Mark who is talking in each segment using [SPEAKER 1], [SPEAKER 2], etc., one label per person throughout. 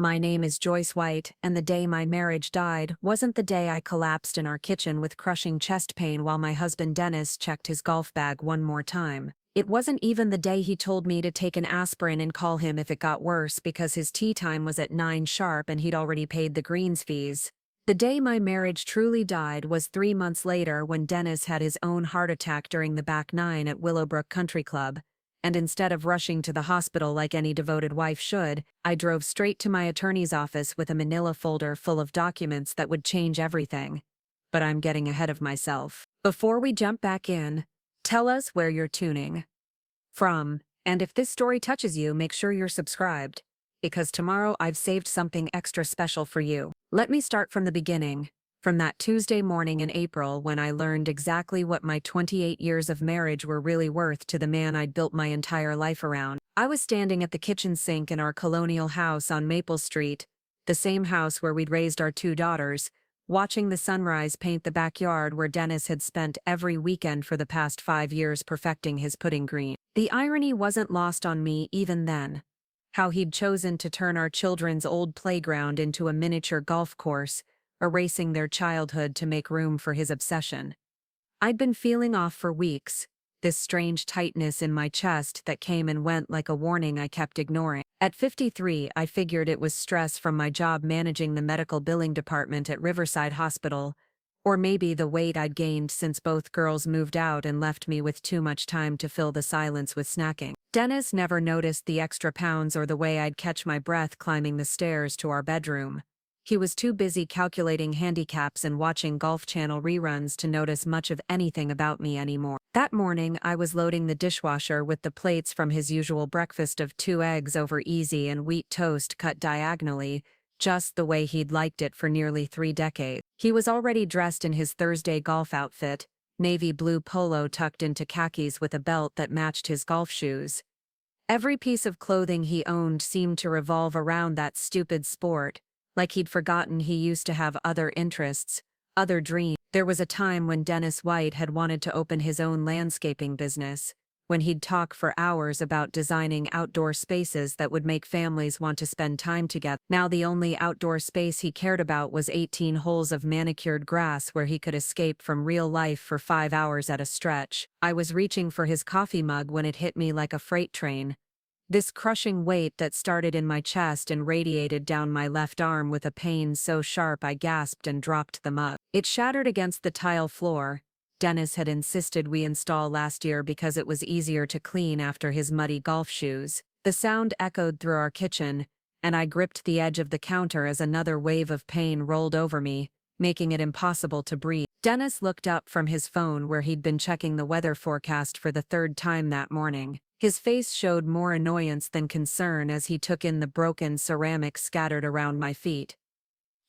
[SPEAKER 1] My name is Joyce White, and the day my marriage died wasn't the day I collapsed in our kitchen with crushing chest pain while my husband Dennis checked his golf bag one more time. It wasn't even the day he told me to take an aspirin and call him if it got worse because his tea time was at 9 sharp and he'd already paid the greens fees. The day my marriage truly died was 3 months later when Dennis had his own heart attack during the back nine at Willowbrook Country Club. And instead of rushing to the hospital like any devoted wife should, I drove straight to my attorney's office with a manila folder full of documents that would change everything. But I'm getting ahead of myself. Before we jump back in, tell us where you're tuning from, and if this story touches you, make sure you're subscribed, because tomorrow I've saved something extra special for you. Let me start from the beginning. From that Tuesday morning in April when I learned exactly what my 28 years of marriage were really worth to the man I'd built my entire life around. I was standing at the kitchen sink in our colonial house on Maple Street, the same house where we'd raised our 2 daughters, watching the sunrise paint the backyard where Dennis had spent every weekend for the past 5 years perfecting his pudding green. The irony wasn't lost on me even then. How he'd chosen to turn our children's old playground into a miniature golf course, erasing their childhood to make room for his obsession. I'd been feeling off for weeks, this strange tightness in my chest that came and went like a warning I kept ignoring. At 53, I figured it was stress from my job managing the medical billing department at Riverside Hospital, or maybe the weight I'd gained since both girls moved out and left me with too much time to fill the silence with snacking. Dennis never noticed the extra pounds or the way I'd catch my breath climbing the stairs to our bedroom. He was too busy calculating handicaps and watching Golf Channel reruns to notice much of anything about me anymore. That morning, I was loading the dishwasher with the plates from his usual breakfast of 2 eggs over easy and wheat toast cut diagonally, just the way he'd liked it for nearly 3 decades. He was already dressed in his Thursday golf outfit, navy blue polo tucked into khakis with a belt that matched his golf shoes. Every piece of clothing he owned seemed to revolve around that stupid sport, like he'd forgotten he used to have other interests, other dreams. There was a time when Dennis White had wanted to open his own landscaping business, when he'd talk for hours about designing outdoor spaces that would make families want to spend time together. Now the only outdoor space he cared about was 18 holes of manicured grass where he could escape from real life for 5 hours at a stretch. I was reaching for his coffee mug when it hit me like a freight train. This crushing weight that started in my chest and radiated down my left arm with a pain so sharp I gasped and dropped the mug. It shattered against the tile floor. Dennis had insisted we install last year because it was easier to clean after his muddy golf shoes. The sound echoed through our kitchen, and I gripped the edge of the counter as another wave of pain rolled over me, making it impossible to breathe. Dennis looked up from his phone where he'd been checking the weather forecast for the 3rd time that morning. His face showed more annoyance than concern as he took in the broken ceramic scattered around my feet.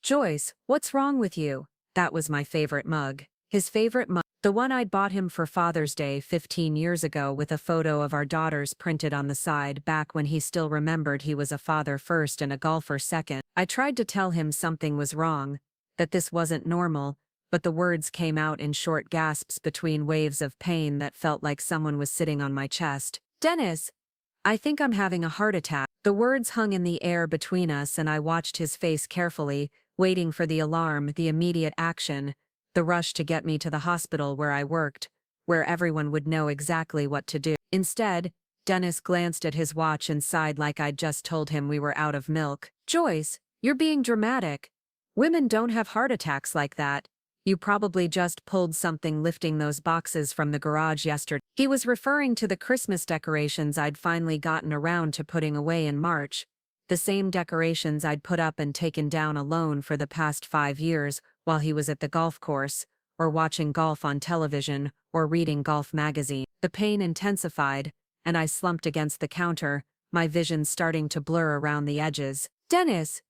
[SPEAKER 1] "Joyce, what's wrong with you?" That was my favorite mug. His favorite mug. The one I'd bought him for Father's Day 15 years ago with a photo of our daughters printed on the side back when he still remembered he was a father first and a golfer second. I tried to tell him something was wrong, that this wasn't normal, but the words came out in short gasps between waves of pain that felt like someone was sitting on my chest. "Dennis, I think I'm having a heart attack." The words hung in the air between us and I watched his face carefully, waiting for the alarm, the immediate action, the rush to get me to the hospital where I worked, where everyone would know exactly what to do. Instead, Dennis glanced at his watch and sighed like I'd just told him we were out of milk. "Joyce, you're being dramatic. Women don't have heart attacks like that. You probably just pulled something lifting those boxes from the garage yesterday." He was referring to the Christmas decorations I'd finally gotten around to putting away in March, the same decorations I'd put up and taken down alone for the past 5 years while he was at the golf course, or watching golf on television, or reading golf magazine. The pain intensified, and I slumped against the counter, my vision starting to blur around the edges. "Dennis,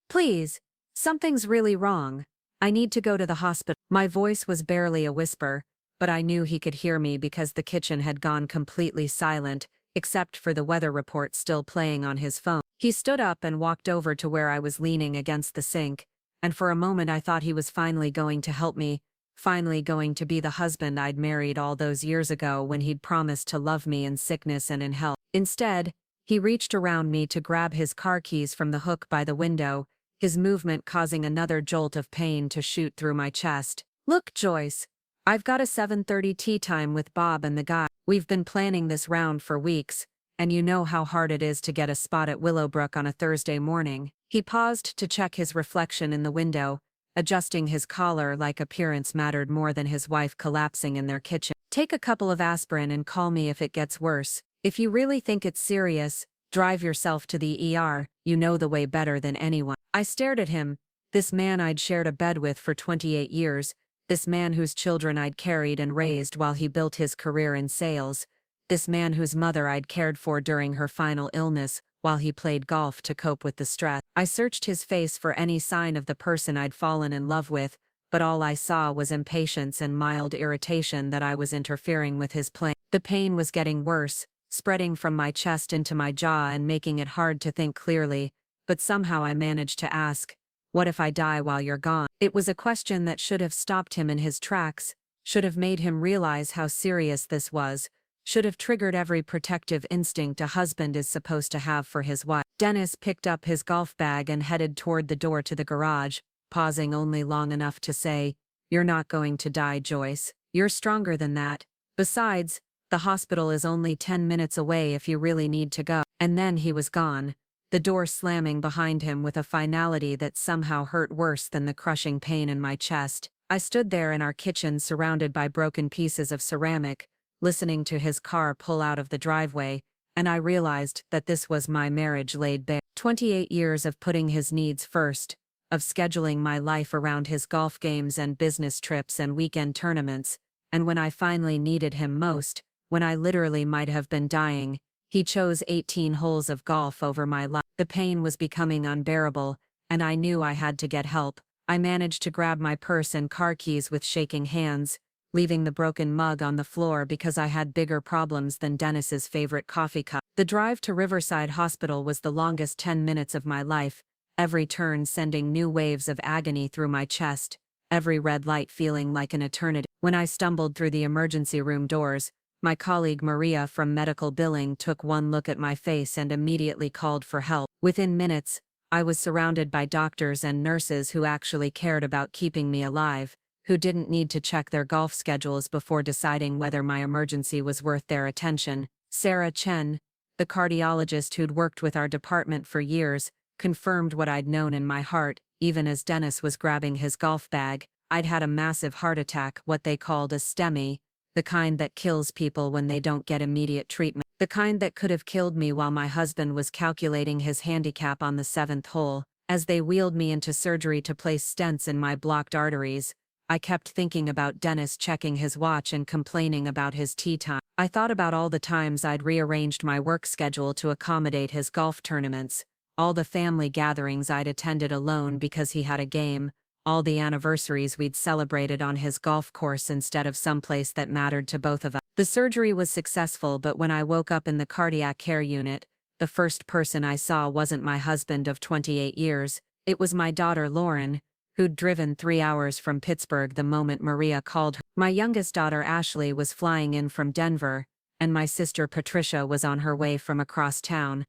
[SPEAKER 1] please, something's really wrong. I need to go to the hospital." My voice was barely a whisper, but I knew he could hear me because the kitchen had gone completely silent, except for the weather report still playing on his phone. He stood up and walked over to where I was leaning against the sink, and for a moment I thought he was finally going to help me, finally going to be the husband I'd married all those years ago when he'd promised to love me in sickness and in health. Instead, He reached around me to grab his car keys from the hook by the window, his movement causing another jolt of pain to shoot through my chest. "Look, Joyce. I've got a 7:30 tea time with Bob and the guy. We've been planning this round for weeks, and you know how hard it is to get a spot at Willowbrook on a Thursday morning." He paused to check his reflection in the window, adjusting his collar like appearance mattered more than his wife collapsing in their kitchen. "Take a couple of aspirin and call me if it gets worse. If you really think it's serious, drive yourself to the ER, you know the way better than anyone." I stared at him, this man I'd shared a bed with for 28 years, this man whose children I'd carried and raised while he built his career in sales, this man whose mother I'd cared for during her final illness while he played golf to cope with the stress. I searched his face for any sign of the person I'd fallen in love with, but all I saw was impatience and mild irritation that I was interfering with his plan. The pain was getting worse, spreading from my chest into my jaw and making it hard to think clearly, but somehow I managed to ask, "What if I die while you're gone?" It was a question that should have stopped him in his tracks, should have made him realize how serious this was, should have triggered every protective instinct a husband is supposed to have for his wife. Dennis picked up his golf bag and headed toward the door to the garage, pausing only long enough to say, "You're not going to die, Joyce. You're stronger than that. Besides, the hospital is only 10 minutes away if you really need to go." And then he was gone, the door slamming behind him with a finality that somehow hurt worse than the crushing pain in my chest. I stood there in our kitchen surrounded by broken pieces of ceramic, listening to his car pull out of the driveway, and I realized that this was my marriage laid bare. 28 years of putting his needs first, of scheduling my life around his golf games and business trips and weekend tournaments, and when I finally needed him most, when I literally might have been dying, he chose 18 holes of golf over my life. The pain was becoming unbearable, and I knew I had to get help. I managed to grab my purse and car keys with shaking hands, leaving the broken mug on the floor because I had bigger problems than Dennis's favorite coffee cup. The drive to Riverside Hospital was the longest 10 minutes of my life, every turn sending new waves of agony through my chest, every red light feeling like an eternity. When I stumbled through the emergency room doors, my colleague Maria from medical billing took one look at my face and immediately called for help. Within minutes, I was surrounded by doctors and nurses who actually cared about keeping me alive, who didn't need to check their golf schedules before deciding whether my emergency was worth their attention. Sarah Chen, the cardiologist who'd worked with our department for years, confirmed what I'd known in my heart. Even as Dennis was grabbing his golf bag, I'd had a massive heart attack, what they called a STEMI, the kind that kills people when they don't get immediate treatment. The kind that could have killed me while my husband was calculating his handicap on the 7th hole. As they wheeled me into surgery to place stents in my blocked arteries, I kept thinking about Dennis checking his watch and complaining about his tea time. I thought about all the times I'd rearranged my work schedule to accommodate his golf tournaments, all the family gatherings I'd attended alone because he had a game, all the anniversaries we'd celebrated on his golf course instead of someplace that mattered to both of us. The surgery was successful, but when I woke up in the cardiac care unit, the first person I saw wasn't my husband of 28 years, it was my daughter Lauren, who'd driven 3 hours from Pittsburgh the moment Maria called her. My youngest daughter Ashley was flying in from Denver, and my sister Patricia was on her way from across town.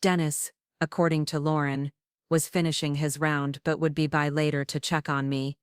[SPEAKER 1] Dennis, according to Lauren, was finishing his round but would be by later to check on me.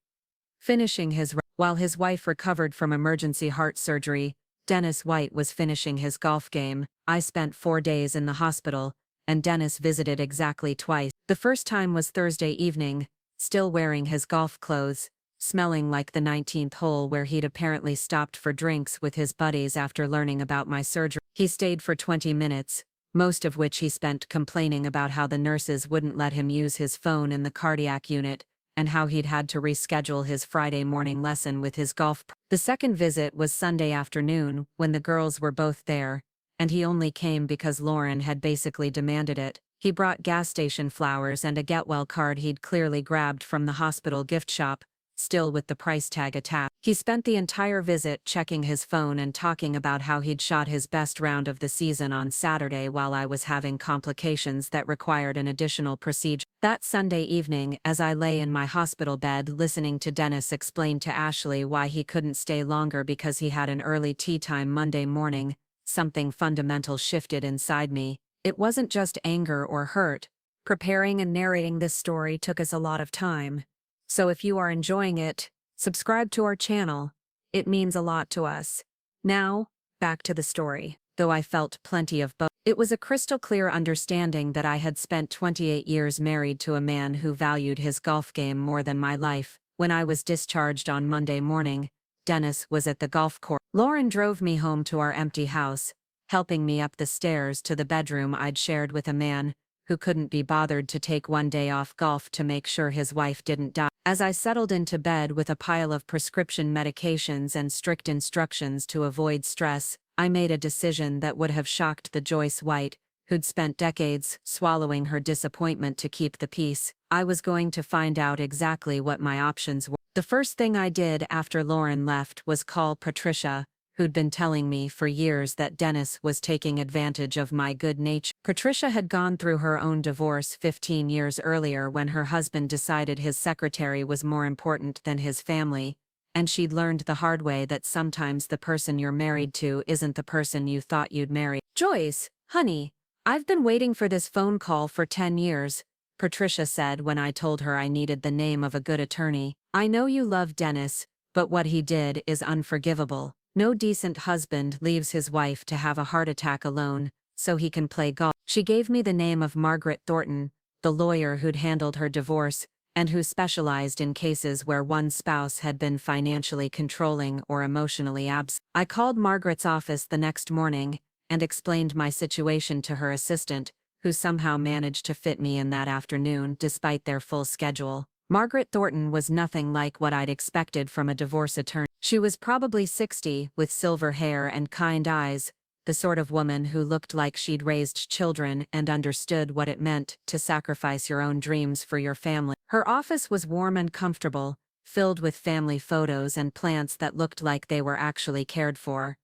[SPEAKER 1] While his wife recovered from emergency heart surgery, Dennis White was finishing his golf game. I spent 4 days in the hospital, and Dennis visited exactly twice. The first time was Thursday evening, still wearing his golf clothes, smelling like the 19th hole where he'd apparently stopped for drinks with his buddies after learning about my surgery. He stayed for 20 minutes, most of which he spent complaining about how the nurses wouldn't let him use his phone in the cardiac unit, and how he'd had to reschedule his Friday morning lesson with his golf pro. The second visit was Sunday afternoon, when the girls were both there, and he only came because Lauren had basically demanded it. He brought gas station flowers and a get well card he'd clearly grabbed from the hospital gift shop, still with the price tag attached. He spent the entire visit checking his phone and talking about how he'd shot his best round of the season on Saturday while I was having complications that required an additional procedure. That Sunday evening, as I lay in my hospital bed listening to Dennis explain to Ashley why he couldn't stay longer because he had an early tea time Monday morning, something fundamental shifted inside me. It wasn't just anger or hurt. Preparing and narrating this story took us a lot of time. So if you are enjoying it, subscribe to our channel. It means a lot to us. Now, back to the story. Though I felt plenty of both, it was a crystal clear understanding that I had spent 28 years married to a man who valued his golf game more than my life. When I was discharged on Monday morning, Dennis was at the golf course. Lauren drove me home to our empty house, helping me up the stairs to the bedroom I'd shared with a man who couldn't be bothered to take one day off golf to make sure his wife didn't die. As I settled into bed with a pile of prescription medications and strict instructions to avoid stress, I made a decision that would have shocked the Joyce White, who'd spent decades swallowing her disappointment to keep the peace. I was going to find out exactly what my options were. The first thing I did after Lauren left was call Patricia, who'd been telling me for years that Dennis was taking advantage of my good nature. Patricia had gone through her own divorce 15 years earlier when her husband decided his secretary was more important than his family, and she'd learned the hard way that sometimes the person you're married to isn't the person you thought you'd marry. "Joyce, honey, I've been waiting for this phone call for 10 years, Patricia said when I told her I needed the name of a good attorney. "I know you love Dennis, but what he did is unforgivable. No decent husband leaves his wife to have a heart attack alone, so he can play golf." She gave me the name of Margaret Thornton, the lawyer who'd handled her divorce, and who specialized in cases where one spouse had been financially controlling or emotionally absent. I called Margaret's office the next morning and explained my situation to her assistant, who somehow managed to fit me in that afternoon despite their full schedule. Margaret Thornton was nothing like what I'd expected from a divorce attorney. She was probably 60, with silver hair and kind eyes, the sort of woman who looked like she'd raised children and understood what it meant to sacrifice your own dreams for your family. Her office was warm and comfortable, filled with family photos and plants that looked like they were actually cared for.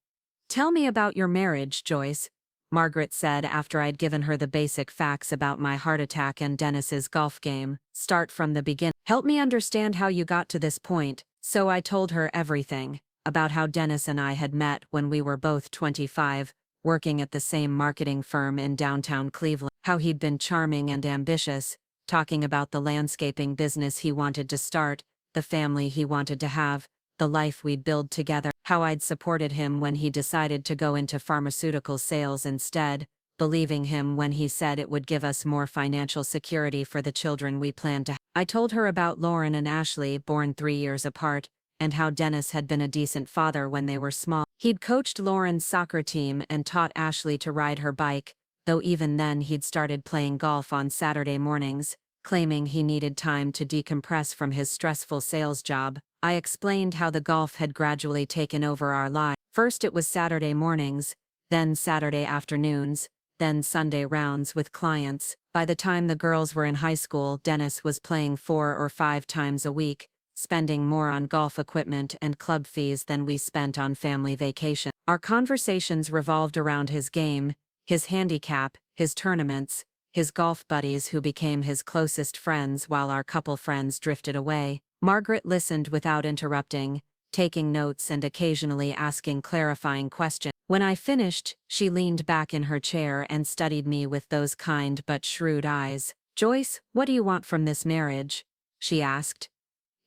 [SPEAKER 1] "Tell me about your marriage, Joyce," Margaret said after I'd given her the basic facts about my heart attack and Dennis's golf game. "Start from the beginning. Help me understand how you got to this point." So I told her everything about how Dennis and I had met when we were both 25, working at the same marketing firm in downtown Cleveland, how he'd been charming and ambitious, talking about the landscaping business he wanted to start, the family he wanted to have, the life we'd build together, how I'd supported him when he decided to go into pharmaceutical sales instead, believing him when he said it would give us more financial security for the children we planned to have. I told her about Lauren and Ashley, born 3 years apart, and how Dennis had been a decent father when they were small. He'd coached Lauren's soccer team and taught Ashley to ride her bike, though even then he'd started playing golf on Saturday mornings, claiming he needed time to decompress from his stressful sales job. I explained how the golf had gradually taken over our lives. First it was Saturday mornings, then Saturday afternoons, then Sunday rounds with clients. By the time the girls were in high school, Dennis was playing 4 or 5 times a week, spending more on golf equipment and club fees than we spent on family vacation. Our conversations revolved around his game, his handicap, his tournaments, his golf buddies who became his closest friends while our couple friends drifted away. Margaret listened without interrupting, taking notes and occasionally asking clarifying questions. When I finished, she leaned back in her chair and studied me with those kind but shrewd eyes. "Joyce, what do you want from this marriage?" she asked.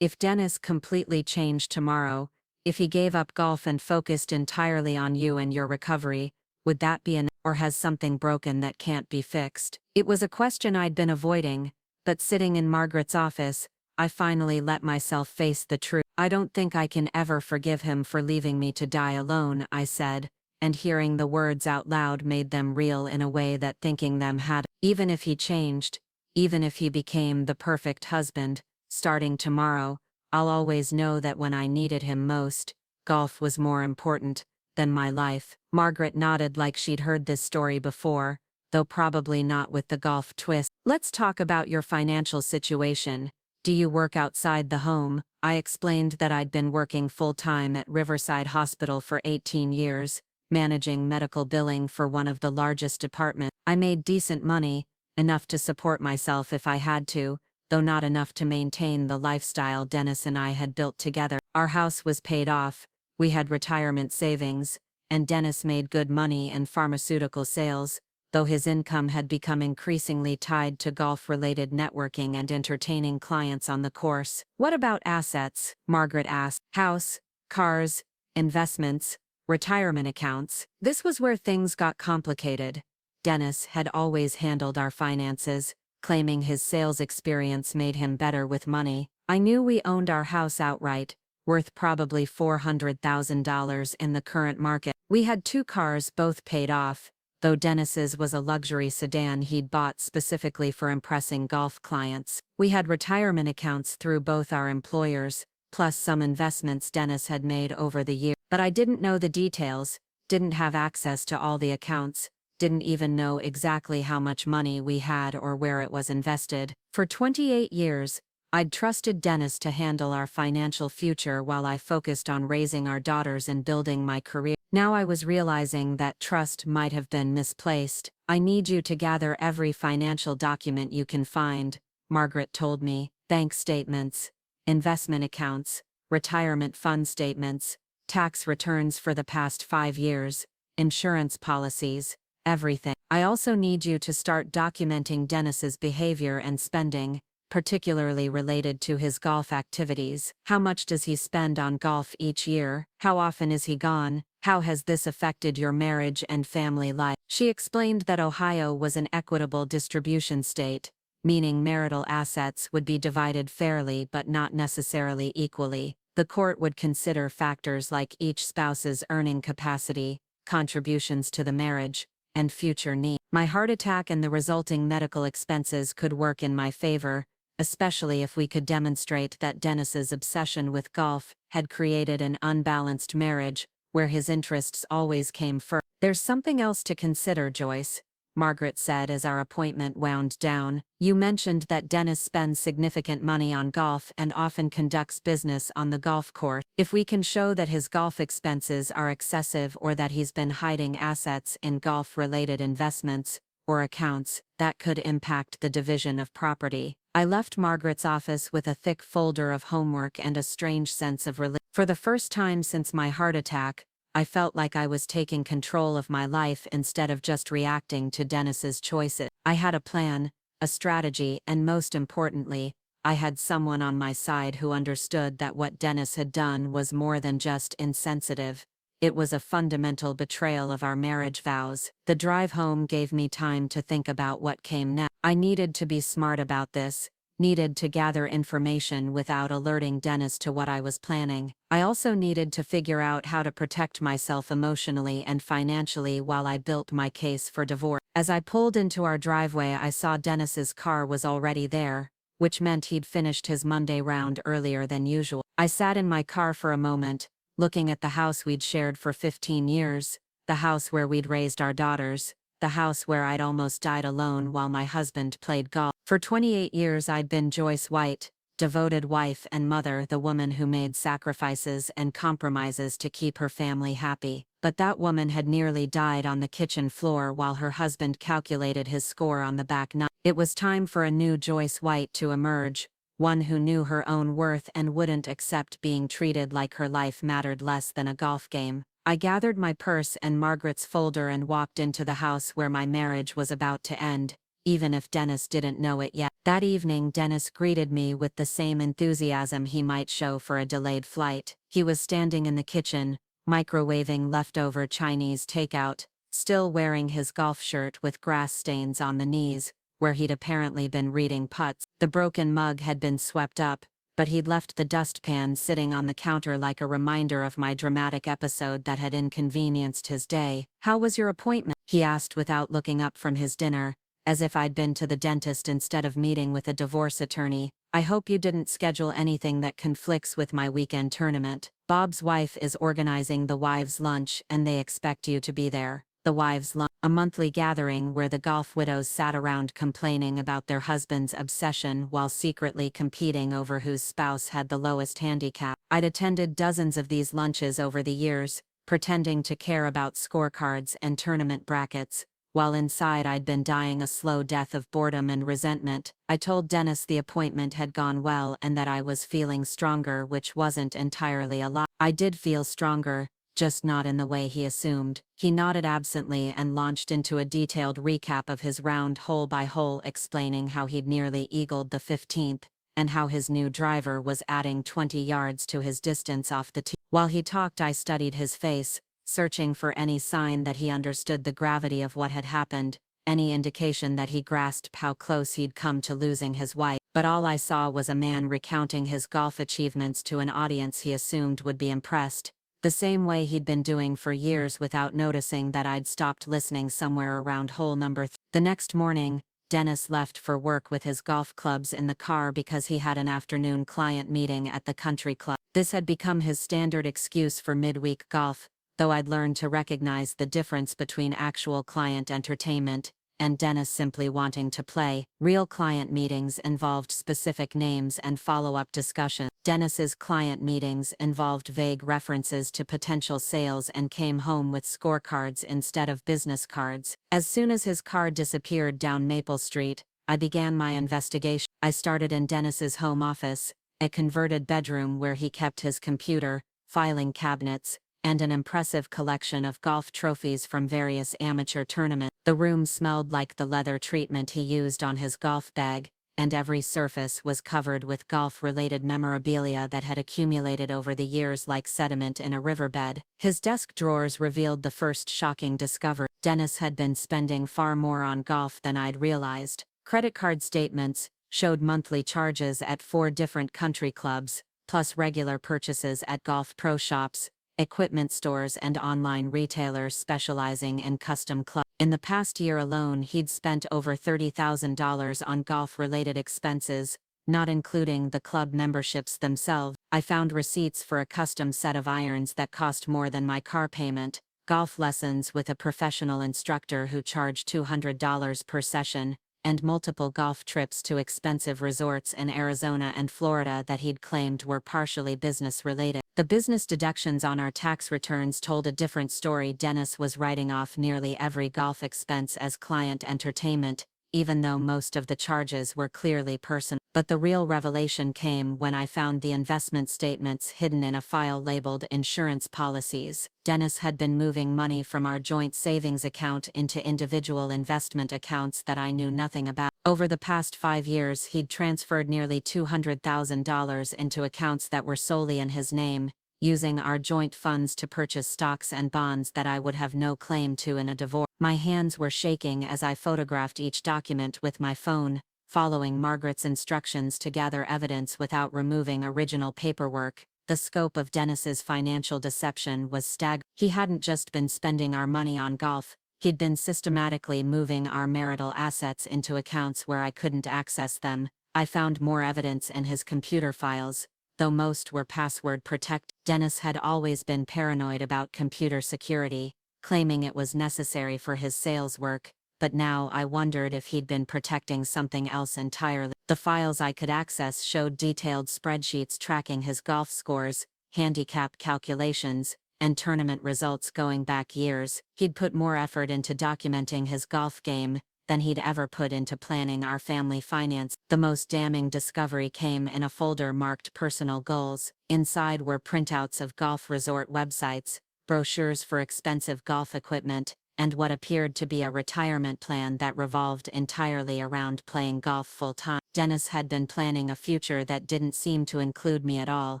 [SPEAKER 1] "If Dennis completely changed tomorrow, if he gave up golf and focused entirely on you and your recovery, would that be enough, or has something broken that can't be fixed?" It was a question I'd been avoiding, but sitting in Margaret's office, I finally let myself face the truth. "I don't think I can ever forgive him for leaving me to die alone," I said, and hearing the words out loud made them real in a way that thinking them had. "Even if he changed, even if he became the perfect husband, starting tomorrow, I'll always know that when I needed him most, golf was more important than my life." Margaret nodded like she'd heard this story before, though probably not with the golf twist. "Let's talk about your financial situation. Do you work outside the home?" I explained that I'd been working full-time at Riverside Hospital for 18 years, managing medical billing for one of the largest departments. I made decent money, enough to support myself if I had to, though not enough to maintain the lifestyle Dennis and I had built together. Our house was paid off, we had retirement savings, and Dennis made good money in pharmaceutical sales, though his income had become increasingly tied to golf-related networking and entertaining clients on the course. "What about assets?" Margaret asked. "House, cars, investments, retirement accounts." This was where things got complicated. Dennis had always handled our finances, claiming his sales experience made him better with money. I knew we owned our house outright, worth probably $400,000 in the current market. We had 2 cars, both paid off, though Dennis's was a luxury sedan he'd bought specifically for impressing golf clients. We had retirement accounts through both our employers, plus some investments Dennis had made over the year. But I didn't know the details, didn't have access to all the accounts, didn't even know exactly how much money we had or where it was invested. For 28 years, I'd trusted Dennis to handle our financial future while I focused on raising our daughters and building my career. Now I was realizing that trust might have been misplaced. "I need you to gather every financial document you can find," Margaret told me. "Bank statements, investment accounts, retirement fund statements, tax returns for the past 5 years, insurance policies, everything. I also need you to start documenting Dennis's behavior and spending, particularly related to his golf activities. How much does he spend on golf each year? How often is he gone? How has this affected your marriage and family life?" She explained that Ohio was an equitable distribution state, meaning marital assets would be divided fairly but not necessarily equally. The court would consider factors like each spouse's earning capacity, contributions to the marriage, and future needs. My heart attack and the resulting medical expenses could work in my favor, especially if we could demonstrate that Dennis's obsession with golf had created an unbalanced marriage, where his interests always came first. "There's something else to consider, Joyce," Margaret said as our appointment wound down. "You mentioned that Dennis spends significant money on golf and often conducts business on the golf course. If we can show that his golf expenses are excessive or that he's been hiding assets in golf-related investments or accounts, that could impact the division of property." I left Margaret's office with a thick folder of homework and a strange sense of relief. For the first time since my heart attack, I felt like I was taking control of my life instead of just reacting to Dennis's choices. I had a plan, a strategy, and most importantly, I had someone on my side who understood that what Dennis had done was more than just insensitive. It was a fundamental betrayal of our marriage vows. The drive home gave me time to think about what came next. I needed to be smart about this, needed to gather information without alerting Dennis to what I was planning. I also needed to figure out how to protect myself emotionally and financially while I built my case for divorce. As I pulled into our driveway, I saw Dennis's car was already there, which meant he'd finished his Monday round earlier than usual. I sat in my car for a moment, looking at the house we'd shared for 15 years, the house where we'd raised our daughters, the house where I'd almost died alone while my husband played golf. For 28 years I'd been Joyce White, devoted wife and mother, the woman who made sacrifices and compromises to keep her family happy. But that woman had nearly died on the kitchen floor while her husband calculated his score on the back nine. It was time for a new Joyce White to emerge, one who knew her own worth and wouldn't accept being treated like her life mattered less than a golf game. I gathered my purse and Margaret's folder and walked into the house where my marriage was about to end, even if Dennis didn't know it yet. That evening Dennis greeted me with the same enthusiasm he might show for a delayed flight. He was standing in the kitchen, microwaving leftover Chinese takeout, still wearing his golf shirt with grass stains on the knees, where he'd apparently been reading putts. The broken mug had been swept up, but he'd left the dustpan sitting on the counter like a reminder of my dramatic episode that had inconvenienced his day. "How was your appointment?" he asked without looking up from his dinner, as if I'd been to the dentist instead of meeting with a divorce attorney. "I hope you didn't schedule anything that conflicts with my weekend tournament. Bob's wife is organizing the wives' lunch and they expect you to be there." The wives' lunch, a monthly gathering where the golf widows sat around complaining about their husband's obsession while secretly competing over whose spouse had the lowest handicap. I'd attended dozens of these lunches over the years, pretending to care about scorecards and tournament brackets, while inside I'd been dying a slow death of boredom and resentment. I told Dennis the appointment had gone well and that I was feeling stronger, which wasn't entirely a lie. I did feel stronger, just not in the way he assumed. He nodded absently and launched into a detailed recap of his round hole by hole, explaining how he'd nearly eagled the 15th, and how his new driver was adding 20 yards to his distance off the tee. While he talked, I studied his face, searching for any sign that he understood the gravity of what had happened, any indication that he grasped how close he'd come to losing his wife. But all I saw was a man recounting his golf achievements to an audience he assumed would be impressed, the same way he'd been doing for years without noticing that I'd stopped listening somewhere around hole number 3. The next morning, Dennis left for work with his golf clubs in the car because he had an afternoon client meeting at the country club. This had become his standard excuse for midweek golf, though I'd learned to recognize the difference between actual client entertainment and Dennis simply wanting to play. Real client meetings involved specific names and follow-up discussion. Dennis's client meetings involved vague references to potential sales and came home with scorecards instead of business cards. As soon as his car disappeared down Maple Street, I began my investigation. I started in Dennis's home office, a converted bedroom where he kept his computer, filing cabinets, and an impressive collection of golf trophies from various amateur tournaments. The room smelled like the leather treatment he used on his golf bag, and every surface was covered with golf-related memorabilia that had accumulated over the years like sediment in a riverbed. His desk drawers revealed the first shocking discovery. Dennis had been spending far more on golf than I'd realized. Credit card statements showed monthly charges at 4 different country clubs, plus regular purchases at golf pro shops, equipment stores and online retailers specializing in custom clubs. In the past year alone, he'd spent over $30,000 on golf-related expenses, not including the club memberships themselves. I found receipts for a custom set of irons that cost more than my car payment, golf lessons with a professional instructor who charged $200 per session, and multiple golf trips to expensive resorts in Arizona and Florida that he'd claimed were partially business-related. The business deductions on our tax returns told a different story. Dennis was writing off nearly every golf expense as client entertainment, even though most of the charges were clearly personal. But the real revelation came when I found the investment statements hidden in a file labeled insurance policies. Dennis had been moving money from our joint savings account into individual investment accounts that I knew nothing about. Over the past 5 years, he'd transferred nearly $200,000 into accounts that were solely in his name, using our joint funds to purchase stocks and bonds that I would have no claim to in a divorce. My hands were shaking as I photographed each document with my phone, following Margaret's instructions to gather evidence without removing original paperwork. The scope of Dennis's financial deception was staggering. He hadn't just been spending our money on golf, he'd been systematically moving our marital assets into accounts where I couldn't access them. I found more evidence in his computer files, though most were password protected. Dennis had always been paranoid about computer security, claiming it was necessary for his sales work, but now I wondered if he'd been protecting something else entirely. The files I could access showed detailed spreadsheets tracking his golf scores, handicap calculations, and tournament results going back years. He'd put more effort into documenting his golf game than he'd ever put into planning our family finance. The most damning discovery came in a folder marked Personal Goals. Inside were printouts of golf resort websites, brochures for expensive golf equipment, and what appeared to be a retirement plan that revolved entirely around playing golf full-time. Dennis had been planning a future that didn't seem to include me at all,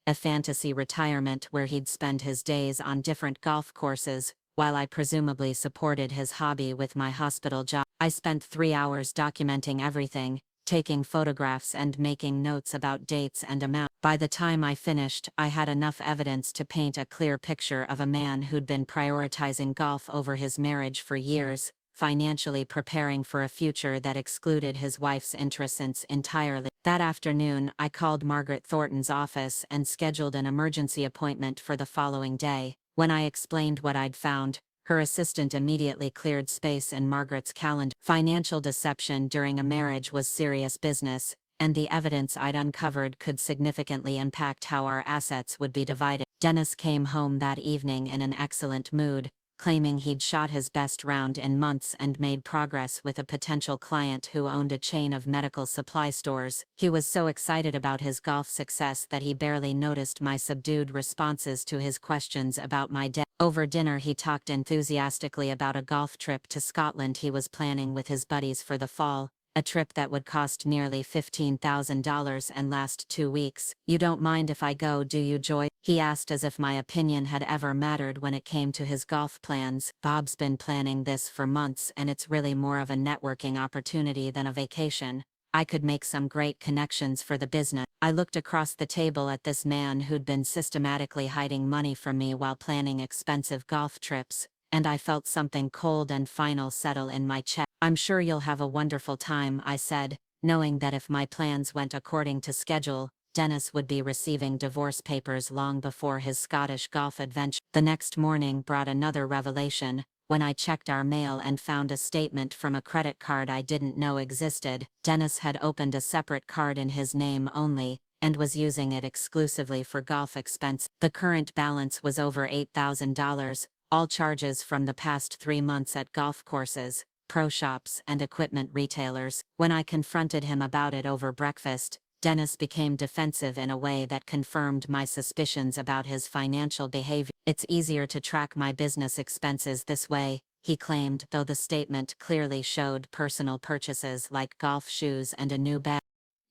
[SPEAKER 1] a fantasy retirement where he'd spend his days on different golf courses, while I presumably supported his hobby with my hospital job. I spent 3 hours documenting everything, taking photographs and making notes about dates and amounts. By the time I finished, I had enough evidence to paint a clear picture of a man who'd been prioritizing golf over his marriage for years, financially preparing for a future that excluded his wife's interests entirely. That afternoon, I called Margaret Thornton's office and scheduled an emergency appointment for the following day. When I explained what I'd found, her assistant immediately cleared space in Margaret's calendar. Financial deception during a marriage was serious business, and the evidence I'd uncovered could significantly impact how our assets would be divided. Dennis came home that evening in an excellent mood,
[SPEAKER 2] claiming he'd shot his best round in months and made progress with a potential client who owned a chain of medical supply stores. He was so excited about his golf success that he barely noticed my subdued responses to his questions about my day. Over dinner, he talked enthusiastically about a golf trip to Scotland he was planning with his buddies for the fall, a trip that would cost nearly $15,000 and last 2 weeks. "You don't mind if I go, do you, Joy?" he asked, as if my opinion had ever mattered when it came to his golf plans. "Bob's been planning this for months, and it's really more of a networking opportunity than a vacation. I could make some great connections for the business." I looked across the table at this man who'd been systematically hiding money from me while planning expensive golf trips, and I felt something cold and final settle in my chest. "I'm sure you'll have a wonderful time," I said, knowing that if my plans went according to schedule, Dennis would be receiving divorce papers long before his Scottish golf adventure. The next morning brought another revelation. When I checked our mail and found a statement from a credit card I didn't know existed, Dennis had opened a separate card in his name only, and was using it exclusively for golf expense. The current balance was over $8,000, all charges from the past 3 months at golf courses, pro shops, and equipment retailers. When I confronted him about it over breakfast, Dennis became defensive in a way that confirmed my suspicions about his financial behavior. "It's easier to track my business expenses this way," he claimed, though the statement clearly showed personal purchases like golf shoes and a new bag.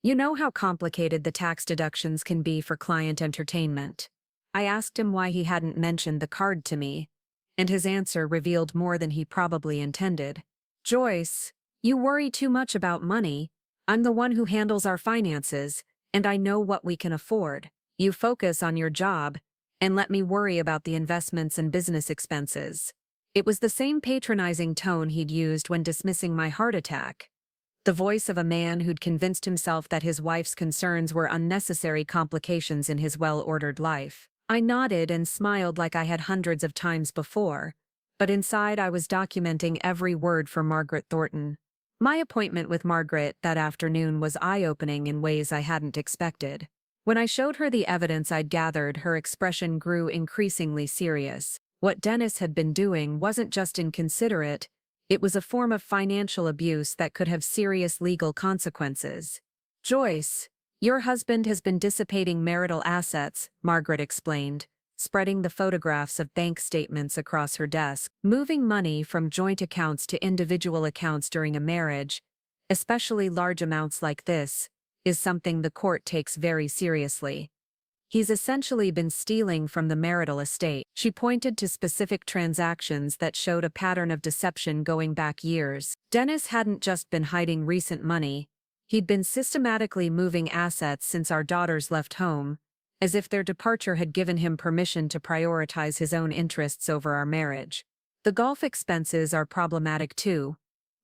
[SPEAKER 1] You know how complicated the tax deductions can be for client entertainment. I asked him why he hadn't mentioned the card to me, and his answer revealed more than he probably intended. "Joyce, you worry too much about money. I'm the one who handles our finances, and I know what we can afford. You focus on your job, and let me worry about the investments and business expenses." It was the same patronizing tone he'd used when dismissing my heart attack. The voice of a man who'd convinced himself that his wife's concerns were unnecessary complications in his well-ordered life. I nodded and smiled like I had hundreds of times before, but inside I was documenting every word for Margaret Thornton. My appointment with Margaret that afternoon was eye-opening in ways I hadn't expected. When I showed her the evidence I'd gathered, her expression grew increasingly serious. What Dennis had been doing wasn't just inconsiderate, it was a form of financial abuse that could have serious legal consequences. "Joyce, your husband has been dissipating marital assets," Margaret explained, spreading the photographs of bank statements across her desk. "Moving money from joint accounts to individual accounts during a marriage, especially large amounts like this, is something the court takes very seriously. He's essentially been stealing from the marital estate." She pointed to specific transactions that showed a pattern of deception going back years. Dennis hadn't just been hiding recent money, he'd been systematically moving assets since our daughters left home, as if their departure had given him permission to prioritize his own interests over our marriage. "The golf expenses are problematic too,"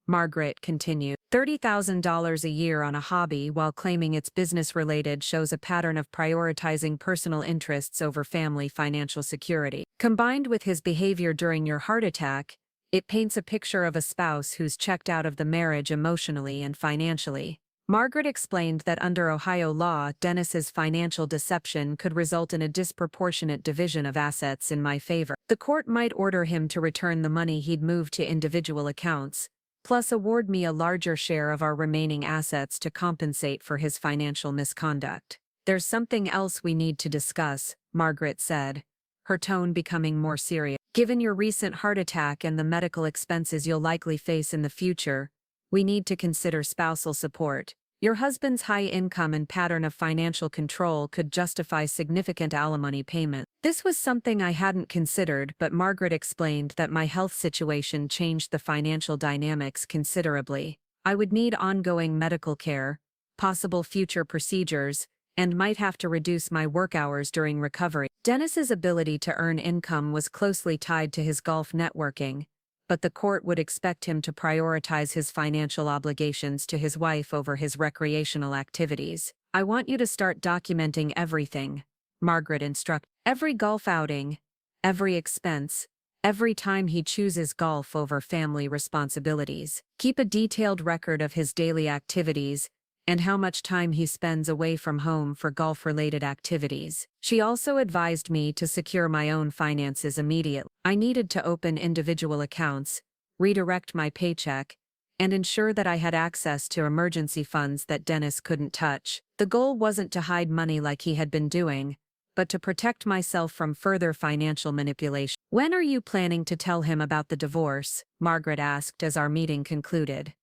[SPEAKER 1] Margaret continued. $30,000 a year on a hobby while claiming it's business-related shows a pattern of prioritizing personal interests over family financial security. Combined with his behavior during your heart attack, it paints a picture of a spouse who's checked out of the marriage emotionally and financially. Margaret explained that under Ohio law, Dennis's financial deception could result in a disproportionate division of assets in my favor. The court might order him to return the money he'd moved to individual accounts, plus award me a larger share of our remaining assets to compensate for his financial misconduct. "There's something else we need to discuss," Margaret said, her tone becoming more serious. "Given your recent heart attack and the medical expenses you'll likely face in the future, we need to consider spousal support. Your husband's high income and pattern of financial control could justify significant alimony payment." This was something I hadn't considered, but Margaret explained that my health situation changed the financial dynamics considerably. I would need ongoing medical care, possible future procedures, and might have to reduce my work hours during recovery. Dennis's ability to earn income was closely tied to his golf networking, but the court would expect him to prioritize his financial obligations to his wife over his recreational activities. "I want you to start documenting everything," Margaret instructed. "Every golf outing, every expense, every time he chooses golf over family responsibilities. Keep a detailed record of his daily activities, and how much time he spends away from home for golf-related activities. She also advised me to secure my own finances immediately. I needed to open individual accounts, redirect my paycheck, and ensure that I had access to emergency funds that Dennis couldn't touch. The goal wasn't to hide money like he had been doing, but to protect myself from further financial manipulation. "When are you planning to tell him about the divorce?" Margaret asked as our meeting concluded.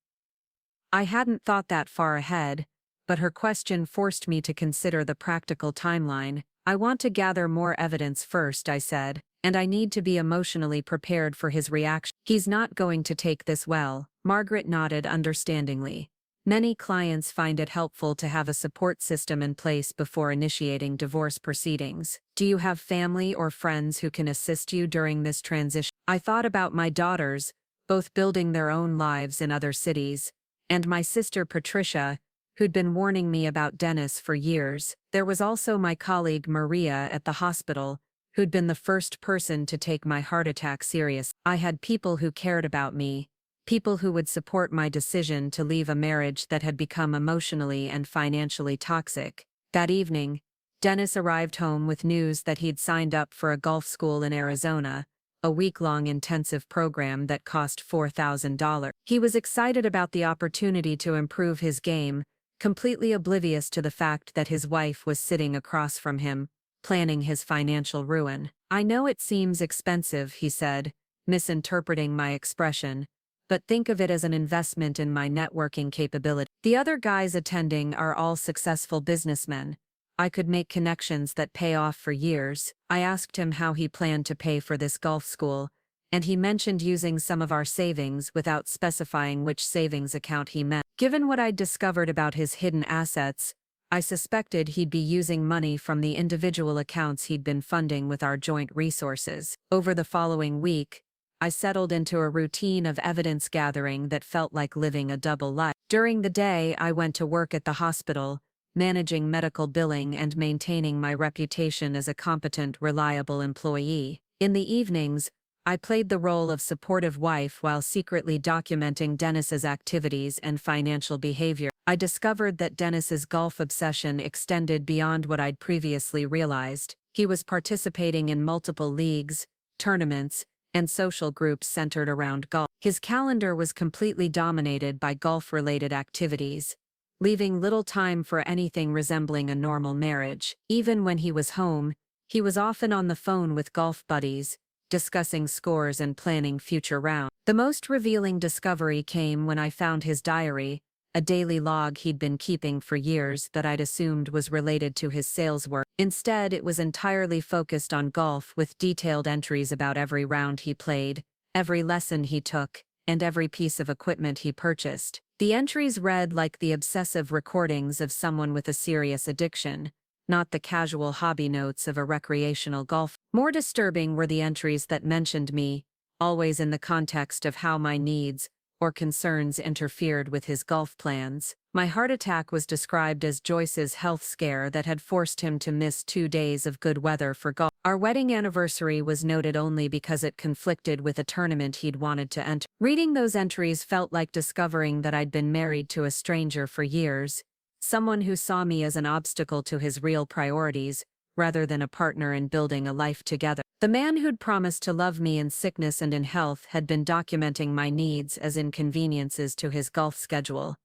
[SPEAKER 1] I hadn't thought that far ahead, but her question forced me to consider the practical timeline. "I want to gather more evidence first," I said, "and I need to be emotionally prepared for his reaction." "He's not going to take this well." Margaret nodded understandingly. Many clients find it helpful to have a support system in place before initiating divorce proceedings. "Do you have family or friends who can assist you during this transition?" I thought about my daughters, both building their own lives in other cities, and my sister Patricia, who'd been warning me about Dennis for years. There was also my colleague Maria at the hospital, who'd been the first person to take my heart attack serious. I had people who cared about me, people who would support my decision to leave a marriage that had become emotionally and financially toxic. That evening, Dennis arrived home with news that he'd signed up for a golf school in Arizona, a week-long intensive program that cost $4,000. He was excited about the opportunity to improve his game, completely oblivious to the fact that his wife was sitting across from him, planning his financial ruin. "I know it seems expensive," he said, misinterpreting my expression, "but think of it as an investment in my networking capability. The other guys attending are all successful businessmen. I could make connections that pay off for years." I asked him how he planned to pay for this golf school, and he mentioned using some of our savings without specifying which savings account he meant. Given what I'd discovered about his hidden assets, I suspected he'd be using money from the individual accounts he'd been funding with our joint resources. Over the following week, I settled into a routine of evidence gathering that felt like living a double life. During the day, I went to work at the hospital, managing medical billing and maintaining my reputation as a competent, reliable employee. In the evenings, I played the role of supportive wife while secretly documenting Dennis's activities and financial behavior. I discovered that Dennis's golf obsession extended beyond what I'd previously realized. He was participating in multiple leagues, tournaments, and social groups centered around golf. His calendar was completely dominated by golf-related activities, leaving little time for anything resembling a normal marriage. Even when he was home, he was often on the phone with golf buddies, discussing scores and planning future rounds. The most revealing discovery came when I found his diary, a daily log he'd been keeping for years that I'd assumed was related to his sales work. Instead, it was entirely focused on golf, with detailed entries about every round he played, every lesson he took, and every piece of equipment he purchased. The entries read like the obsessive recordings of someone with a serious addiction, not the casual hobby notes of a recreational golfer. More disturbing were the entries that mentioned me, always in the context of how my needs or concerns interfered with his golf plans. My heart attack was described as Joyce's health scare that had forced him to miss 2 days of good weather for golf. Our wedding anniversary was noted only because it conflicted with a tournament he'd wanted to enter. Reading those entries felt like discovering that I'd been married to a stranger for years, someone who saw me as an obstacle to his real priorities, rather than a partner in building a life together. The man who'd promised to love me in sickness and in health had been documenting my needs as inconveniences to his golf schedule.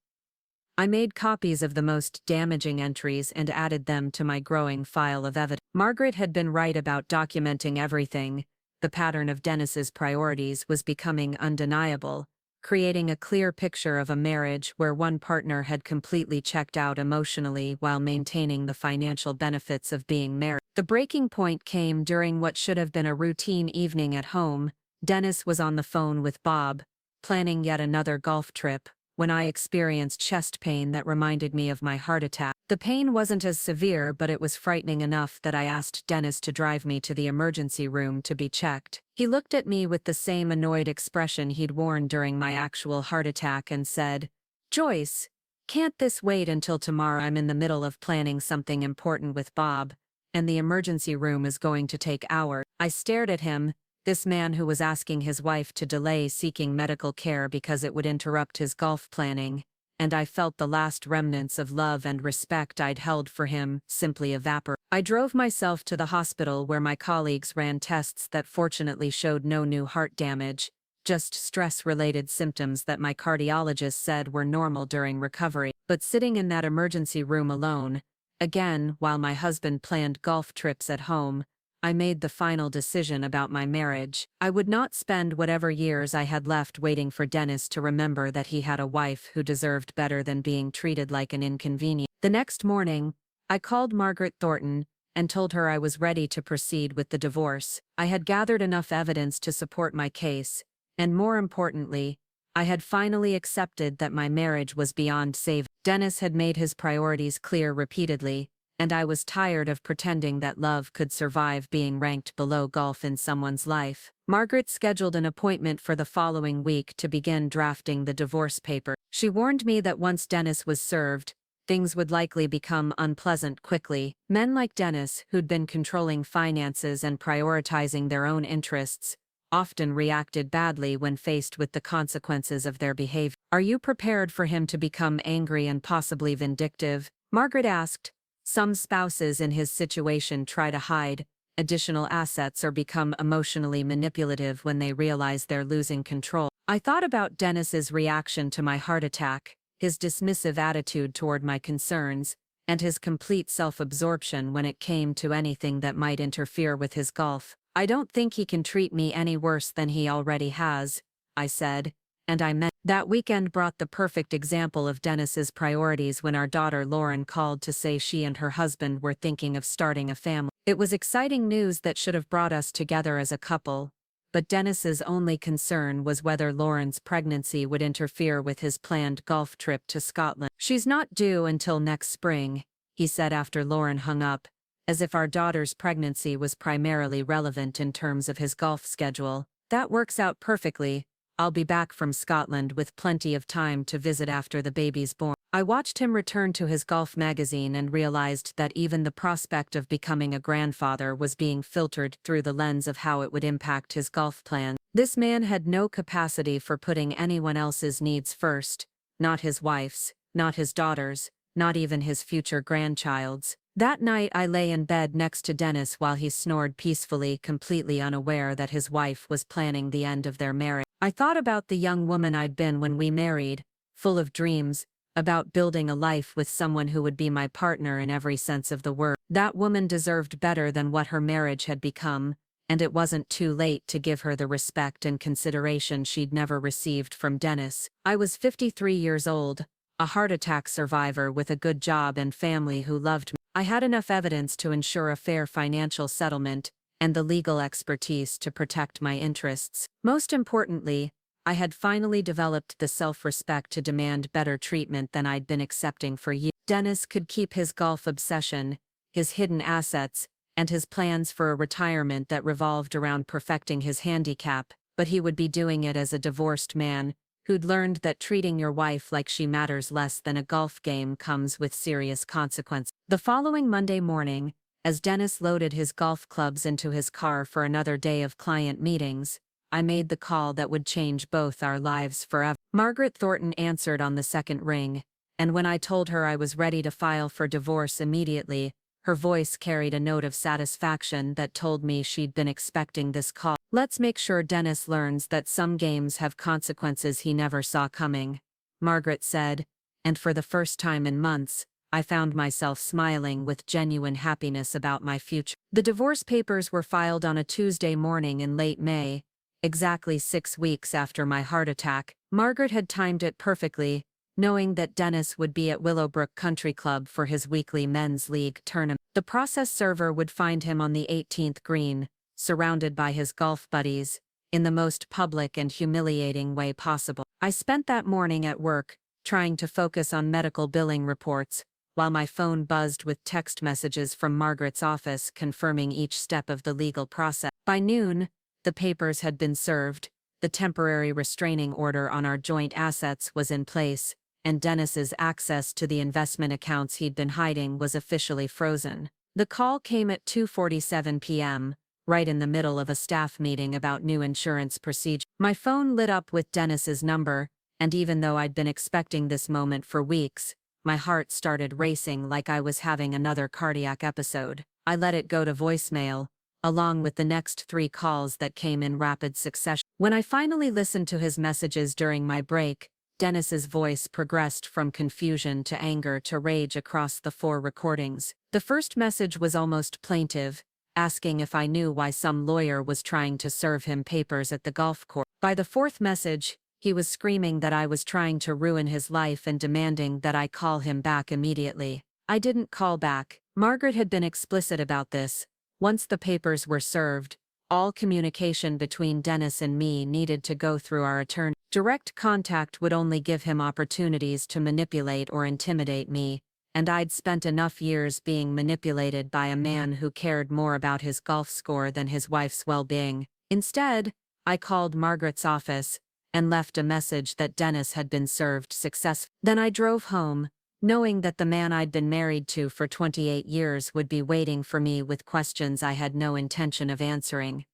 [SPEAKER 1] I made copies of the most damaging entries and added them to my growing file of evidence. Margaret had been right about documenting everything. The pattern of Dennis's priorities was becoming undeniable, creating a clear picture of a marriage where one partner had completely checked out emotionally while maintaining the financial benefits of being married. The breaking point came during what should have been a routine evening at home. Dennis was on the phone with Bob, planning yet another golf trip, when I experienced chest pain that reminded me of my heart attack. The pain wasn't as severe, but it was frightening enough that I asked Dennis to drive me to the emergency room to be checked. He looked at me with the same annoyed expression he'd worn during my actual heart attack and said, "Joyce, can't this wait until tomorrow? I'm in the middle of planning something important with Bob, and the emergency room is going to take hours." I stared at him, this man who was asking his wife to delay seeking medical care because it would interrupt his golf planning, and I felt the last remnants of love and respect I'd held for him simply evaporate. I drove myself to the hospital where my colleagues ran tests that fortunately showed no new heart damage, just stress-related symptoms that my cardiologist said were normal during recovery. But sitting in that emergency room alone, again while my husband planned golf trips at home, I made the final decision about my marriage. I would not spend whatever years I had left waiting for Dennis to remember that he had a wife who deserved better than being treated like an inconvenience. The next morning, I called Margaret Thornton and told her I was ready to proceed with the divorce. I had gathered enough evidence to support my case, and more importantly, I had finally accepted that my marriage was beyond saving. Dennis had made his priorities clear repeatedly, and I was tired of pretending that love could survive being ranked below golf in someone's life. Margaret scheduled an appointment for the following week to begin drafting the divorce paper. She warned me that once Dennis was served, things would likely become unpleasant quickly. Men like Dennis, who'd been controlling finances and prioritizing their own interests, often reacted badly when faced with the consequences of their behavior. "Are you prepared for him to become angry and possibly vindictive?" Margaret asked. Some spouses in his situation try to hide additional assets or become emotionally manipulative when they realize they're losing control. I thought about Dennis's reaction to my heart attack, his dismissive attitude toward my concerns, and his complete self-absorption when it came to anything that might interfere with his golf. "I don't think he can treat me any worse than he already has," I said, and I meant. That weekend brought the perfect example of Dennis's priorities when our daughter Lauren called to say she and her husband were thinking of starting a family. It was exciting news that should have brought us together as a couple, but Dennis's only concern was whether Lauren's pregnancy would interfere with his planned golf trip to Scotland. "She's not due until next spring," he said after Lauren hung up, as if our daughter's pregnancy was primarily relevant in terms of his golf schedule. "That works out perfectly. I'll be back from Scotland with plenty of time to visit after the baby's born." I watched him return to his golf magazine and realized that even the prospect of becoming a grandfather was being filtered through the lens of how it would impact his golf plan. This man had no capacity for putting anyone else's needs first, not his wife's, not his daughter's, not even his future grandchild's. That night I lay in bed next to Dennis while he snored peacefully, completely unaware that his wife was planning the end of their marriage. I thought about the young woman I'd been when we married, full of dreams, about building a life with someone who would be my partner in every sense of the word. That woman deserved better than what her marriage had become, and it wasn't too late to give her the respect and consideration she'd never received from Dennis. I was 53 years old, a heart attack survivor with a good job and family who loved me. I had enough evidence to ensure a fair financial settlement, and the legal expertise to protect my interests. Most importantly, I had finally developed the self-respect to demand better treatment than I'd been accepting for years. Dennis could keep his golf obsession, his hidden assets, and his plans for a retirement that revolved around perfecting his handicap, but he would be doing it as a divorced man, who'd learned that treating your wife like she matters less than a golf game comes with serious consequences. The following Monday morning, as Dennis loaded his golf clubs into his car for another day of client meetings, I made the call that would change both our lives forever. Margaret Thornton answered on the second ring, and when I told her I was ready to file for divorce immediately, her voice carried a note of satisfaction that told me she'd been expecting this call. "Let's make sure Dennis learns that some games have consequences he never saw coming," Margaret said, and for the first time in months, I found myself smiling with genuine happiness about my future. The divorce papers were filed on a Tuesday morning in late May, exactly 6 weeks after my heart attack. Margaret had timed it perfectly, knowing that Dennis would be at Willowbrook Country Club for his weekly men's league tournament. The process server would find him on the 18th green, surrounded by his golf buddies, in the most public and humiliating way possible. I spent that morning at work, trying to focus on medical billing reports, while my phone buzzed with text messages from Margaret's office confirming each step of the legal process. By noon, the papers had been served, the temporary restraining order on our joint assets was in place, and Dennis's access to the investment accounts he'd been hiding was officially frozen. The call came at 2:47 p.m., right in the middle of a staff meeting about new insurance procedure. My phone lit up with Dennis's number, and even though I'd been expecting this moment for weeks, my heart started racing like I was having another cardiac episode. I let it go to voicemail, along with the next 3 calls that came in rapid succession. When I finally listened to his messages during my break, Dennis's voice progressed from confusion to anger to rage across the 4 recordings. The first message was almost plaintive, asking if I knew why some lawyer was trying to serve him papers at the golf course. By the 4th message, he was screaming that I was trying to ruin his life and demanding that I call him back immediately. I didn't call back. Margaret had been explicit about this. Once the papers were served, all communication between Dennis and me needed to go through our attorney. Direct contact would only give him opportunities to manipulate or intimidate me, and I'd spent enough years being manipulated by a man who cared more about his golf score than his wife's well-being. Instead, I called Margaret's office and left a message that Dennis had been served successfully. Then I drove home, knowing that the man I'd been married to for 28 years would be waiting for me with questions I had no intention of answering.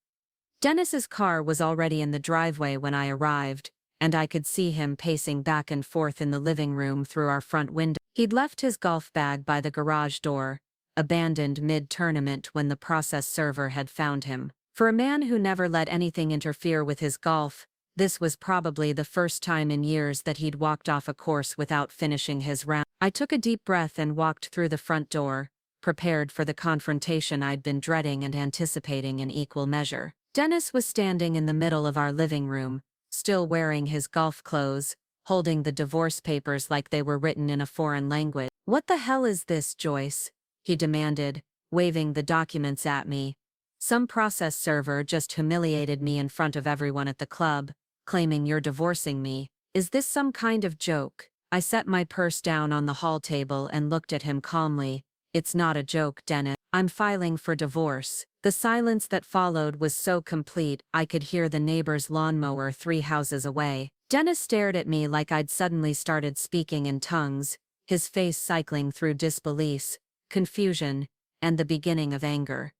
[SPEAKER 1] Dennis's car was already in the driveway when I arrived, and I could see him pacing back and forth in the living room through our front window. He'd left his golf bag by the garage door, abandoned mid-tournament when the process server had found him. For a man who never let anything interfere with his golf, this was probably the first time in years that he'd walked off a course without finishing his round. I took a deep breath and walked through the front door, prepared for the confrontation I'd been dreading and anticipating in equal measure. Dennis was standing in the middle of our living room, still wearing his golf clothes, holding the divorce papers like they were written in a foreign language. "What the hell is this, Joyce?" he demanded, waving the documents at me. "Some process server just humiliated me in front of everyone at the club, claiming you're divorcing me. Is this some kind of joke?" I set my purse down on the hall table and looked at him calmly. "It's not a joke, Dennis. I'm filing for divorce." The silence that followed was so complete I could hear the neighbor's lawnmower 3 houses away. Dennis stared at me like I'd suddenly started speaking in tongues, his face cycling through disbelief, confusion, and the beginning of anger.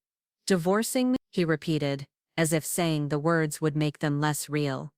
[SPEAKER 1] "Divorcing me?" he repeated, as if saying the words would make them less real.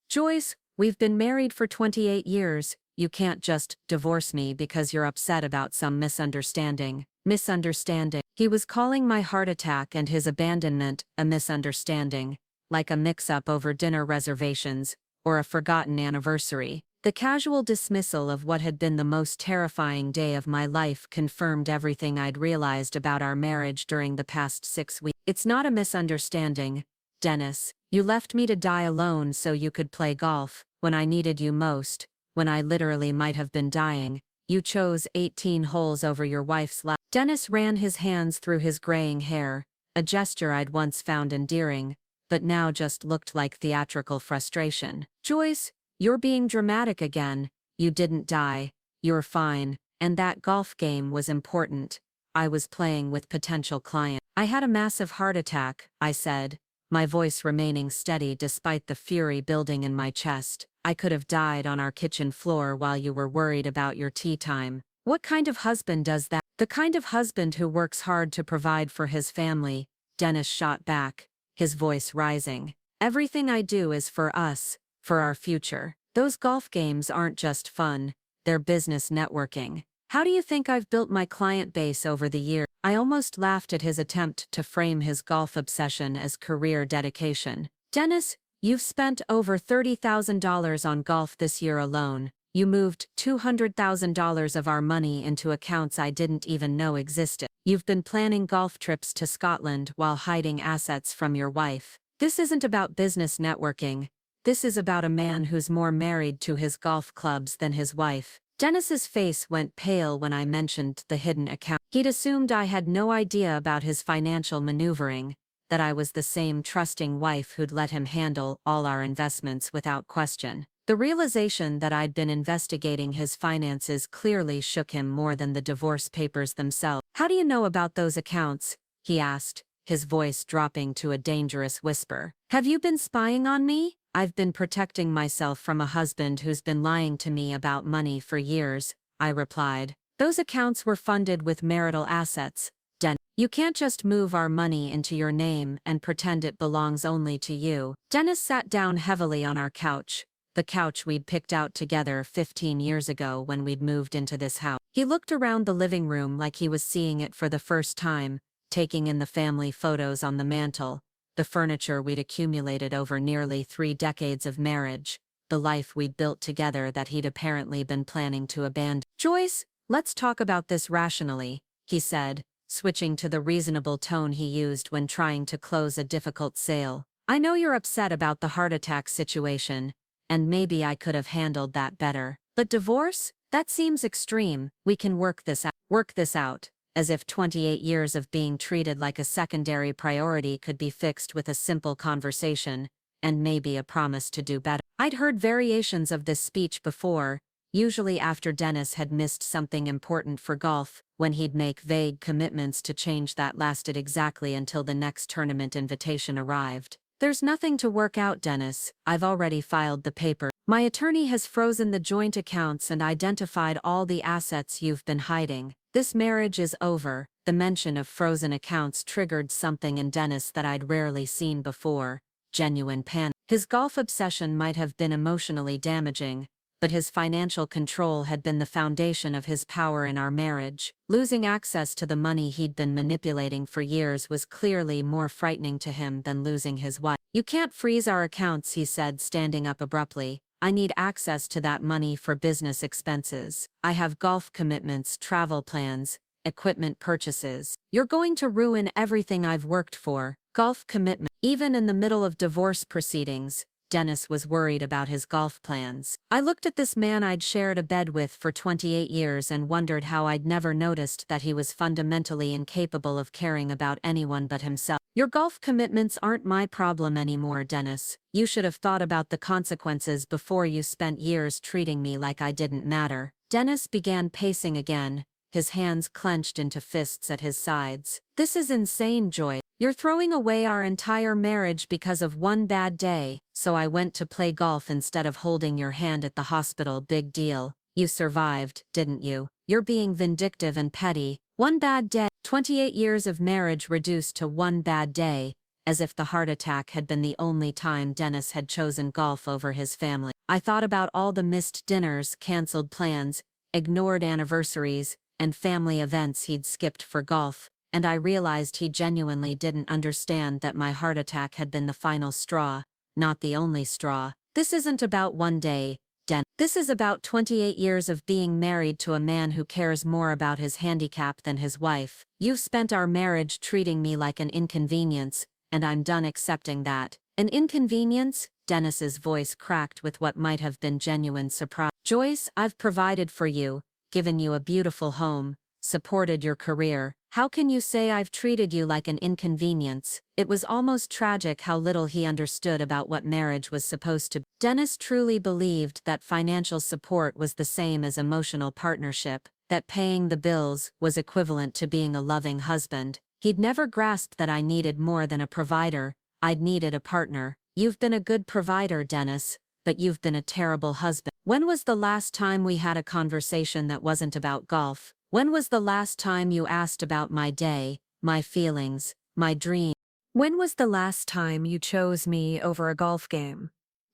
[SPEAKER 1] "Joyce, we've been married for 28 years. You can't just divorce me because you're upset about some misunderstanding." Misunderstanding. He was calling my heart attack and his abandonment a misunderstanding, like a mix-up over dinner reservations or a forgotten anniversary. The casual dismissal of what had been the most terrifying day of my life confirmed everything I'd realized about our marriage during the past 6 weeks. "It's not a misunderstanding, Dennis. You left me to die alone so you could play golf, when I needed you most, when I literally might have been dying. You chose 18 holes over your wife's lap." Dennis ran his hands through his graying hair, a gesture I'd once found endearing, but now just looked like theatrical frustration. "Joyce, you're being dramatic again. You didn't die. You're fine. And that golf game was important. I was playing with potential clients." "I had a massive heart attack," I said, my voice remaining steady despite the fury building in my chest. "I could have died on our kitchen floor while you were worried about your tea time." "What kind of husband does that?" "The kind of husband who works hard to provide for his family," Dennis shot back, his voice rising. "Everything I do is for us, for our future. Those golf games aren't just fun, they're business networking. How do you think I've built my client base over the years?" I almost laughed at his attempt to frame his golf obsession as career dedication. "Dennis, you've spent over $30,000 on golf this year alone. You moved $200,000 of our money into accounts I didn't even know existed. You've been planning golf trips to Scotland while hiding assets from your wife. This isn't about business networking. This is about a man who's more married to his golf clubs than his wife." Dennis's face went pale when I mentioned the hidden account. He'd assumed I had no idea about his financial maneuvering, that I was the same trusting wife who'd let him handle all our investments without question. The realization that I'd been investigating his finances clearly shook him more than the divorce papers themselves. "How do you know about those accounts?" he asked, his voice dropping to a dangerous whisper. "Have you been spying on me?" "I've been protecting myself from a husband who's been lying to me about money for years," I replied. "Those accounts were funded with marital assets, Den. You can't just move our money into your name and pretend it belongs only to you." Dennis sat down heavily on our couch,
[SPEAKER 2] the couch we'd picked out together 15 years ago when we'd moved into this house. He looked around the living room like he was seeing it for the first time, taking in the family photos on the mantel, the furniture we'd accumulated over nearly 3 decades of marriage, the life we'd built together that he'd apparently been planning to abandon.
[SPEAKER 1] Joyce, let's talk about this rationally, he said, switching to the reasonable tone he used when trying to close a difficult sale. I know you're upset about the heart attack situation, and maybe I could have handled that better. But divorce? That seems extreme. We can work this out. Work this out. As if 28 years of being treated like a secondary priority could be fixed with a simple conversation, and maybe a promise to do better. I'd heard variations of this speech before, usually after Dennis had missed something important for golf, when he'd make vague commitments to change that lasted exactly until the next tournament invitation arrived. There's nothing to work out, Dennis. I've already filed the paper. My attorney has frozen the joint accounts and identified all the assets you've been hiding. This marriage is over. The mention of frozen accounts triggered something in Dennis that I'd rarely seen before. Genuine panic. His golf obsession might have been emotionally damaging, but his financial control had been the foundation of his power in our marriage. Losing access to the money he'd been manipulating for years was clearly more frightening to him than losing his wife. You can't freeze our accounts, he said, standing up abruptly. I need access to that money for business expenses. I have golf commitments, travel plans, equipment purchases. You're going to ruin everything I've worked for. Golf commitment. Even in the middle of divorce proceedings, Dennis was worried about his golf plans. I looked at this man I'd shared a bed with for 28 years and wondered how I'd never noticed that he was fundamentally incapable of caring about anyone but himself. Your golf commitments aren't my problem anymore, Dennis. You should have thought about the consequences before you spent years treating me like I didn't matter. Dennis began pacing again, his hands clenched into fists at his sides. This is insane, Joy. You're throwing away our entire marriage because of one bad day. So I went to play golf instead of holding your hand at the hospital. Big deal. You survived, didn't you? You're being vindictive and petty. One bad day. 28 years of marriage reduced to one bad day, as if the heart attack had been the only time Dennis had chosen golf over his family. I thought about all the missed dinners, canceled plans, ignored anniversaries, and family events he'd skipped for golf, and I realized he genuinely didn't understand that my heart attack had been the final straw, not the only straw. This isn't about one day, Den. This is about 28 years of being married to a man who cares more about his handicap than his wife. You've spent our marriage treating me like an inconvenience, and I'm done accepting that. An inconvenience? Dennis's voice cracked with what might have been genuine surprise. Joyce, I've provided for you, given you a beautiful home, supported your career. How can you say I've treated you like an inconvenience? It was almost tragic how little he understood about what marriage was supposed to be. Dennis truly believed that financial support was the same as emotional partnership, that paying the bills was equivalent to being a loving husband. He'd never grasped that I needed more than a provider. I'd needed a partner. You've been a good provider, Dennis, but you've been a terrible husband. When was the last time we had a conversation that wasn't about golf? When was the last time you asked about my day, my feelings, my dreams? When was the last time you chose me over a golf game?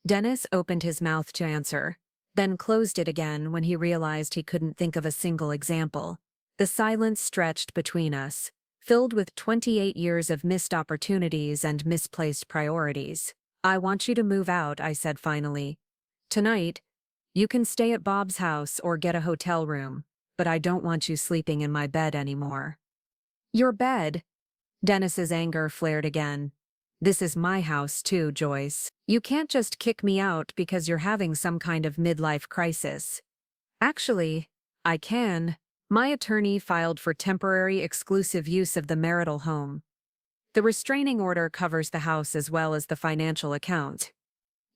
[SPEAKER 1] Dennis opened his mouth to answer, then closed it again when he realized he couldn't think of a single example. The silence stretched between us, filled with 28 years of missed opportunities and misplaced priorities. I want you to move out, I said finally. Tonight, you can stay at Bob's house or get a hotel room, but I don't want you sleeping in my bed anymore. Your bed? Dennis's anger flared again. This is my house too, Joyce. You can't just kick me out because you're having some kind of midlife crisis. Actually, I can. My attorney filed for temporary exclusive use of the marital home. The restraining order covers the house as well as the financial account.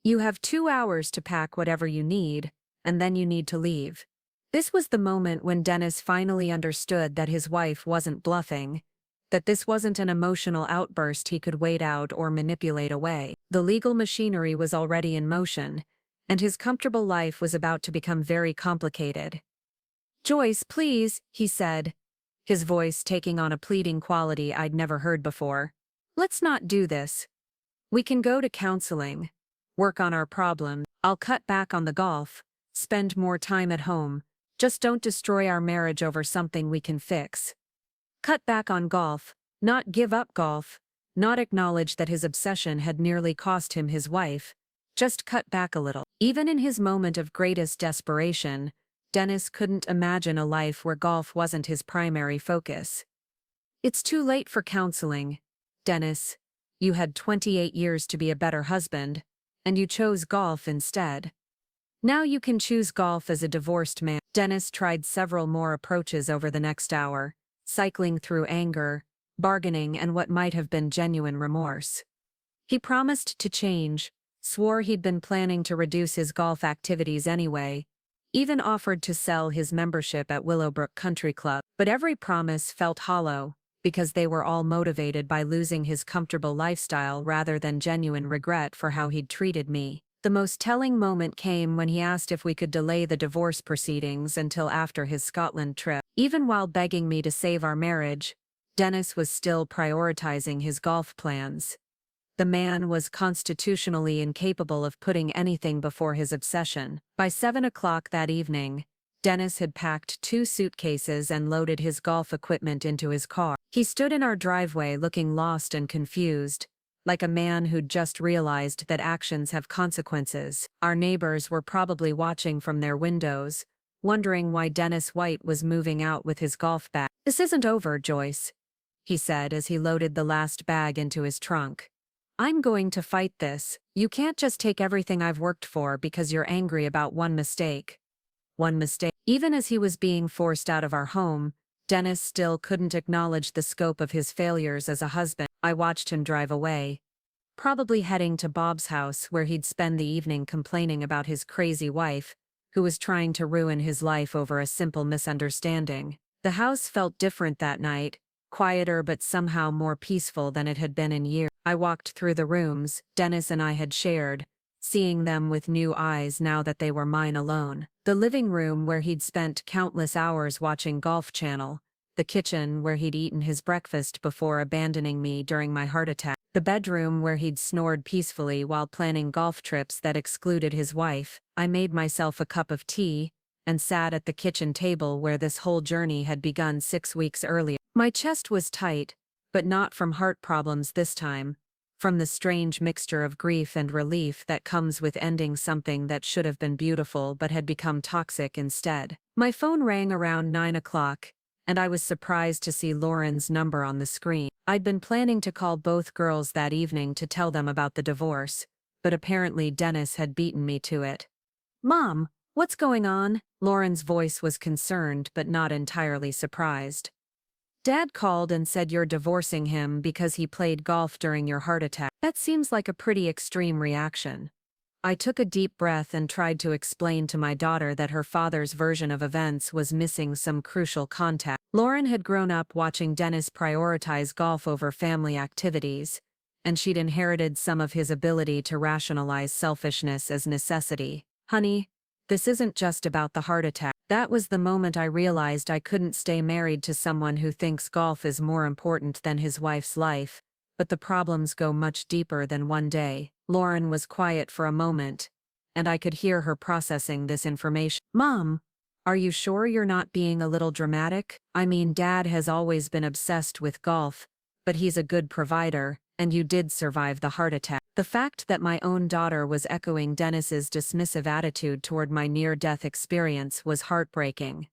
[SPEAKER 1] You have 2 hours to pack whatever you need, and then you need to leave. This was the moment when Dennis finally understood that his wife wasn't bluffing, that this wasn't an emotional outburst he could wait out or manipulate away. The legal machinery was already in motion, and his comfortable life was about to become very complicated. Joyce, please, he said, his voice taking on a pleading quality I'd never heard before. Let's not do this. We can go to counseling. work on our problems. I'll cut back on the golf, spend more time at home. Just don't destroy our marriage over something we can fix. Cut back on golf, not give up golf, not acknowledge that his obsession had nearly cost him his wife. Just cut back a little. Even in his moment of greatest desperation, Dennis couldn't imagine a life where golf wasn't his primary focus. It's too late for counseling, Dennis. You had 28 years to be a better husband, and you chose golf instead. Now you can choose golf as a divorced man. Dennis tried several more approaches over the next hour, cycling through anger, bargaining, and what might have been genuine remorse. He promised to change, swore he'd been planning to reduce his golf activities anyway, even offered to sell his membership at Willowbrook Country Club. But every promise felt hollow, because they were all motivated by losing his comfortable lifestyle rather than genuine regret for how he'd treated me. The most telling moment came when he asked if we could delay the divorce proceedings until after his Scotland trip. Even while begging me to save our marriage, Dennis was still prioritizing his golf plans. The man was constitutionally incapable of putting anything before his obsession. By 7 o'clock that evening, Dennis had packed 2 suitcases and loaded his golf equipment into his car. He stood in our driveway looking lost and confused, like a man who'd just realized that actions have consequences. Our neighbors were probably watching from their windows, wondering why Dennis White was moving out with his golf bag. "This isn't over, Joyce," he said as he loaded the last bag into his trunk. "I'm going to fight this. You can't just take everything I've worked for because you're angry about one mistake." One mistake. Even as he was being forced out of our home, Dennis still couldn't acknowledge the scope of his failures as a husband. I watched him drive away, probably heading to Bob's house where he'd spend the evening complaining about his crazy wife, who was trying to ruin his life over a simple misunderstanding. The house felt different that night, quieter but somehow more peaceful than it had been in years. I walked through the rooms Dennis and I had shared, seeing them with new eyes now that they were mine alone. The living room where he'd spent countless hours watching Golf Channel, the kitchen where he'd eaten his breakfast before abandoning me during my heart attack, the bedroom where he'd snored peacefully while planning golf trips that excluded his wife. I made myself a cup of tea and sat at the kitchen table where this whole journey had begun 6 weeks earlier. My chest was tight, but not from heart problems this time, from the strange mixture of grief and relief that comes with ending something that should have been beautiful but had become toxic instead. My phone rang around 9 o'clock, and I was surprised to see Lauren's number on the screen. I'd been planning to call both girls that evening to tell them about the divorce, but apparently Dennis had beaten me to it. "Mom, what's going on?" Lauren's voice was concerned but not entirely surprised. "Dad called and said you're divorcing him because he played golf during your heart attack." That seems like a pretty extreme reaction. I took a deep breath and tried to explain to my daughter that her father's version of events was missing some crucial context. Lauren had grown up watching Dennis prioritize golf over family activities, and she'd inherited some of his ability to rationalize selfishness as necessity. "Honey, this isn't just about the heart attack." That was the moment I realized I couldn't stay married to someone who thinks golf is more important than his wife's life, but the problems go much deeper than one day. Lauren was quiet for a moment, and I could hear her processing this information. "Mom, are you sure you're not being a little dramatic? I mean, Dad has always been obsessed with golf, but he's a good provider, and you did survive the heart attack." The fact that my own daughter was echoing Dennis's dismissive attitude toward my near-death experience was heartbreaking,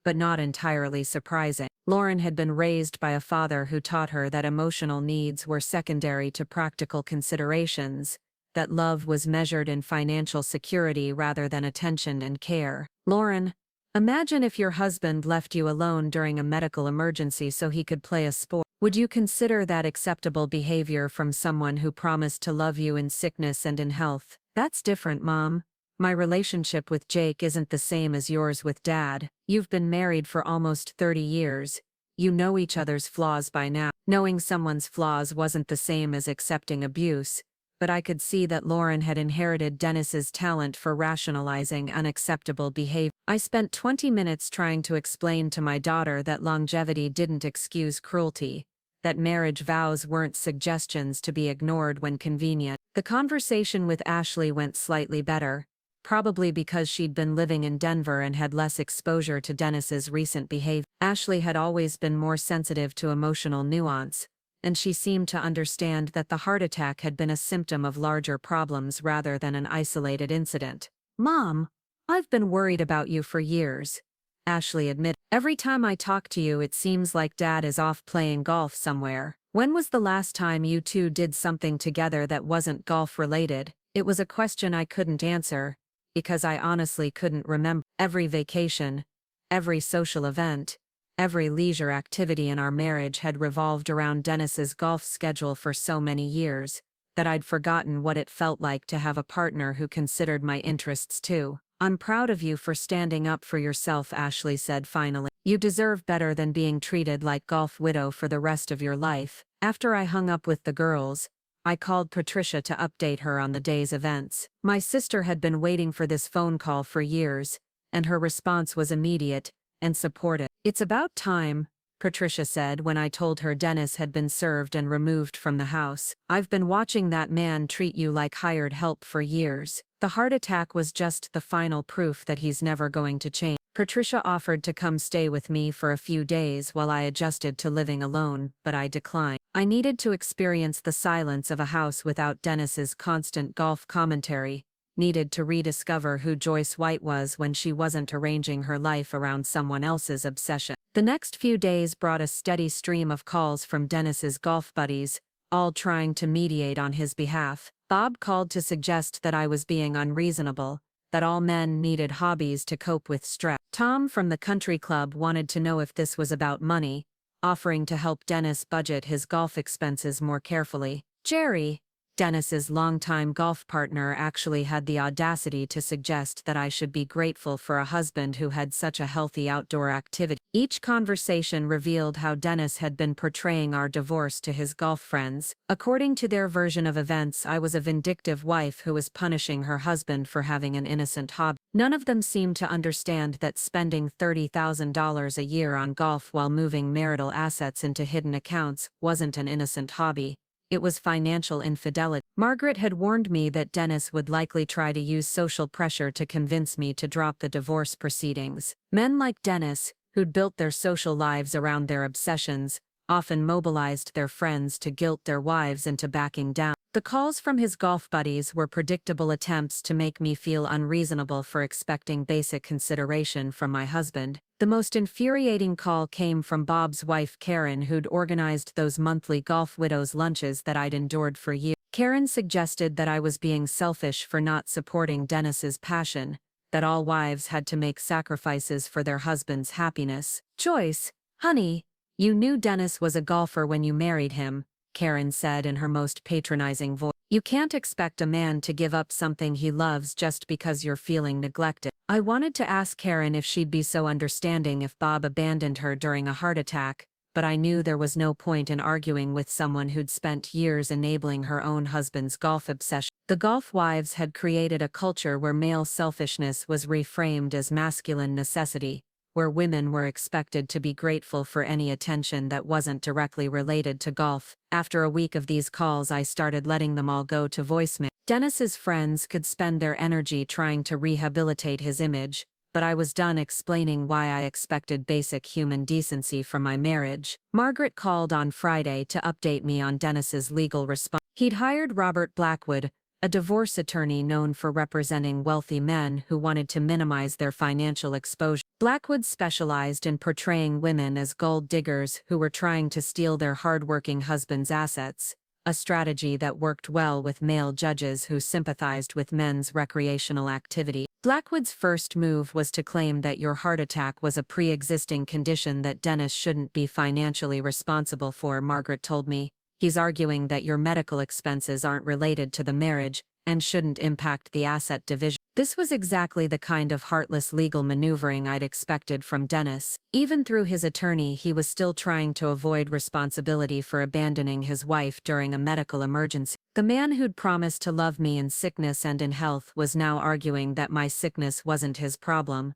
[SPEAKER 1] but not entirely surprising. Lauren had been raised by a father who taught her that emotional needs were secondary to practical considerations, that love was measured in financial security rather than attention and care. "Lauren, imagine if your husband left you alone during a medical emergency so he could play a sport. Would you consider that acceptable behavior from someone who promised to love you in sickness and in health?" "That's different, Mom. My relationship with Jake isn't the same as yours with Dad. You've been married for almost 30 years. You know each other's flaws by now." Knowing someone's flaws wasn't the same as accepting abuse, but I could see that Lauren had inherited Dennis's talent for rationalizing unacceptable behavior. I spent 20 minutes trying to explain to my daughter that longevity didn't excuse cruelty, that marriage vows weren't suggestions to be ignored when convenient. The conversation with Ashley went slightly better, probably because she'd been living in Denver and had less exposure to Dennis's recent behavior. Ashley had always been more sensitive to emotional nuance, and she seemed to understand that the heart attack had been a symptom of larger problems rather than an isolated incident. "Mom, I've been worried about you for years," Ashley admitted. "Every time I talk to you, it seems like Dad is off playing golf somewhere. When was the last time you two did something together that wasn't golf-related?" It was a question I couldn't answer, because I honestly couldn't remember. Every vacation, every social event, every leisure activity in our marriage had revolved around Dennis's golf schedule for so many years that I'd forgotten what it felt like to have a partner who considered my interests too. "I'm proud of you for standing up for yourself," Ashley said finally. "You deserve better than being treated like golf widow for the rest of your life." After I hung up with the girls, I called Patricia to update her on the day's events. My sister had been waiting for this phone call for years, and her response was immediate and supportive. "It's about time," Patricia said when I told her Dennis had been served and removed from the house. "I've been watching that man treat you like hired help for years. The heart attack was just the final proof that he's never going to change." Patricia offered to come stay with me for a few days while I adjusted to living alone, but I declined. I needed to experience the silence of a house without Dennis's constant golf commentary, needed to rediscover who Joyce White was when she wasn't arranging her life around someone else's obsession. The next few days brought a steady stream of calls from Dennis's golf buddies, all trying to mediate on his behalf. Bob called to suggest that I was being unreasonable, that all men needed hobbies to cope with stress. Tom from the country club wanted to know if this was about money, offering to help Dennis budget his golf expenses more carefully. Jerry, Dennis's longtime golf partner, actually had the audacity to suggest that I should be grateful for a husband who had such a healthy outdoor activity. Each conversation revealed how Dennis had been portraying our divorce to his golf friends. According to their version of events, I was a vindictive wife who was punishing her husband for having an innocent hobby. None of them seemed to understand that spending $30,000 a year on golf while moving marital assets into hidden accounts wasn't an innocent hobby. It was financial infidelity. Margaret had warned me that Dennis would likely try to use social pressure to convince me to drop the divorce proceedings. Men like Dennis, who'd built their social lives around their obsessions, often mobilized their friends to guilt their wives into backing down. The calls from his golf buddies were predictable attempts to make me feel unreasonable for expecting basic consideration from my husband. The most infuriating call came from Bob's wife Karen, who'd organized those monthly golf widows lunches that I'd endured for years. Karen suggested that I was being selfish for not supporting Dennis's passion, that all wives had to make sacrifices for their husband's happiness. "Joyce, honey, you knew Dennis was a golfer when you married him," Karen said in her most patronizing voice. "You can't expect a man to give up something he loves just because you're feeling neglected." I wanted to ask Karen if she'd be so understanding if Bob abandoned her during a heart attack, but I knew there was no point in arguing with someone who'd spent years enabling her own husband's golf obsession. The golf wives had created a culture where male selfishness was reframed as masculine necessity, where women were expected to be grateful for any attention that wasn't directly related to golf. After a week of these calls, I started letting them all go to voicemail. Dennis's friends could spend their energy trying to rehabilitate his image, but I was done explaining why I expected basic human decency from my marriage. Margaret called on Friday to update me on Dennis's legal response. He'd hired Robert Blackwood, a divorce attorney known for representing wealthy men who wanted to minimize their financial exposure. Blackwood specialized in portraying women as gold diggers who were trying to steal their hardworking husbands' assets, a strategy that worked well with male judges who sympathized with men's recreational activity. Blackwood's first move was to claim that your heart attack was a pre-existing condition that Dennis shouldn't be financially responsible for, Margaret told me. He's arguing that your medical expenses aren't related to the marriage and shouldn't impact the asset division. This was exactly the kind of heartless legal maneuvering I'd expected from Dennis. Even through his attorney, he was still trying to avoid responsibility for abandoning his wife during a medical emergency. The man who'd promised to love me in sickness and in health was now arguing that my sickness wasn't his problem.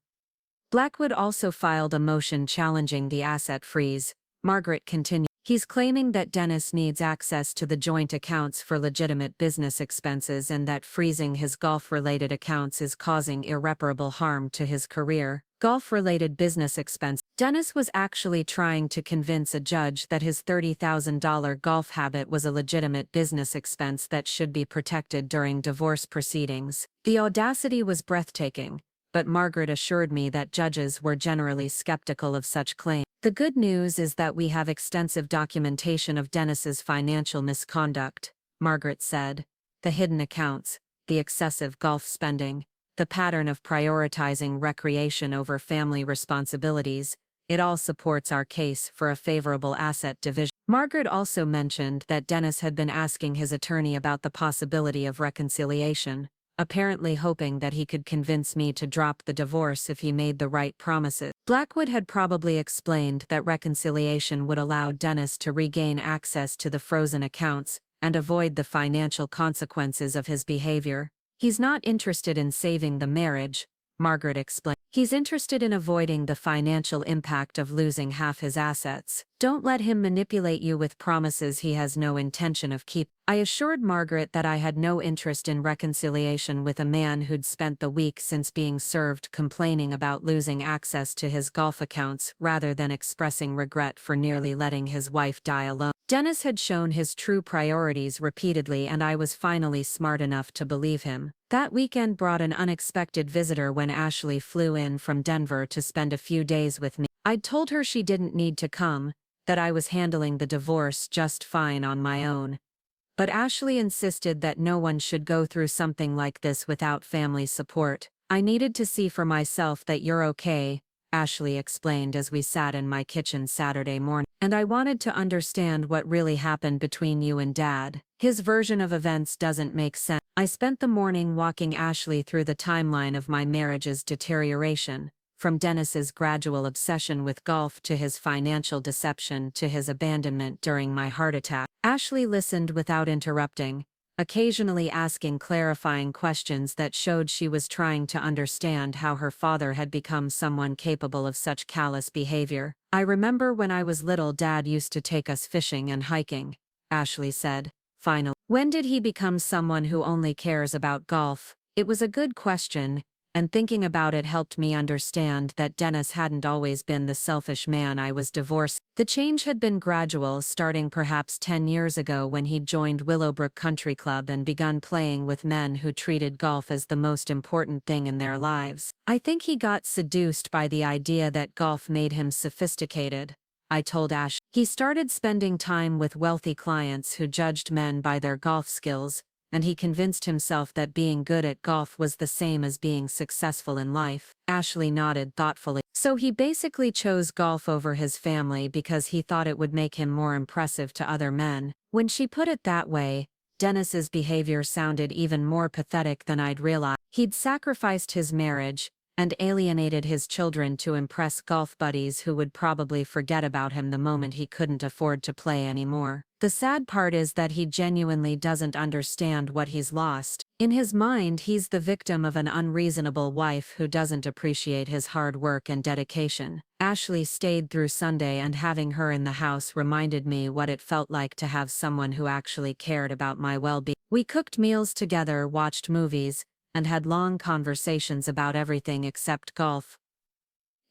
[SPEAKER 1] Blackwood also filed a motion challenging the asset freeze. Margaret continued. He's claiming that Dennis needs access to the joint accounts for legitimate business expenses and that freezing his golf-related accounts is causing irreparable harm to his career. Golf-related business expense. Dennis was actually trying to convince a judge that his $30,000 golf habit was a legitimate business expense that should be protected during divorce proceedings. The audacity was breathtaking, but Margaret assured me that judges were generally skeptical of such claims. The good news is that we have extensive documentation of Dennis's financial misconduct, Margaret said. The hidden accounts, the excessive golf spending, the pattern of prioritizing recreation over family responsibilities, it all supports our case for a favorable asset division. Margaret also mentioned that Dennis had been asking his attorney about the possibility of reconciliation, apparently hoping that he could convince me to drop the divorce if he made the right promises. Blackwood had probably explained that reconciliation would allow Dennis to regain access to the frozen accounts and avoid the financial consequences of his behavior. He's not interested in saving the marriage, Margaret explained. He's interested in avoiding the financial impact of losing half his assets. Don't let him manipulate you with promises he has no intention of keeping. I assured Margaret that I had no interest in reconciliation with a man who'd spent the week since being served complaining about losing access to his golf accounts rather than expressing regret for nearly letting his wife die alone. Dennis had shown his true priorities repeatedly, and I was finally smart enough to believe him. That weekend brought an unexpected visitor when Ashley flew in from Denver to spend a few days with me. I'd told her she didn't need to come, that I was handling the divorce just fine on my own. But Ashley insisted that no one should go through something like this without family support. I needed to see for myself that you're okay, Ashley explained as we sat in my kitchen Saturday morning. And I wanted to understand what really happened between you and Dad. His version of events doesn't make sense. I spent the morning walking Ashley through the timeline of my marriage's deterioration, from Dennis's gradual obsession with golf to his financial deception to his abandonment during my heart attack. Ashley listened without interrupting, occasionally asking clarifying questions that showed she was trying to understand how her father had become someone capable of such callous behavior. I remember when I was little, Dad used to take us fishing and hiking, Ashley said, finally. When did he become someone who only cares about golf? It was a good question, and thinking about it helped me understand that Dennis hadn't always been the selfish man I was divorced. The change had been gradual, starting perhaps 10 years ago when he'd joined Willowbrook Country Club and begun playing with men who treated golf as the most important thing in their lives. I think he got seduced by the idea that golf made him sophisticated, I told Ash. He started spending time with wealthy clients who judged men by their golf skills, and he convinced himself that being good at golf was the same as being successful in life. Ashley nodded thoughtfully. So he basically chose golf over his family because he thought it would make him more impressive to other men. When she put it that way, Dennis's behavior sounded even more pathetic than I'd realized. He'd sacrificed his marriage and alienated his children to impress golf buddies who would probably forget about him the moment he couldn't afford to play anymore. The sad part is that he genuinely doesn't understand what he's lost. In his mind, he's the victim of an unreasonable wife who doesn't appreciate his hard work and dedication. Ashley stayed through Sunday, and having her in the house reminded me what it felt like to have someone who actually cared about my well-being. We cooked meals together, watched movies, and had long conversations about everything except golf.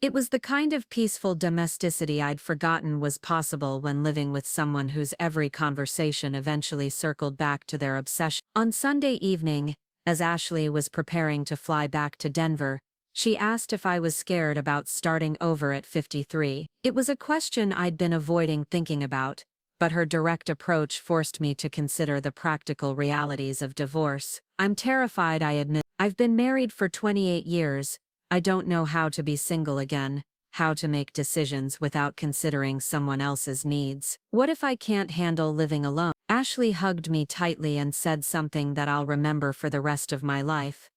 [SPEAKER 1] It was the kind of peaceful domesticity I'd forgotten was possible when living with someone whose every conversation eventually circled back to their obsession. On Sunday evening, as Ashley was preparing to fly back to Denver, she asked if I was scared about starting over at 53. It was a question I'd been avoiding thinking about, but her direct approach forced me to consider the practical realities of divorce. I'm terrified, I admit. I've been married for 28 years. I don't know how to be single again, how to make decisions without considering someone else's needs. What if I can't handle living alone? Ashley hugged me tightly and said something that I'll remember for the rest of my life.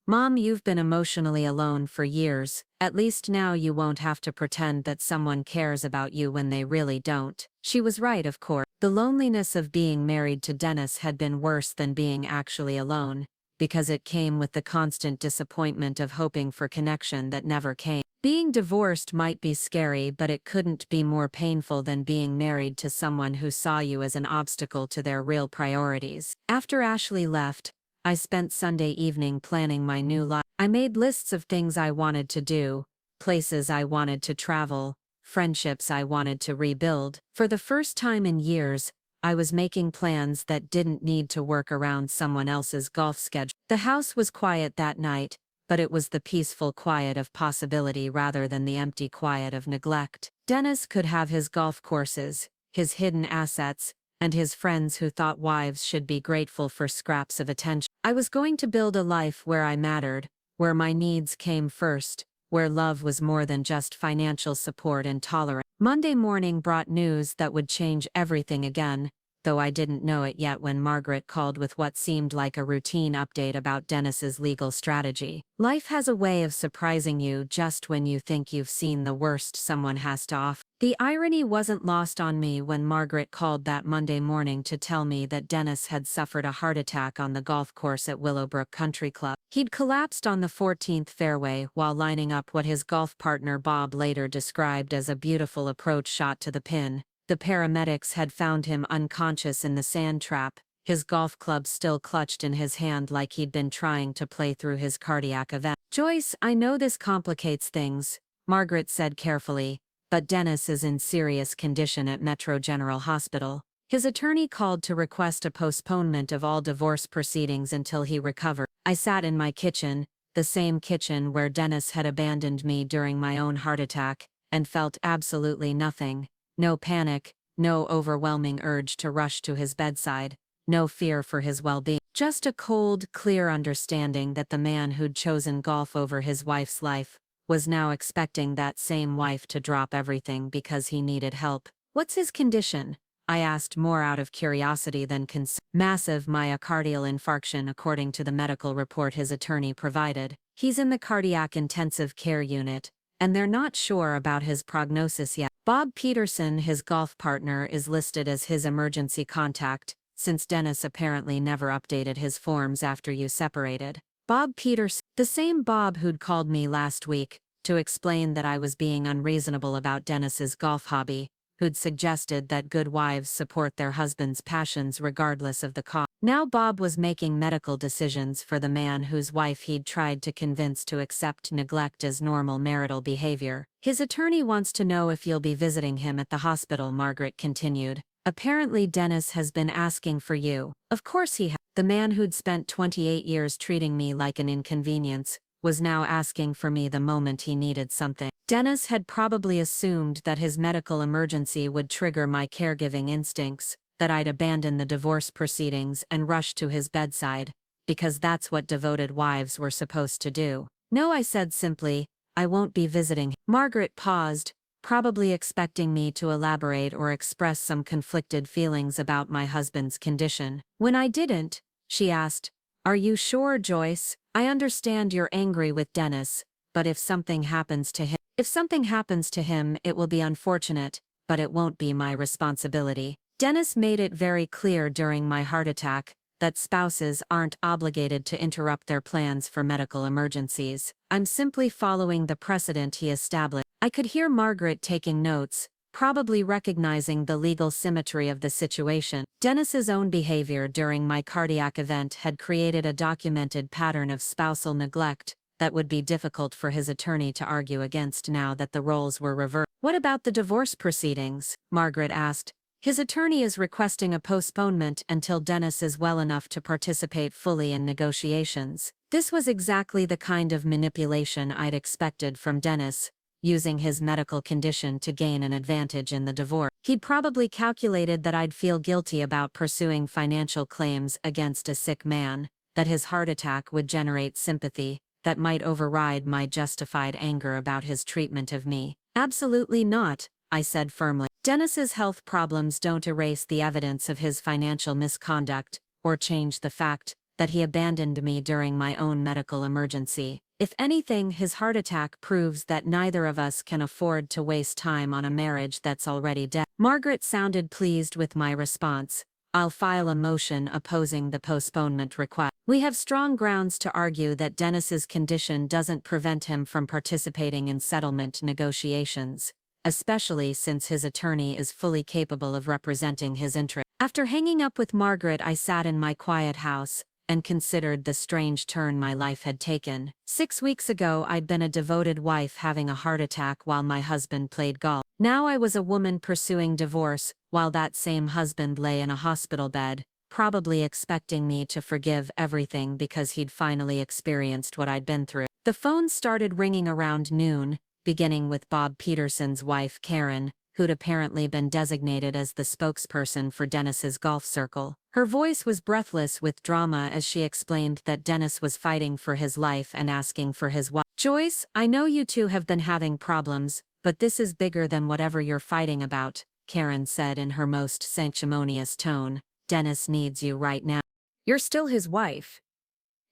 [SPEAKER 1] Mom, you've been emotionally alone for years. At least now you won't have to pretend that someone cares about you when they really don't. She was right, of course. The loneliness of being married to Dennis had been worse than being actually alone, because it came with the constant disappointment of hoping for connection that never came. Being divorced might be scary, but it couldn't be more painful than being married to someone who saw you as an obstacle to their real priorities. After Ashley left, I spent Sunday evening planning my new life. I made lists of things I wanted to do, places I wanted to travel, friendships I wanted to rebuild. For the first time in years, I was making plans that didn't need to work around someone else's golf schedule. The house was quiet that night, but it was the peaceful quiet of possibility rather than the empty quiet of neglect. Dennis could have his golf courses, his hidden assets, and his friends who thought wives should be grateful for scraps of attention. I was going to build a life where I mattered, where my needs came first, where love was more than just financial support and tolerance. Monday morning brought news that would change everything again, though I didn't know it yet when Margaret called with what seemed like a routine update about Dennis's legal strategy. Life has a way of surprising you just when you think you've seen the worst someone has to offer. The irony wasn't lost on me when Margaret called that Monday morning to tell me that Dennis had suffered a heart attack on the golf course at Willowbrook Country Club. He'd collapsed on the 14th fairway while lining up what his golf partner Bob later described as a beautiful approach shot to the pin. The paramedics had found him unconscious in the sand trap, his golf club still clutched in his hand like he'd been trying to play through his cardiac event. "Joyce, I know this complicates things," Margaret said carefully, "but Dennis is in serious condition at Metro General Hospital." His attorney called to request a postponement of all divorce proceedings until he recovered. I sat in my kitchen, the same kitchen where Dennis had abandoned me during my own heart attack, and felt absolutely nothing. No panic, no overwhelming urge to rush to his bedside, no fear for his well-being. Just a cold, clear understanding that the man who'd chosen golf over his wife's life was now expecting that same wife to drop everything because he needed help. "What's his condition?" I asked, more out of curiosity than concern. "Massive myocardial infarction," according to the medical report his attorney provided. "He's in the cardiac intensive care unit, and they're not sure about his prognosis yet." Bob Peterson, his golf partner, is listed as his emergency contact, since Dennis apparently never updated his forms after you separated. Bob Peterson, the same Bob who'd called me last week to explain that I was being unreasonable about Dennis's golf hobby, who'd suggested that good wives support their husbands' passions regardless of the cost. Now Bob was making medical decisions for the man whose wife he'd tried to convince to accept neglect as normal marital behavior. "His attorney wants to know if you'll be visiting him at the hospital," Margaret continued. "Apparently Dennis has been asking for you." Of course he had. The man who'd spent 28 years treating me like an inconvenience was now asking for me the moment he needed something. Dennis had probably assumed that his medical emergency would trigger my caregiving instincts, that I'd abandon the divorce proceedings and rush to his bedside, because that's what devoted wives were supposed to do. "No," I said simply, "I won't be visiting." Margaret paused, probably expecting me to elaborate or express some conflicted feelings about my husband's condition. When I didn't, she asked, "Are you sure, Joyce? I understand you're angry with Dennis, but if something happens to him, it will be unfortunate, but it won't be my responsibility." Dennis made it very clear during my heart attack that spouses aren't obligated to interrupt their plans for medical emergencies. "I'm simply following the precedent he established." I could hear Margaret taking notes, probably recognizing the legal symmetry of the situation. Dennis's own behavior during my cardiac event had created a documented pattern of spousal neglect that would be difficult for his attorney to argue against now that the roles were reversed. "What about the divorce proceedings?" Margaret asked. "His attorney is requesting a postponement until Dennis is well enough to participate fully in negotiations." This was exactly the kind of manipulation I'd expected from Dennis, using his medical condition to gain an advantage in the divorce. He'd probably calculated that I'd feel guilty about pursuing financial claims against a sick man, that his heart attack would generate sympathy that might override my justified anger about his treatment of me. "Absolutely not," I said firmly. "Dennis's health problems don't erase the evidence of his financial misconduct, or change the fact that he abandoned me during my own medical emergency. If anything, his heart attack proves that neither of us can afford to waste time on a marriage that's already dead." Margaret sounded pleased with my response,
[SPEAKER 2] I'll file a motion opposing the postponement request. We have strong grounds to argue that Dennis's condition doesn't prevent him from participating in settlement negotiations, especially since his attorney is fully capable of representing his interests. After hanging up with Margaret, I sat in my quiet house and considered the strange turn my life had taken. 6 weeks ago, I'd been a devoted wife having a heart attack while my husband played golf. Now I was a woman pursuing divorce while that same husband lay in a hospital bed, probably expecting me to forgive everything because he'd finally experienced what I'd been through. The phone started ringing around noon, beginning with Bob Peterson's wife Karen, who'd apparently been designated as the spokesperson for Dennis's golf circle. Her voice was breathless with drama as she explained that Dennis was fighting for his life and asking for his wife. "Joyce, I know you two have been having problems, but this is bigger than whatever you're fighting about," Karen said in her most sanctimonious tone. "Dennis needs you right now."
[SPEAKER 1] You're still his wife.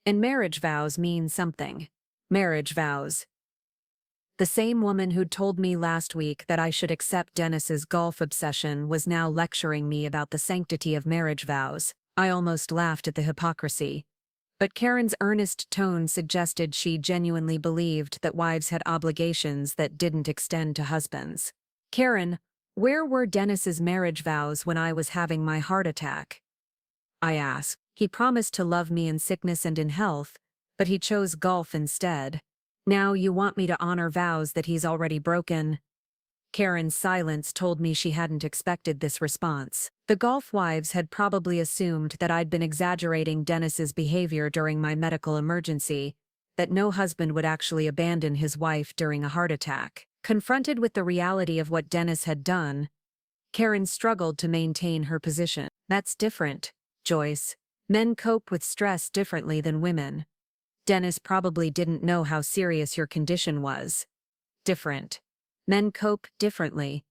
[SPEAKER 1] And marriage vows mean something. Marriage vows. The same woman who'd told me last week that I should accept Dennis's golf obsession was now lecturing me about the sanctity of marriage vows. I almost laughed at the hypocrisy. But Karen's earnest tone suggested she genuinely believed that wives had obligations that didn't extend to husbands. "Karen, where were Dennis's marriage vows when I was having my heart attack?" I asked. "He promised to love me in sickness and in health, but he chose golf instead. Now you want me to honor vows that he's already broken?" Karen's silence told me she hadn't expected this response. The golf wives had probably assumed that I'd been exaggerating Dennis's behavior during my medical emergency, that no husband would actually abandon his wife during a heart attack. Confronted with the reality of what Dennis had done, Karen struggled to maintain her position. "That's different, Joyce. Men cope with stress differently than women. Dennis probably didn't know how serious your condition was. Different. Men cope differently.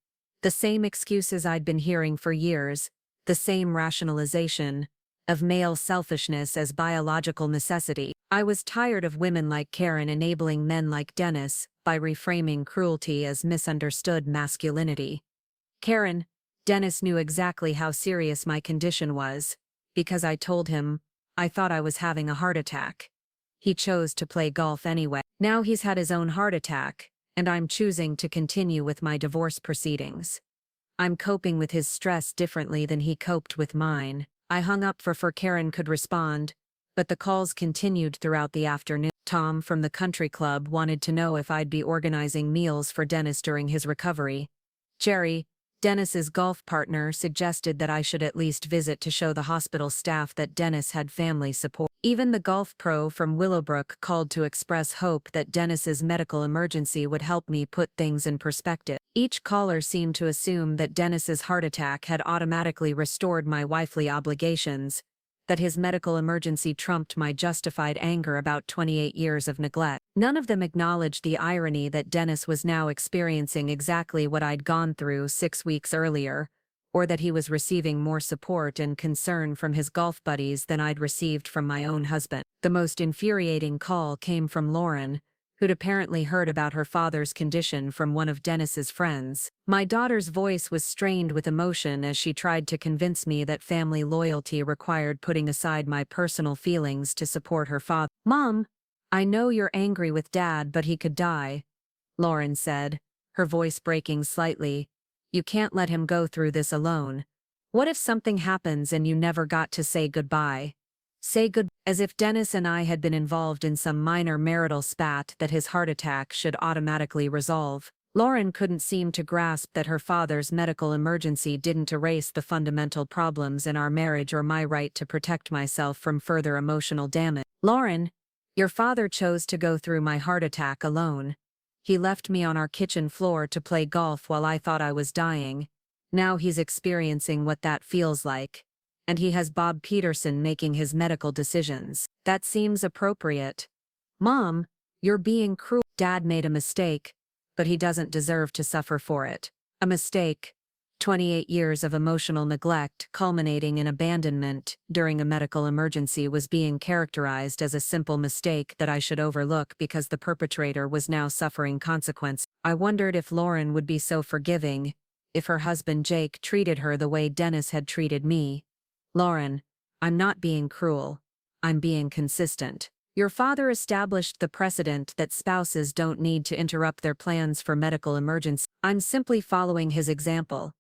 [SPEAKER 1] The same excuses I'd been hearing for years, the same rationalization of male selfishness as biological necessity. I was tired of women like Karen enabling men like Dennis by reframing cruelty as misunderstood masculinity. Karen, Dennis knew exactly how serious my condition was, because I told him I thought I was having a heart attack. He chose to play golf anyway. Now he's had his own heart attack, and I'm choosing to continue with my divorce proceedings. I'm coping with his stress differently than he coped with mine." I hung up before Karen could respond, but the calls continued throughout the afternoon. Tom from the country club wanted to know if I'd be organizing meals for Dennis during his recovery. Jerry, Dennis's golf partner, suggested that I should at least visit to show the hospital staff that Dennis had family support. Even the golf pro from Willowbrook called to express hope that Dennis's medical emergency would help me put things in perspective. Each caller seemed to assume that Dennis's heart attack had automatically restored my wifely obligations, that his medical emergency trumped my justified anger about 28 years of neglect. None of them acknowledged the irony that Dennis was now experiencing exactly what I'd gone through 6 weeks earlier, or that he was receiving more support and concern from his golf buddies than I'd received from my own husband. The most infuriating call came from Lauren, who'd apparently heard about her father's condition from one of Dennis's friends. My daughter's voice was strained with emotion as she tried to convince me that family loyalty required putting aside my personal feelings to support her father. "Mom, I know you're angry with Dad, but he could die," Lauren said, her voice breaking slightly. "You can't let him go through this alone. What if something happens and you never got to say goodbye? Say good," as if Dennis and I had been involved in some minor marital spat that his heart attack should automatically resolve. Lauren couldn't seem to grasp that her father's medical emergency didn't erase the fundamental problems in our marriage or my right to protect myself from further emotional damage. "Lauren, your father chose to go through my heart attack alone. He left me on our kitchen floor to play golf while I thought I was dying. Now he's experiencing what that feels like. And he has Bob Peterson making his medical decisions. That seems appropriate." "Mom, you're being cruel. Dad made a mistake, but he doesn't deserve to suffer for it." A mistake. 28 years of emotional neglect culminating in abandonment during a medical emergency was being characterized as a simple mistake that I should overlook because the perpetrator was now suffering consequences. I wondered if Lauren would be so forgiving if her husband Jake treated her the way Dennis had treated me. Lauren, I'm not being cruel. I'm being consistent. Your father established the precedent that spouses don't need to interrupt their plans for medical emergency. I'm simply following his example.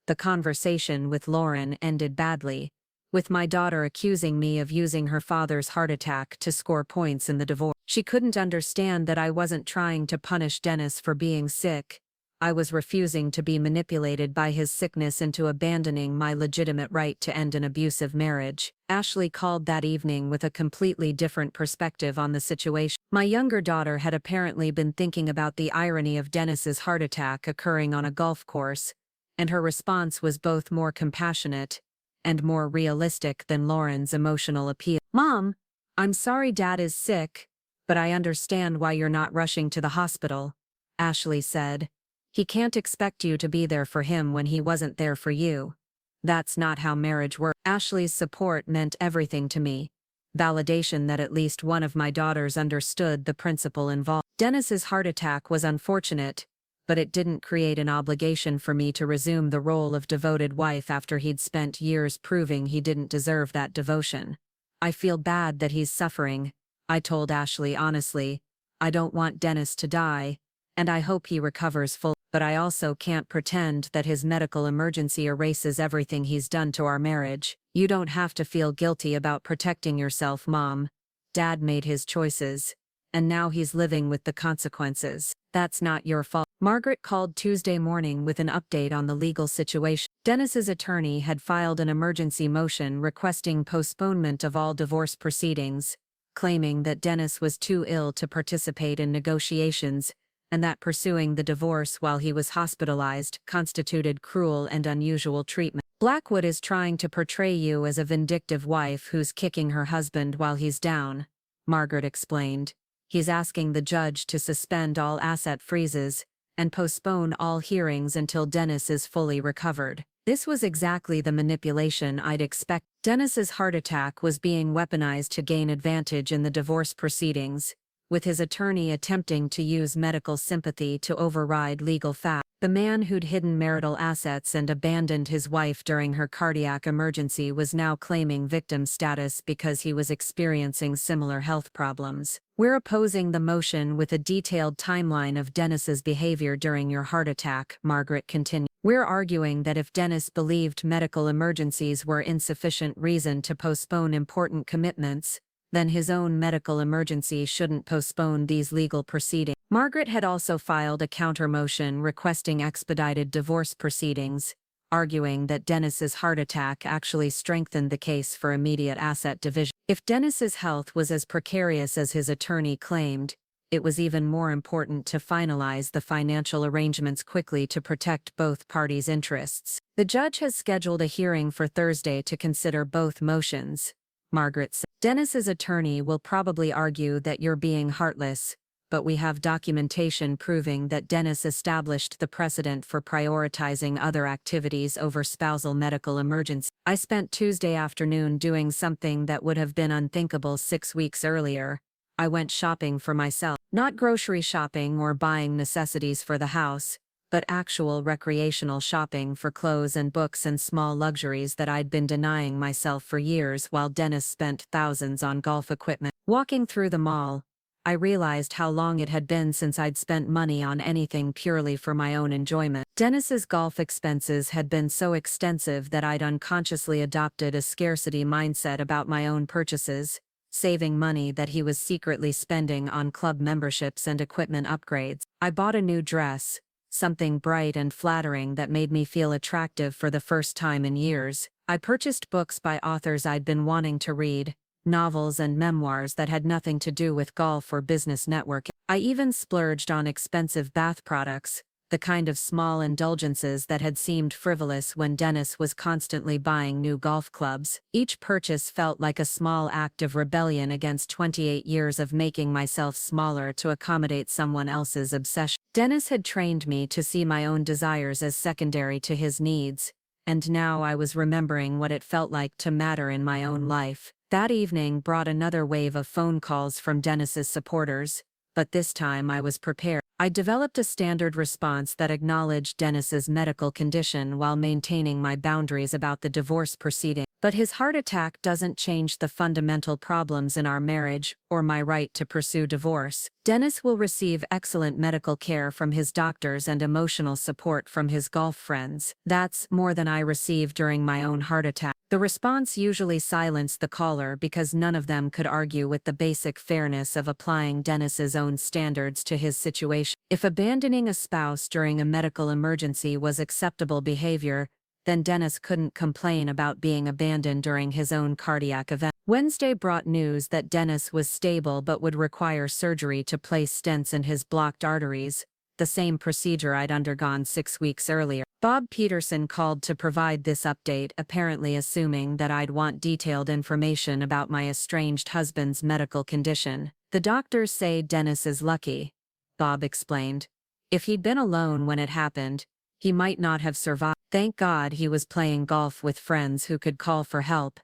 [SPEAKER 1] The conversation with Lauren ended badly, with my daughter accusing me of using her father's heart attack to score points in the divorce. She couldn't understand that I wasn't trying to punish Dennis for being sick. I was refusing to be manipulated by his sickness into abandoning my legitimate right to end an abusive marriage. Ashley called that evening with a completely different perspective on the situation. My younger daughter had apparently been thinking about the irony of Dennis's heart attack occurring on a golf course, and her response was both more compassionate and more realistic than Lauren's emotional appeal. Mom, I'm sorry Dad is sick, but I understand why you're not rushing to the hospital, Ashley said. He can't expect you to be there for him when he wasn't there for you. That's not how marriage works. Ashley's support meant everything to me. Validation that at least one of my daughters understood the principle involved. Dennis's heart attack was unfortunate, but it didn't create an obligation for me to resume the role of devoted wife after he'd spent years proving he didn't deserve that devotion. I feel bad that he's suffering, I told Ashley honestly. I don't want Dennis to die, and I hope he recovers fully. But I also can't pretend that his medical emergency erases everything he's done to our marriage. You don't have to feel guilty about protecting yourself, Mom. Dad made his choices, and now he's living with the consequences. That's not your fault. Margaret called Tuesday morning with an update on the legal situation. Dennis's attorney had filed an emergency motion requesting postponement of all divorce proceedings, claiming that Dennis was too ill to participate in negotiations, and that pursuing the divorce while he was hospitalized constituted cruel and unusual treatment. Blackwood is trying to portray you as a vindictive wife who's kicking her husband while he's down, Margaret explained. He's asking the judge to suspend all asset freezes and postpone all hearings until Dennis is fully recovered. This was exactly the manipulation I'd expect. Dennis's heart attack was being weaponized to gain advantage in the divorce proceedings, with his attorney attempting to use medical sympathy to override legal facts. The man who'd hidden marital assets and abandoned his wife during her cardiac emergency was now claiming victim status because he was experiencing similar health problems. We're opposing the motion with a detailed timeline of Dennis's behavior during your heart attack, Margaret continued. We're arguing that if Dennis believed medical emergencies were insufficient reason to postpone important commitments, then his own medical emergency shouldn't postpone these legal proceedings. Margaret had also filed a counter-motion requesting expedited divorce proceedings, arguing that Dennis's heart attack actually strengthened the case for immediate asset division. If Dennis's health was as precarious as his attorney claimed, it was even more important to finalize the financial arrangements quickly to protect both parties' interests. The judge has scheduled a hearing for Thursday to consider both motions, Margaret said. Dennis's attorney will probably argue that you're being heartless, but we have documentation proving that Dennis established the precedent for prioritizing other activities over spousal medical emergency. I spent Tuesday afternoon doing something that would have been unthinkable 6 weeks earlier. I went shopping for myself. Not grocery shopping or buying necessities for the house, but actual recreational shopping for clothes and books and small luxuries that I'd been denying myself for years while Dennis spent thousands on golf equipment. Walking through the mall, I realized how long it had been since I'd spent money on anything purely for my own enjoyment. Dennis's golf expenses had been so extensive that I'd unconsciously adopted a scarcity mindset about my own purchases, saving money that he was secretly spending on club memberships and equipment upgrades. I bought a new dress, something bright and flattering that made me feel attractive for the first time in years. I purchased books by authors I'd been wanting to read, novels and memoirs that had nothing to do with golf or business networking. I even splurged on expensive bath products, the kind of small indulgences that had seemed frivolous when Dennis was constantly buying new golf clubs. Each purchase felt like a small act of rebellion against 28 years of making myself smaller to accommodate someone else's obsession. Dennis had trained me to see my own desires as secondary to his needs, and now I was remembering what it felt like to matter in my own life. That evening brought another wave of phone calls from Dennis's supporters, but this time I was prepared. I developed a standard response that acknowledged Dennis's medical condition while maintaining my boundaries about the divorce proceeding. But his heart attack doesn't change the fundamental problems in our marriage or my right to pursue divorce. Dennis will receive excellent medical care from his doctors and emotional support from his golf friends. That's more than I received during my own heart attack. The response usually silenced the caller because none of them could argue with the basic fairness of applying Dennis's own standards to his situation. If abandoning a spouse during a medical emergency was acceptable behavior, then Dennis couldn't complain about being abandoned during his own cardiac event. Wednesday brought news that Dennis was stable but would require surgery to place stents in his blocked arteries, the same procedure I'd undergone 6 weeks earlier. Bob Peterson called to provide this update, apparently assuming that I'd want detailed information about my estranged husband's medical condition. The doctors say Dennis is lucky, Bob explained. If he'd been alone when it happened, he might not have survived. Thank God he was playing golf with friends who could call for help.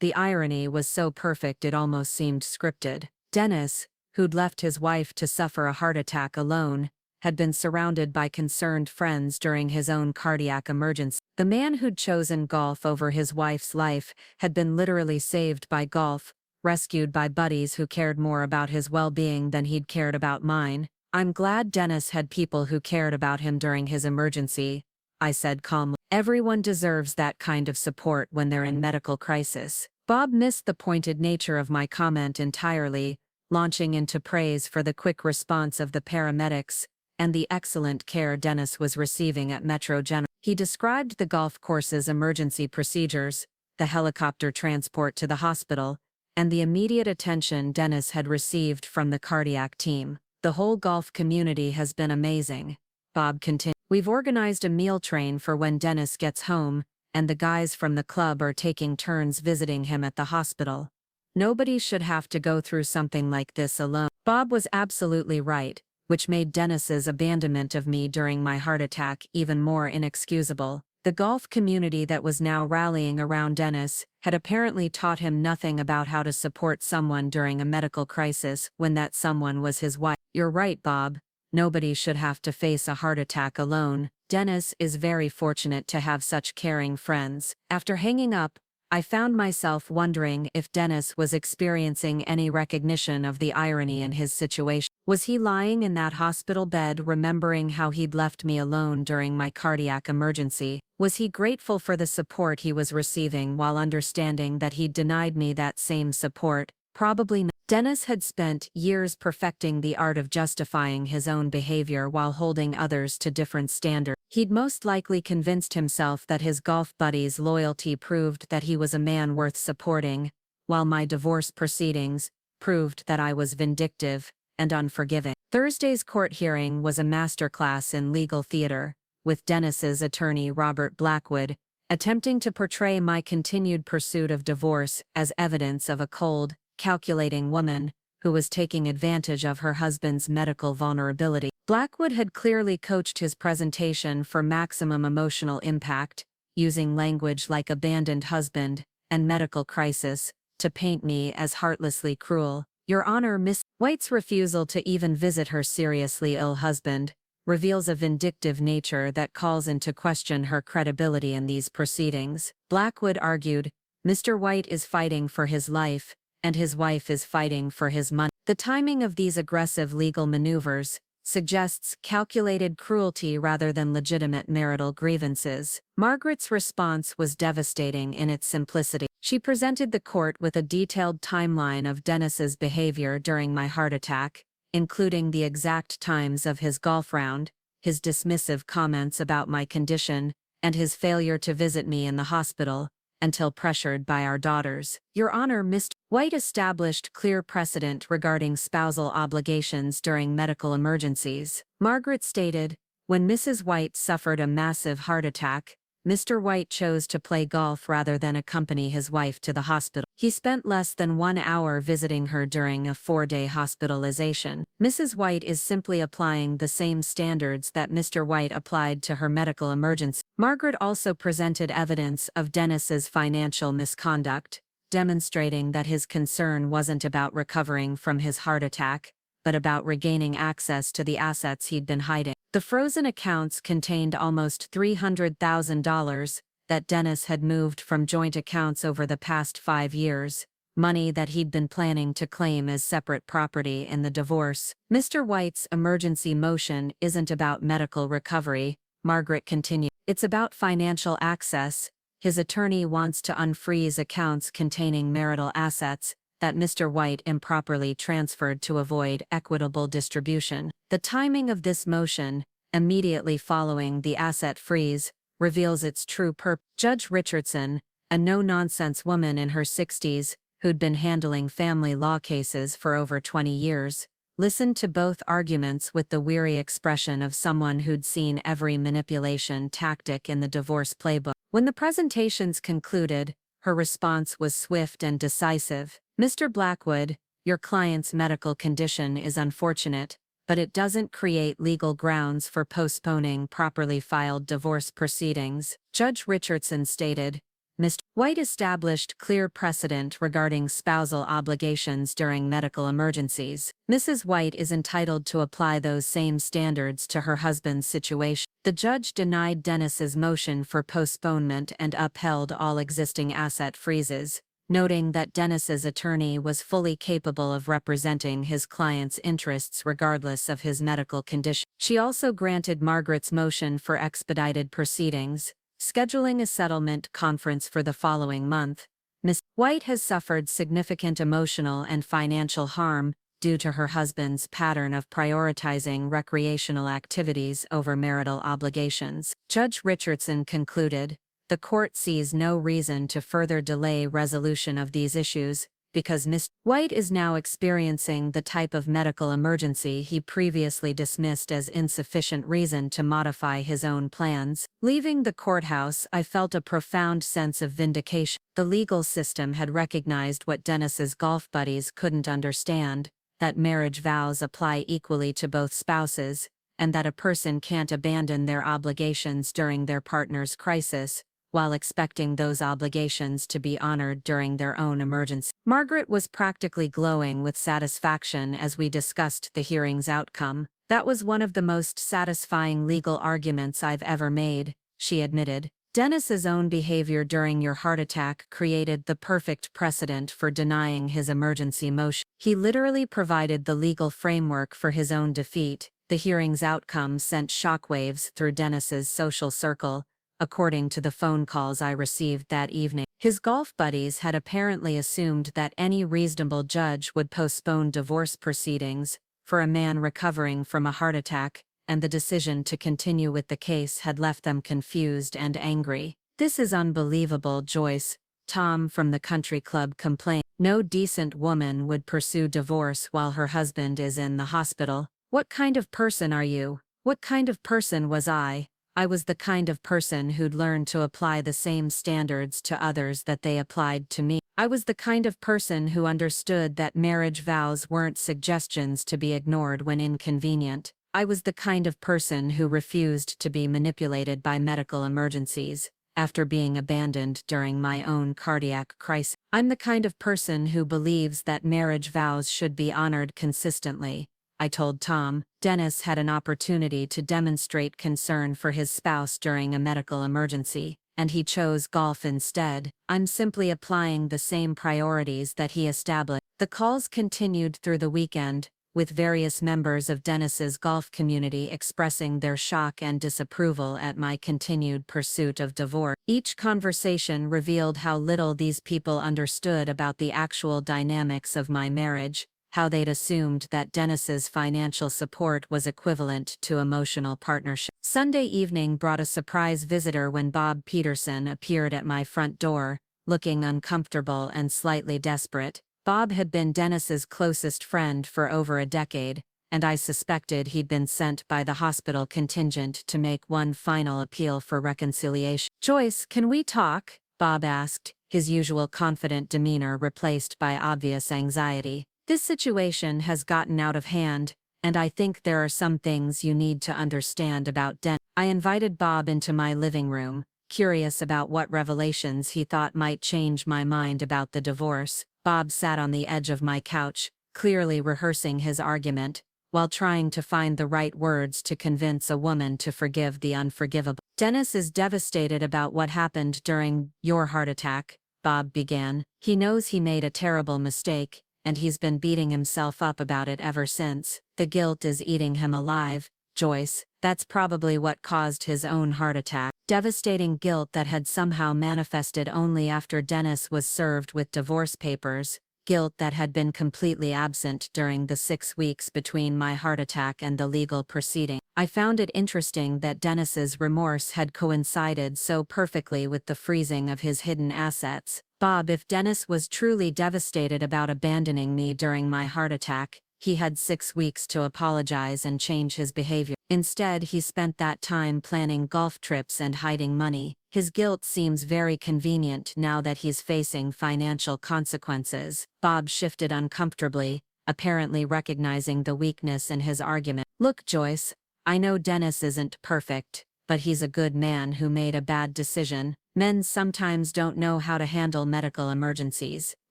[SPEAKER 1] The irony was so perfect it almost seemed scripted. Dennis, who'd left his wife to suffer a heart attack alone, had been surrounded by concerned friends during his own cardiac emergency. The man who'd chosen golf over his wife's life had been literally saved by golf, rescued by buddies who cared more about his well-being than he'd cared about mine. I'm glad Dennis had people who cared about him during his emergency, I said calmly. Everyone deserves that kind of support when they're in medical crisis. Bob missed the pointed nature of my comment entirely, launching into praise for the quick response of the paramedics and the excellent care Dennis was receiving at Metro General. He described the golf course's emergency procedures, the helicopter transport to the hospital, and the immediate attention Dennis had received from the cardiac team. The whole golf community has been amazing, Bob continued. We've organized a meal train for when Dennis gets home, and the guys from the club are taking turns visiting him at the hospital. Nobody should have to go through something like this alone. Bob was absolutely right, which made Dennis's abandonment of me during my heart attack even more inexcusable. The golf community that was now rallying around Dennis had apparently taught him nothing about how to support someone during a medical crisis when that someone was his wife. You're right, Bob. Nobody should have to face a heart attack alone. Dennis is very fortunate to have such caring friends. After hanging up, I found myself wondering if Dennis was experiencing any recognition of the irony in his situation. Was he lying in that hospital bed remembering how he'd left me alone during my cardiac emergency? Was he grateful for the support he was receiving while understanding that he'd denied me that same support? Probably not. Dennis had spent years perfecting the art of justifying his own behavior while holding others to different standards. He'd most likely convinced himself that his golf buddies' loyalty proved that he was a man worth supporting, while my divorce proceedings proved that I was vindictive and unforgiving. Thursday's court hearing was a masterclass in legal theater, with Dennis's attorney Robert Blackwood attempting to portray my continued pursuit of divorce as evidence of a cold, calculating woman who was taking advantage of her husband's medical vulnerability. Blackwood had clearly coached his presentation for maximum emotional impact, using language like abandoned husband and medical crisis to paint me as heartlessly cruel. Your Honor, Miss White's refusal to even visit her seriously ill husband reveals a vindictive nature that calls into question her credibility in these proceedings. Blackwood argued, Mr. White is fighting for his life, and his wife is fighting for his money. The timing of these aggressive legal maneuvers suggests calculated cruelty rather than legitimate marital grievances. Margaret's response was devastating in its simplicity. She presented the court with a detailed timeline of Dennis's behavior during my heart attack, including the exact times of his golf round, his dismissive comments about my condition, and his failure to visit me in the hospital until pressured by our daughters. Your Honor, Mr. White established clear precedent regarding spousal obligations during medical emergencies. Margaret stated, when Mrs. White suffered a massive heart attack, Mr. White chose to play golf rather than accompany his wife to the hospital. He spent less than 1 hour visiting her during a 4-day hospitalization. Mrs. White is simply applying the same standards that Mr. White applied to her medical emergency. Margaret also presented evidence of Dennis's financial misconduct, demonstrating that his concern wasn't about recovering from his heart attack, but about regaining access to the assets he'd been hiding. The frozen accounts contained almost $300,000, that Dennis had moved from joint accounts over the past 5 years, money that he'd been planning to claim as separate property in the divorce. Mr. White's emergency motion isn't about medical recovery, Margaret continued. It's about financial access. His attorney wants to unfreeze accounts containing marital assets that Mr. White improperly transferred to avoid equitable distribution. The timing of this motion, immediately following the asset freeze, reveals its true purpose. Judge Richardson, a no-nonsense woman in her 60s, who'd been handling family law cases for over 20 years, listened to both arguments with the weary expression of someone who'd seen every manipulation tactic in the divorce playbook. When the presentations concluded, her response was swift and decisive. Mr. Blackwood, your client's medical condition is unfortunate, but it doesn't create legal grounds for postponing properly filed divorce proceedings. Judge Richardson stated, Mr. White established clear precedent regarding spousal obligations during medical emergencies. Mrs. White is entitled to apply those same standards to her husband's situation. The judge denied Dennis's motion for postponement and upheld all existing asset freezes, noting that Dennis's attorney was fully capable of representing his client's interests regardless of his medical condition. She also granted Margaret's motion for expedited proceedings, scheduling a settlement conference for the following month. Ms. White has suffered significant emotional and financial harm due to her husband's pattern of prioritizing recreational activities over marital obligations. Judge Richardson concluded, the court sees no reason to further delay resolution of these issues, because Mr. White is now experiencing the type of medical emergency he previously dismissed as insufficient reason to modify his own plans. Leaving the courthouse, I felt a profound sense of vindication. The legal system had recognized what Dennis's golf buddies couldn't understand, that marriage vows apply equally to both spouses, and that a person can't abandon their obligations during their partner's crisis, while expecting those obligations to be honored during their own emergency. Margaret was practically glowing with satisfaction as we discussed the hearing's outcome. That was one of the most satisfying legal arguments I've ever made, she admitted. Dennis's own behavior during your heart attack created the perfect precedent for denying his emergency motion. He literally provided the legal framework for his own defeat. The hearing's outcome sent shockwaves through Dennis's social circle, according to the phone calls I received that evening. His golf buddies had apparently assumed that any reasonable judge would postpone divorce proceedings for a man recovering from a heart attack, and the decision to continue with the case had left them confused and angry. This is unbelievable, Joyce, Tom from the country club complained. No decent woman would pursue divorce while her husband is in the hospital. What kind of person are you? What kind of person was I? I was the kind of person who'd learned to apply the same standards to others that they applied to me. I was the kind of person who understood that marriage vows weren't suggestions to be ignored when inconvenient. I was the kind of person who refused to be manipulated by medical emergencies, after being abandoned during my own cardiac crisis. I'm the kind of person who believes that marriage vows should be honored consistently, I told Tom. Dennis had an opportunity to demonstrate concern for his spouse during a medical emergency, and he chose golf instead. I'm simply applying the same priorities that he established. The calls continued through the weekend, with various members of Dennis's golf community expressing their shock and disapproval at my continued pursuit of divorce. Each conversation revealed how little these people understood about the actual dynamics of my marriage, how they'd assumed that Dennis's financial support was equivalent to emotional partnership. Sunday evening brought a surprise visitor when Bob Peterson appeared at my front door, looking uncomfortable and slightly desperate. Bob had been Dennis's closest friend for over a decade, and I suspected he'd been sent by the hospital contingent to make one final appeal for reconciliation. Joyce, can we talk? Bob asked, his usual confident demeanor replaced by obvious anxiety. This situation has gotten out of hand, and I think there are some things you need to understand about Dennis. I invited Bob into my living room, curious about what revelations he thought might change my mind about the divorce. Bob sat on the edge of my couch, clearly rehearsing his argument, while trying to find the right words to convince a woman to forgive the unforgivable. Dennis is devastated about what happened during your heart attack, Bob began. He knows he made a terrible mistake, and he's been beating himself up about it ever since. The guilt is eating him alive, Joyce. That's probably what caused his own heart attack. Devastating guilt that had somehow manifested only after Dennis was served with divorce papers. Guilt that had been completely absent during the 6 weeks between my heart attack and the legal proceeding. I found it interesting that Dennis's remorse had coincided so perfectly with the freezing of his hidden assets. Bob, if Dennis was truly devastated about abandoning me during my heart attack, he had 6 weeks to apologize and change his behavior. Instead, he spent that time planning golf trips and hiding money. His guilt seems very convenient now that he's facing financial consequences. Bob shifted uncomfortably, apparently recognizing the weakness in his argument. Look, Joyce, I know Dennis isn't perfect, but he's a good man who made a bad decision. Men sometimes don't know how to handle medical emergencies.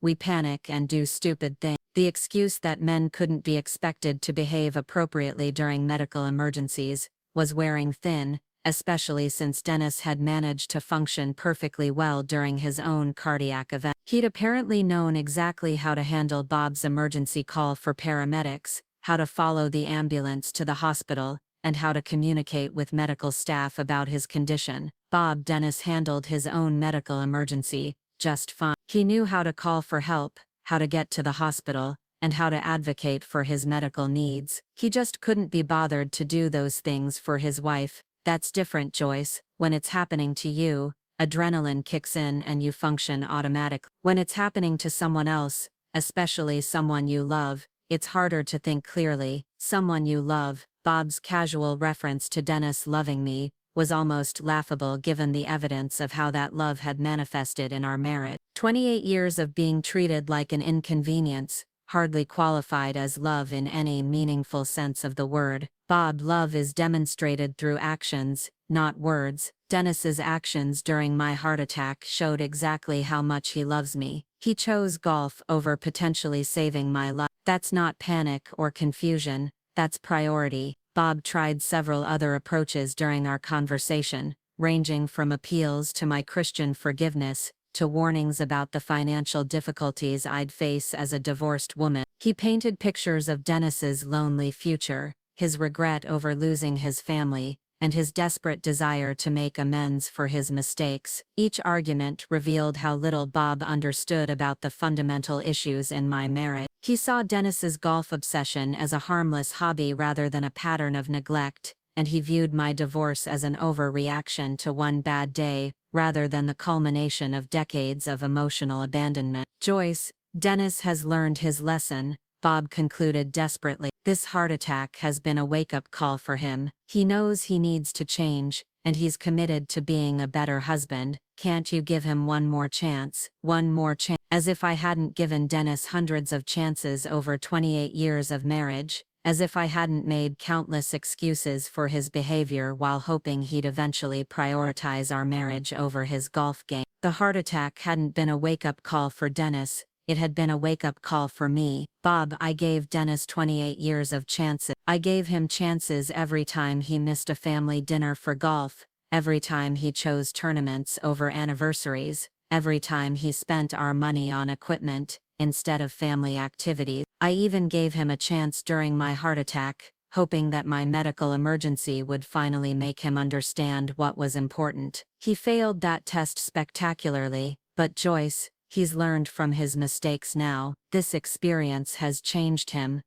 [SPEAKER 1] We panic and do stupid things. The excuse that men couldn't be expected to behave appropriately during medical emergencies was wearing thin, especially since Dennis had managed to function perfectly well during his own cardiac event. He'd apparently known exactly how to handle Bob's emergency call for paramedics, how to follow the ambulance to the hospital, and how to communicate with medical staff about his condition. Bob Dennis handled his own medical emergency just fine. He knew how to call for help, how to get to the hospital, and how to advocate for his medical needs. He just couldn't be bothered to do those things for his wife. That's different, Joyce. When it's happening to you, adrenaline kicks in and you function automatically. When it's happening to someone else, especially someone you love, it's harder to think clearly. Someone you love. Bob's casual reference to Dennis loving me was almost laughable given the evidence of how that love had manifested in our marriage. 28 years of being treated like an inconvenience, hardly qualified as love in any meaningful sense of the word. Bob, love is demonstrated through actions, not words. Dennis's actions during my heart attack showed exactly how much he loves me. He chose golf over potentially saving my life. That's not panic or confusion, that's priority. Bob tried several other approaches during our conversation, ranging from appeals to my Christian forgiveness, to warnings about the financial difficulties I'd face as a divorced woman. He painted pictures of Dennis's lonely future, his regret over losing his family, and his desperate desire to make amends for his mistakes. Each argument revealed how little Bob understood about the fundamental issues in my marriage. He saw Dennis's golf obsession as a harmless hobby rather than a pattern of neglect, and he viewed my divorce as an overreaction to one bad day, rather than the culmination of decades of emotional abandonment. Joyce, Dennis has learned his lesson, Bob concluded desperately. This heart attack has been a wake-up call for him. He knows he needs to change, and he's committed to being a better husband. Can't you give him one more chance? One more chance. As if I hadn't given Dennis hundreds of chances over 28 years of marriage. As if I hadn't made countless excuses for his behavior while hoping he'd eventually prioritize our marriage over his golf game. The heart attack hadn't been a wake-up call for Dennis, it had been a wake-up call for me. Bob, I gave Dennis 28 years of chances. I gave him chances every time he missed a family dinner for golf, every time he chose tournaments over anniversaries, every time he spent our money on equipment instead of family activities. I even gave him a chance during my heart attack, hoping that my medical emergency would finally make him understand what was important. He failed that test spectacularly, but Joyce, he's learned from his mistakes now. This experience has changed him,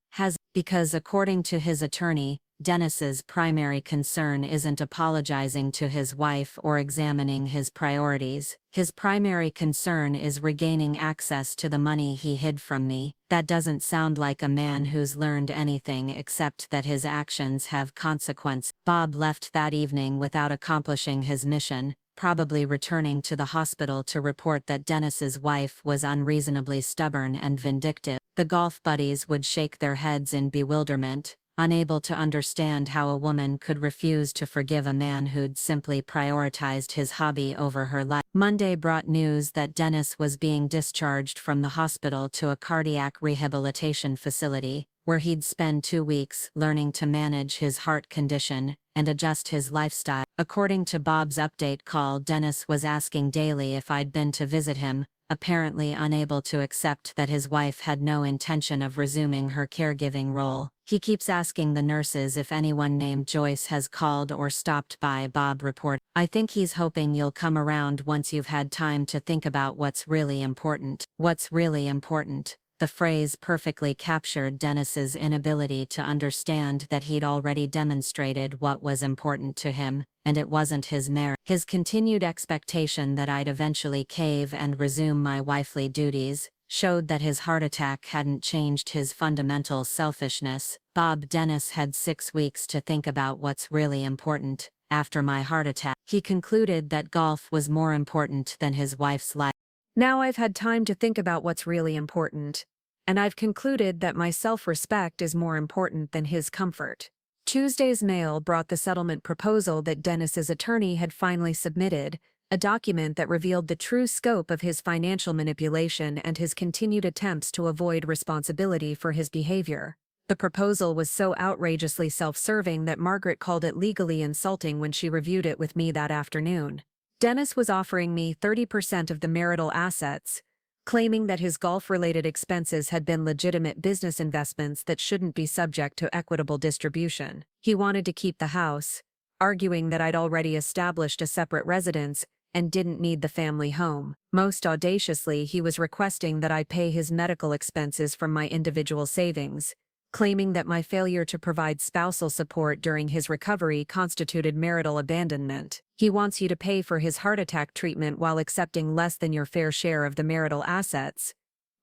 [SPEAKER 1] because according to his attorney, Dennis's primary concern isn't apologizing to his wife or examining his priorities. His primary concern is regaining access to the money he hid from me. That doesn't sound like a man who's learned anything except that his actions have consequences. Bob left that evening without accomplishing his mission, probably returning to the hospital to report that Dennis's wife was unreasonably stubborn and vindictive. The golf buddies would shake their heads in bewilderment, unable to understand how a woman could refuse to forgive a man who'd simply prioritized his hobby over her life. Monday brought news that Dennis was being discharged from the hospital to a cardiac rehabilitation facility,
[SPEAKER 2] where he'd spend 2 weeks learning to manage his heart condition and adjust his lifestyle. According to Bob's update call, Dennis was asking daily if I'd been to visit him, apparently unable to accept that his wife had no intention of resuming her caregiving role. He keeps asking the nurses if anyone named Joyce has called or stopped by, Bob reported. I think he's hoping you'll come around once you've had time to think about what's really important. What's really important? The phrase perfectly captured Dennis's inability to understand that he'd already demonstrated what was important to him, and it wasn't his marriage. His continued expectation that I'd eventually cave and resume my wifely duties showed that his heart attack hadn't changed his fundamental selfishness. Bob, Dennis had 6 weeks to think about what's really important. After my heart attack, he concluded that golf was more important than his wife's life.
[SPEAKER 1] Now I've had time to think about what's really important, and I've concluded that my self-respect is more important than his comfort. Tuesday's mail brought the settlement proposal that Dennis's attorney had finally submitted, a document that revealed the true scope of his financial manipulation and his continued attempts to avoid responsibility for his behavior. The proposal was so outrageously self-serving that Margaret called it legally insulting when she reviewed it with me that afternoon. Dennis was offering me 30% of the marital assets, claiming that his golf-related expenses had been legitimate business investments that shouldn't be subject to equitable distribution. He wanted to keep the house, arguing that I'd already established a separate residence and didn't need the family home. Most audaciously, he was requesting that I pay his medical expenses from my individual savings, claiming that my failure to provide spousal support during his recovery constituted marital abandonment. He wants you to pay for his heart attack treatment while accepting less than your fair share of the marital assets,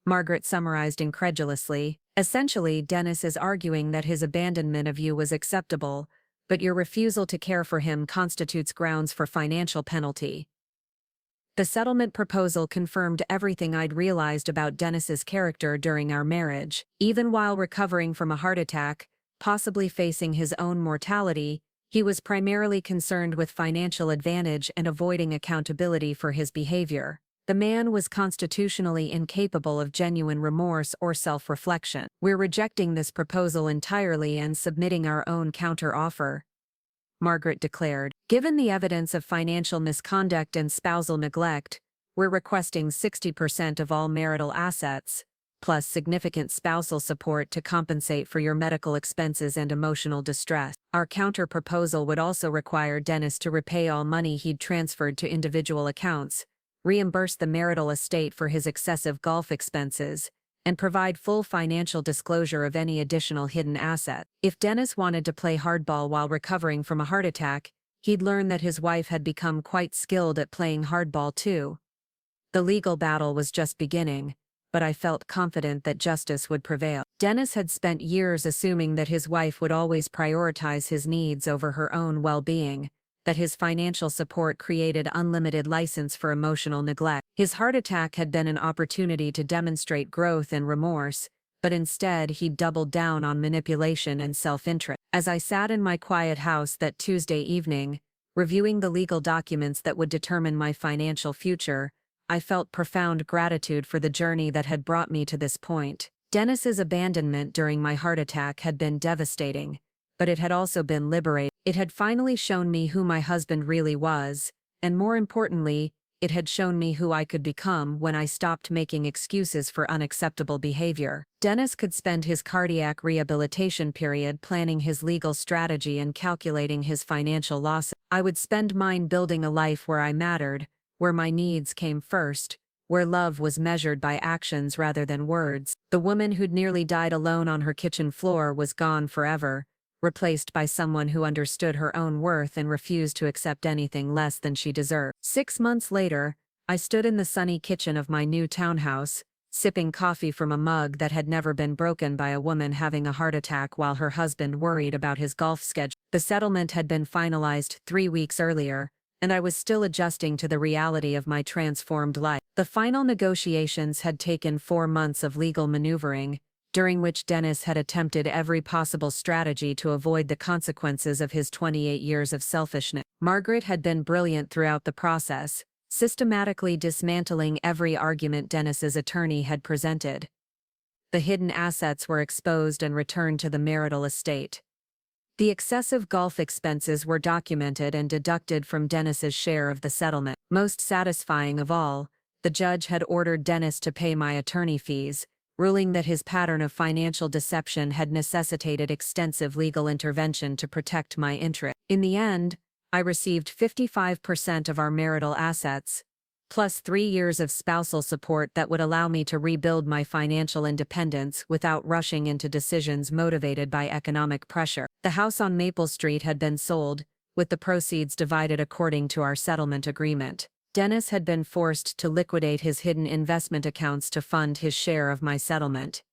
[SPEAKER 1] Margaret summarized incredulously. Essentially, Dennis is arguing that his abandonment of you was acceptable, but your refusal to care for him constitutes grounds for financial penalty. The settlement proposal confirmed everything I'd realized about Dennis's character during our marriage. Even while recovering from a heart attack, possibly facing his own mortality, he was primarily concerned with financial advantage and avoiding accountability for his behavior. The man was constitutionally incapable of genuine remorse or self-reflection. We're rejecting this proposal entirely and submitting our own counter-offer, Margaret declared. Given the evidence of financial misconduct and spousal neglect, we're requesting 60% of all marital assets, plus significant spousal support to compensate for your medical expenses and emotional distress. Our counter-proposal would also require Dennis to repay all money he'd transferred to individual accounts, reimburse the marital estate for his excessive golf expenses, and provide full financial disclosure of any additional hidden asset. If Dennis wanted to play hardball while recovering from a heart attack, he'd learn that his wife had become quite skilled at playing hardball too. The legal battle was just beginning, but I felt confident that justice would prevail. Dennis had spent years assuming that his wife would always prioritize his needs over her own well-being, that his financial support created unlimited license for emotional neglect. His heart attack had been an opportunity to demonstrate growth and remorse, but instead he doubled down on manipulation and self-interest. As I sat in my quiet house that Tuesday evening, reviewing the legal documents that would determine my financial future, I felt profound gratitude for the journey that had brought me to this point. Dennis's abandonment during my heart attack had been devastating, but it had also been liberating. It had finally shown me who my husband really was, and more importantly, it had shown me who I could become when I stopped making excuses for unacceptable behavior. Dennis could spend his cardiac rehabilitation period planning his legal strategy and calculating his financial losses. I would spend mine building a life where I mattered, where my needs came first, where love was measured by actions rather than words. The woman who'd nearly died alone on her kitchen floor was gone forever, replaced by someone who understood her own worth and refused to accept anything less than she deserved. 6 months later, I stood in the sunny kitchen of my new townhouse, sipping coffee from a mug that had never been broken by a woman having a heart attack while her husband worried about his golf schedule. The settlement had been finalized 3 weeks earlier, and I was still adjusting to the reality of my transformed life. The final negotiations had taken 4 months of legal maneuvering, during which Dennis had attempted every possible strategy to avoid the consequences of his 28 years of selfishness. Margaret had been brilliant throughout the process, systematically dismantling every argument Dennis's attorney had presented. the hidden assets were exposed and returned to the marital estate. The excessive golf expenses were documented and deducted from Dennis's share of the settlement. Most satisfying of all, the judge had ordered Dennis to pay my attorney fees, ruling that his pattern of financial deception had necessitated extensive legal intervention to protect my interest. In the end, I received 55% of our marital assets, plus 3 years of spousal support that would allow me to rebuild my financial independence without rushing into decisions motivated by economic pressure. The house on Maple Street had been sold, with the proceeds divided according to our settlement agreement. Dennis had been forced to liquidate his hidden investment accounts to fund his share of my settlement,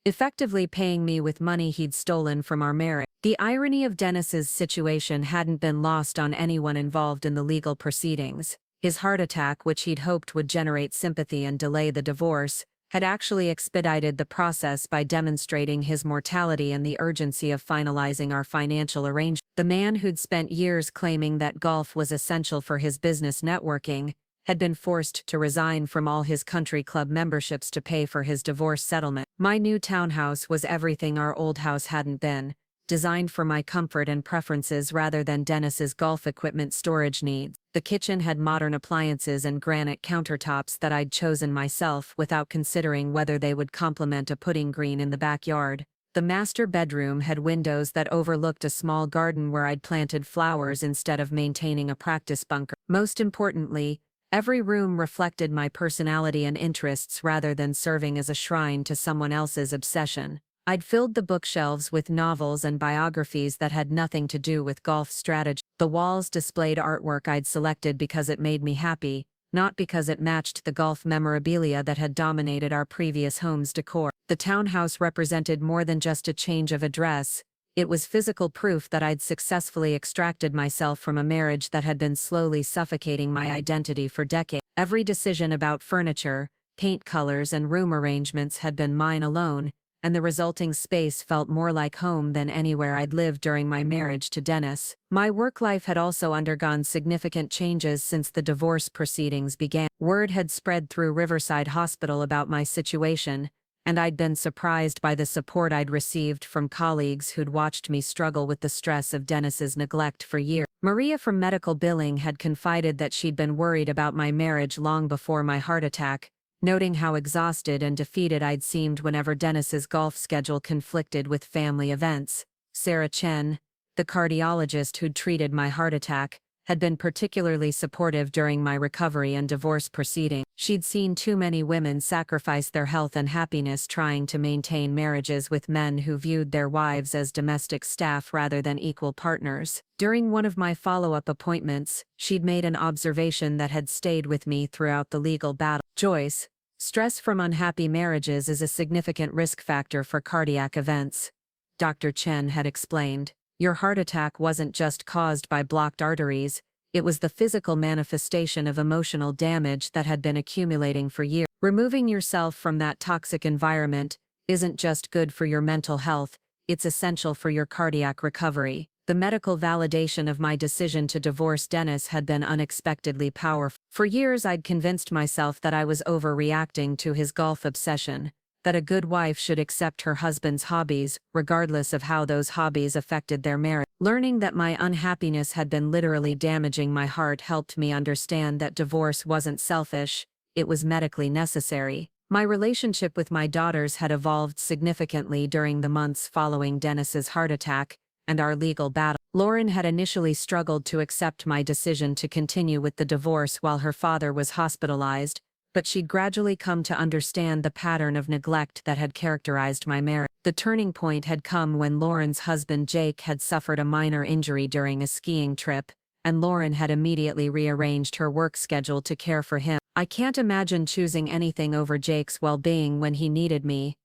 [SPEAKER 1] effectively paying me with money he'd stolen from our marriage. The irony of Dennis's situation hadn't been lost on anyone involved in the legal proceedings. His heart attack, which he'd hoped would generate sympathy and delay the divorce, had actually expedited the process by demonstrating his mortality and the urgency of finalizing our financial arrangement. The man who'd spent years claiming that golf was essential for his business networking had been forced to resign from all his country club memberships to pay for his divorce settlement. My new townhouse was everything our old house hadn't been, designed for my comfort and preferences rather than Dennis's golf equipment storage needs. The kitchen had modern appliances and granite countertops that I'd chosen myself without considering whether they would complement a putting green in the backyard. The master bedroom had windows that overlooked a small garden where I'd planted flowers instead of maintaining a practice bunker. Most importantly, every room reflected my personality and interests rather than serving as a shrine to someone else's obsession. I'd filled the bookshelves with novels and biographies that had nothing to do with golf strategy. The walls displayed artwork I'd selected because it made me happy, not because it matched the golf memorabilia that had dominated our previous home's decor. The townhouse represented more than just a change of address. It was physical proof that I'd successfully extracted myself from a marriage that had been slowly suffocating my identity for decades. Every decision about furniture, paint colors, and room arrangements had been mine alone, and the resulting space felt more like home than anywhere I'd lived during my marriage to Dennis. My work life had also undergone significant changes since the divorce proceedings began. Word had spread through Riverside Hospital about my situation, and I'd been surprised by the support I'd received from colleagues who'd watched me struggle with the stress of Dennis's neglect for years. Maria from medical billing had confided that she'd been worried about my marriage long before my heart attack, noting how exhausted and defeated I'd seemed whenever Dennis's golf schedule conflicted with family events. Sarah Chen, the cardiologist who'd treated my heart attack, had been particularly supportive during my recovery and divorce proceeding. She'd seen too many women sacrifice their health and happiness trying to maintain marriages with men who viewed their wives as domestic staff rather than equal partners. During one of my follow-up appointments, she'd made an observation that had stayed with me throughout the legal battle. Joyce, stress from unhappy marriages is a significant risk factor for cardiac events, Dr. Chen had explained. Your heart attack wasn't just caused by blocked arteries, it was the physical manifestation of emotional damage that had been accumulating for years. Removing yourself from that toxic environment isn't just good for your mental health, it's essential for your cardiac recovery. The medical validation of my decision to divorce Dennis had been unexpectedly powerful. For years I'd convinced myself that I was overreacting to his golf obsession, that a good wife should accept her husband's hobbies, regardless of how those hobbies affected their marriage. Learning that my unhappiness had been literally damaging my heart helped me understand that divorce wasn't selfish, it was medically necessary. My relationship with my daughters had evolved significantly during the months following Dennis's heart attack and our legal battle. Lauren had initially struggled to accept my decision to continue with the divorce while her father was hospitalized, but she'd gradually come to understand the pattern of neglect that had characterized my marriage. The turning point had come when Lauren's husband Jake had suffered a minor injury during a skiing trip, and Lauren had immediately rearranged her work schedule to care for him. I can't imagine choosing anything over Jake's well-being when he needed me,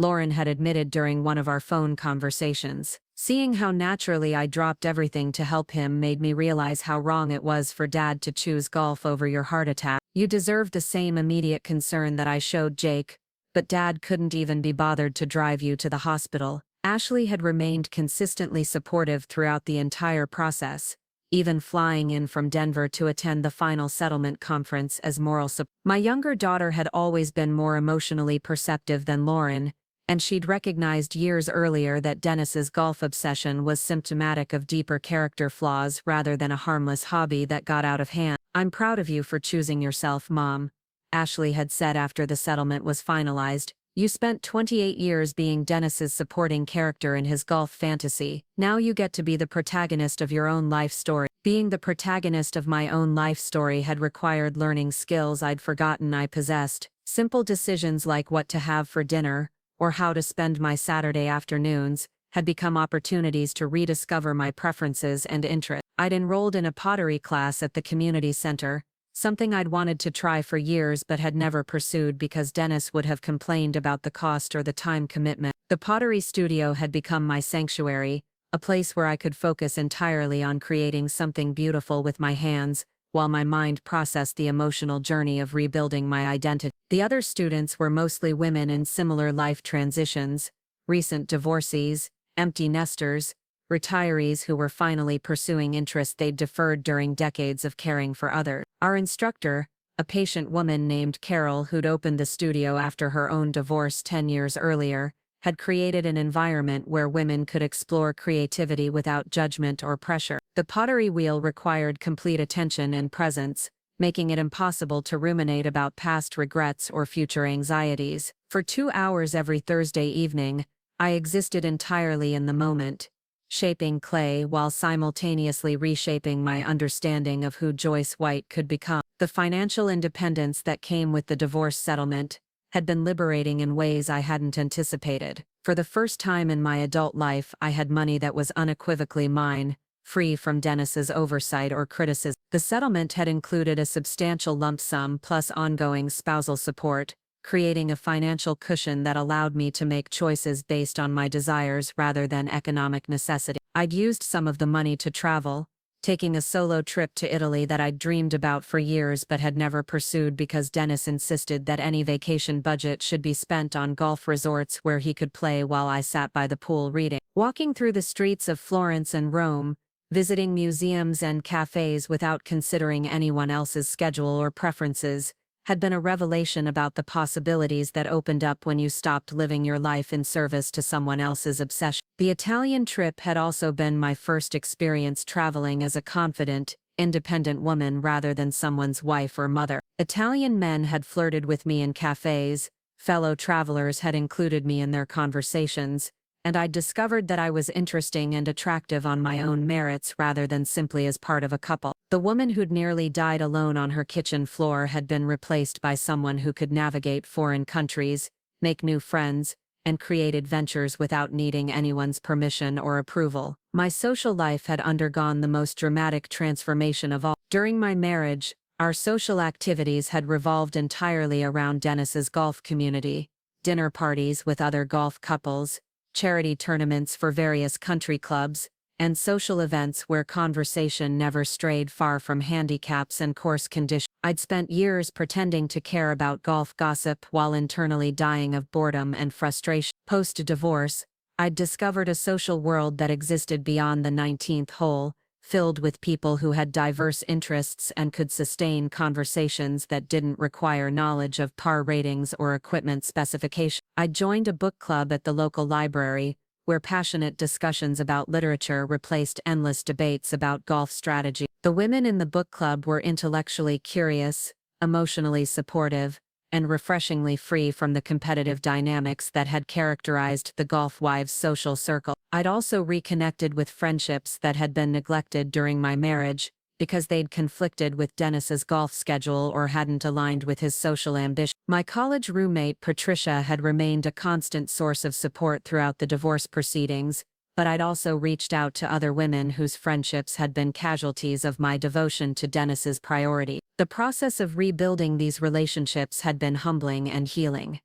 [SPEAKER 1] Lauren had admitted during one of our phone conversations. Seeing how naturally I dropped everything to help him made me realize how wrong it was for Dad to choose golf over your heart attack. You deserved the same immediate concern that I showed Jake, but Dad couldn't even be bothered to drive you to the hospital. Ashley had remained consistently supportive throughout the entire process, even flying in from Denver to attend the final settlement conference as moral support. My younger daughter had always been more emotionally perceptive than Lauren, and she'd recognized years earlier that Dennis's golf obsession was symptomatic of deeper character flaws rather than a harmless hobby that got out of hand. "I'm proud of you for choosing yourself, Mom," Ashley had said after the settlement was finalized. "You spent 28 years being Dennis's supporting character in his golf fantasy. Now you get to be the protagonist of your own life story." Being the protagonist of my own life story had required learning skills I'd forgotten I possessed. Simple decisions like what to have for dinner, or how to spend my Saturday afternoons, had become opportunities to rediscover my preferences and interests. I'd enrolled in a pottery class at the community center, something I'd wanted to try for years but had never pursued because Dennis would have complained about the cost or the time commitment. The pottery studio had become my sanctuary, a place where I could focus entirely on creating something beautiful with my hands, while my mind processed the emotional journey of rebuilding my identity. The other students were mostly women in similar life transitions, recent divorcees, empty nesters, retirees who were finally pursuing interests they'd deferred during decades of caring for others. Our instructor, a patient woman named Carol who'd opened the studio after her own divorce 10 years earlier, had created an environment where women could explore creativity without judgment or pressure. The pottery wheel required complete attention and presence, making it impossible to ruminate about past regrets or future anxieties. For 2 hours every Thursday evening, I existed entirely in the moment, shaping clay while simultaneously reshaping my understanding of who Joyce White could become. The financial independence that came with the divorce settlement had been liberating in ways I hadn't anticipated. For the first time in my adult life, I had money that was unequivocally mine, free from Dennis's oversight or criticism. The settlement had included a substantial lump sum plus ongoing spousal support, creating a financial cushion that allowed me to make choices based on my desires rather than economic necessity. I'd used some of the money to travel, taking a solo trip to Italy that I'd dreamed about for years but had never pursued because Dennis insisted that any vacation budget should be spent on golf resorts where he could play while I sat by the pool reading. Walking through the streets of Florence and Rome, visiting museums and cafes without considering anyone else's schedule or preferences, had been a revelation about the possibilities that opened up when you stopped living your life in service to someone else's obsession. The Italian trip had also been my first experience traveling as a confident, independent woman rather than someone's wife or mother. Italian men had flirted with me in cafes, fellow travelers had included me in their conversations, and I'd discovered that I was interesting and attractive on my own merits rather than simply as part of a couple. The woman who'd nearly died alone on her kitchen floor had been replaced by someone who could navigate foreign countries, make new friends, and create adventures without needing anyone's permission or approval. My social life had undergone the most dramatic transformation of all. During my marriage, our social activities had revolved entirely around Dennis's golf community, dinner parties with other golf couples, charity tournaments for various country clubs, and social events where conversation never strayed far from handicaps and course conditions. I'd spent years pretending to care about golf gossip while internally dying of boredom and frustration. Post-divorce, I'd discovered a social world that existed beyond the 19th hole, filled with people who had diverse interests and could sustain conversations that didn't require knowledge of par ratings or equipment specifications. I joined a book club at the local library, where passionate discussions about literature replaced endless debates about golf strategy. The women in the book club were intellectually curious, emotionally supportive, and refreshingly free from the competitive dynamics that had characterized the golf wives' social circle. I'd also reconnected with friendships that had been neglected during my marriage, because they'd conflicted with Dennis's golf schedule or hadn't aligned with his social ambition. My college roommate Patricia had remained a constant source of support throughout the divorce proceedings, but I'd also reached out to other women whose friendships had been casualties of my devotion to Dennis's priority. The process of rebuilding these relationships had been humbling and healing.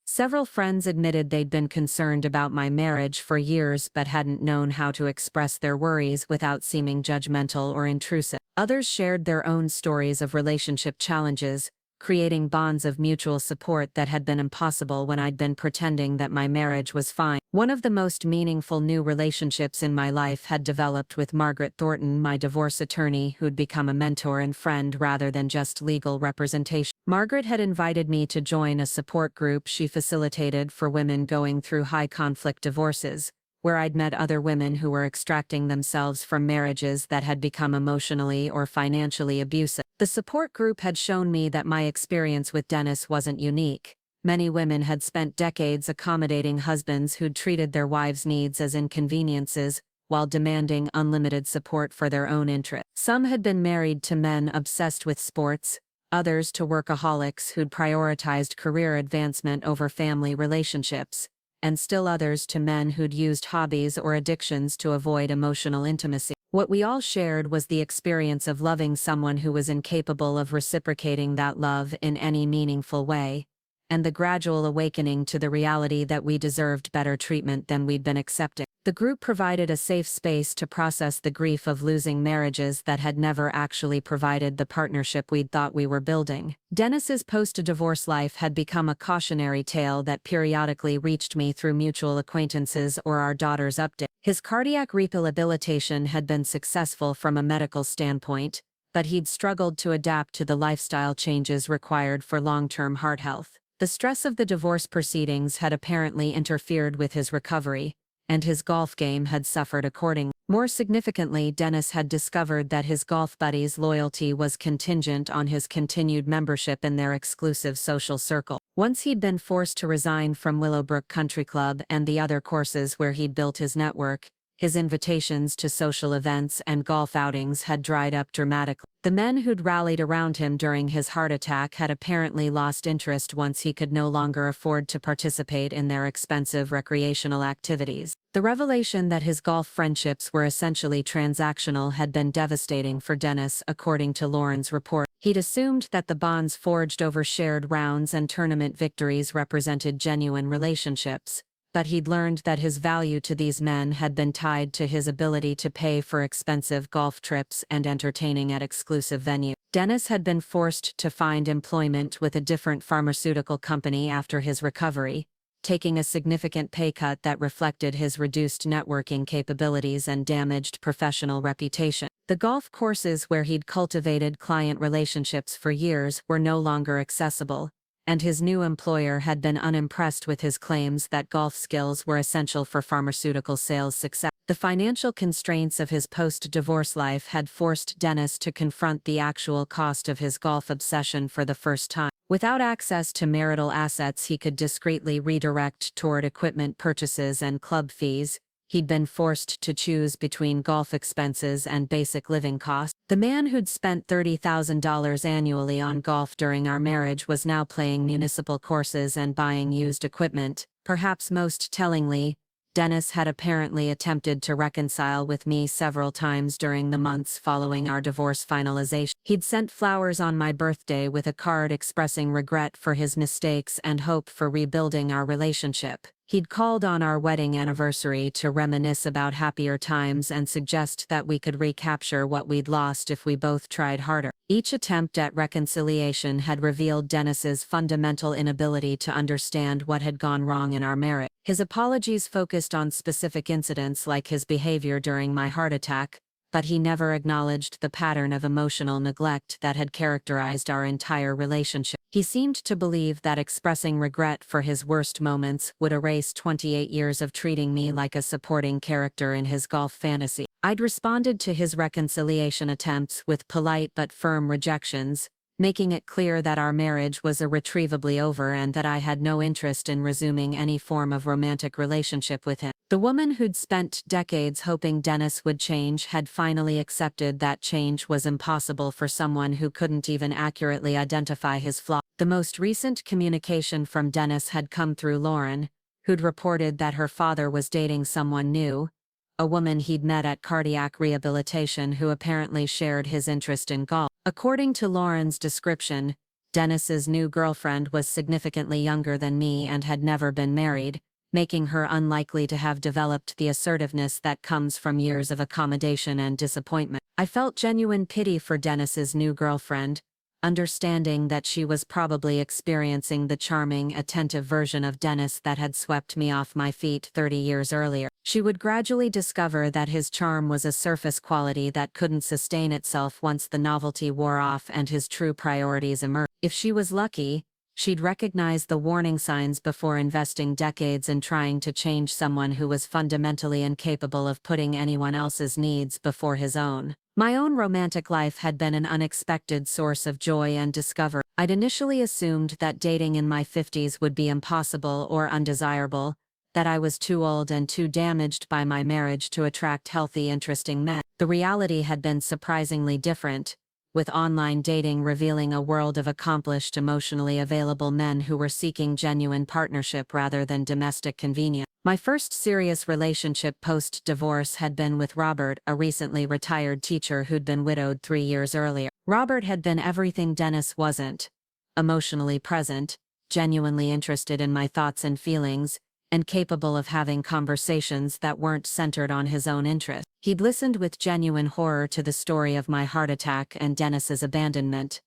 [SPEAKER 1] Several friends admitted they'd been concerned about my marriage for years but hadn't known how to express their worries without seeming judgmental or intrusive. Others shared their own stories of relationship challenges, creating bonds of mutual support that had been impossible when I'd been pretending that my marriage was fine. One of the most meaningful new relationships in my life had developed with Margaret Thornton, my divorce attorney, who'd become a mentor and friend rather than just legal representation. Margaret had invited me to join a support group she facilitated for women going through high-conflict divorces, where I'd met other women who were extracting themselves from marriages that had become emotionally or financially abusive. The support group had shown me that my experience with Dennis wasn't unique. Many women had spent decades accommodating husbands who'd treated their wives' needs as inconveniences, while demanding unlimited support for their own interests. Some had been married to men obsessed with sports, others to workaholics who'd prioritized career advancement over family relationships, and still others to men who'd used hobbies or addictions to avoid emotional intimacy. What we all shared was the experience of loving someone who was incapable of reciprocating that love in any meaningful way, and the gradual awakening to the reality that we deserved better treatment than we'd been accepting. The group provided a safe space to process the grief of losing marriages that had never actually provided the partnership we'd thought we were building. Dennis's post-divorce life had become a cautionary tale that periodically reached me through mutual acquaintances or our daughter's update. His cardiac rehabilitation had been successful from a medical standpoint, but he'd struggled to adapt to the lifestyle changes required for long-term heart health. The stress of the divorce proceedings had apparently interfered with his recovery, and his golf game had suffered accordingly. More significantly, Dennis had discovered that his golf buddies' loyalty was contingent on his continued membership in their exclusive social circle. Once he'd been forced to resign from Willowbrook Country Club and the other courses where he'd built his network, his invitations to social events and golf outings had dried up dramatically. The men who'd rallied around him during his heart attack had apparently lost interest once he could no longer afford to participate in their expensive recreational activities. The revelation that his golf friendships were essentially transactional had been devastating for Dennis, according to Lauren's report. He'd assumed that the bonds forged over shared rounds and tournament victories represented genuine relationships, but he'd learned that his value to these men had been tied to his ability to pay for expensive golf trips and entertaining at exclusive venues. Dennis had been forced to find employment with a different pharmaceutical company after his recovery, taking a significant pay cut that reflected his reduced networking capabilities and damaged professional reputation. The golf courses where he'd cultivated client relationships for years were no longer accessible, and his new employer had been unimpressed with his claims that golf skills were essential for pharmaceutical sales success. The financial constraints of his post-divorce life had forced Dennis to confront the actual cost of his golf obsession for the first time. Without access to marital assets he could discreetly redirect toward equipment purchases and club fees, he'd been forced to choose between golf expenses and basic living costs. The man who'd spent $30,000 annually on golf during our marriage was now playing municipal courses and buying used equipment. Perhaps most tellingly, Dennis had apparently attempted to reconcile with me several times during the months following our divorce finalization. He'd sent flowers on my birthday with a card expressing regret for his mistakes and hope for rebuilding our relationship. He'd called on our wedding anniversary to reminisce about happier times and suggest that we could recapture what we'd lost if we both tried harder. Each attempt at reconciliation had revealed Dennis's fundamental inability to understand what had gone wrong in our marriage. His apologies focused on specific incidents like his behavior during my heart attack, but he never acknowledged the pattern of emotional neglect that had characterized our entire relationship. He seemed to believe that expressing regret for his worst moments would erase 28 years of treating me like a supporting character in his golf fantasy. I'd responded to his reconciliation attempts with polite but firm rejections, making it clear that our marriage was irretrievably over and that I had no interest in resuming any form of romantic relationship with him. The woman who'd spent decades hoping Dennis would change had finally accepted that change was impossible for someone who couldn't even accurately identify his flaws. The most recent communication from Dennis had come through Lauren, who'd reported that her father was dating someone new, a woman he'd met at cardiac rehabilitation who apparently shared his interest in golf. According to Lauren's description, Dennis's new girlfriend was significantly younger than me and had never been married, making her unlikely to have developed the assertiveness that comes from years of accommodation and disappointment. I felt genuine pity for Dennis's new girlfriend, understanding that she was probably experiencing the charming, attentive version of Dennis that had swept me off my feet 30 years earlier. She would gradually discover that his charm was a surface quality that couldn't sustain itself once the novelty wore off and his true priorities emerged. If she was lucky, she'd recognize the warning signs before investing decades in trying to change someone who was fundamentally incapable of putting anyone else's needs before his own. My own romantic life had been an unexpected source of joy and discovery. I'd initially assumed that dating in my 50s would be impossible or undesirable, that I was too old and too damaged by my marriage to attract healthy, interesting men. The reality had been surprisingly different, with online dating revealing a world of accomplished, emotionally available men who were seeking genuine partnership rather than domestic convenience. My first serious relationship post-divorce had been with Robert, a recently retired teacher who'd been widowed 3 years earlier. Robert had been everything Dennis wasn't: emotionally present, genuinely interested in my thoughts and feelings, and capable of having conversations that weren't centered on his own interests. He'd listened with genuine horror to the story of my heart attack and Dennis's abandonment,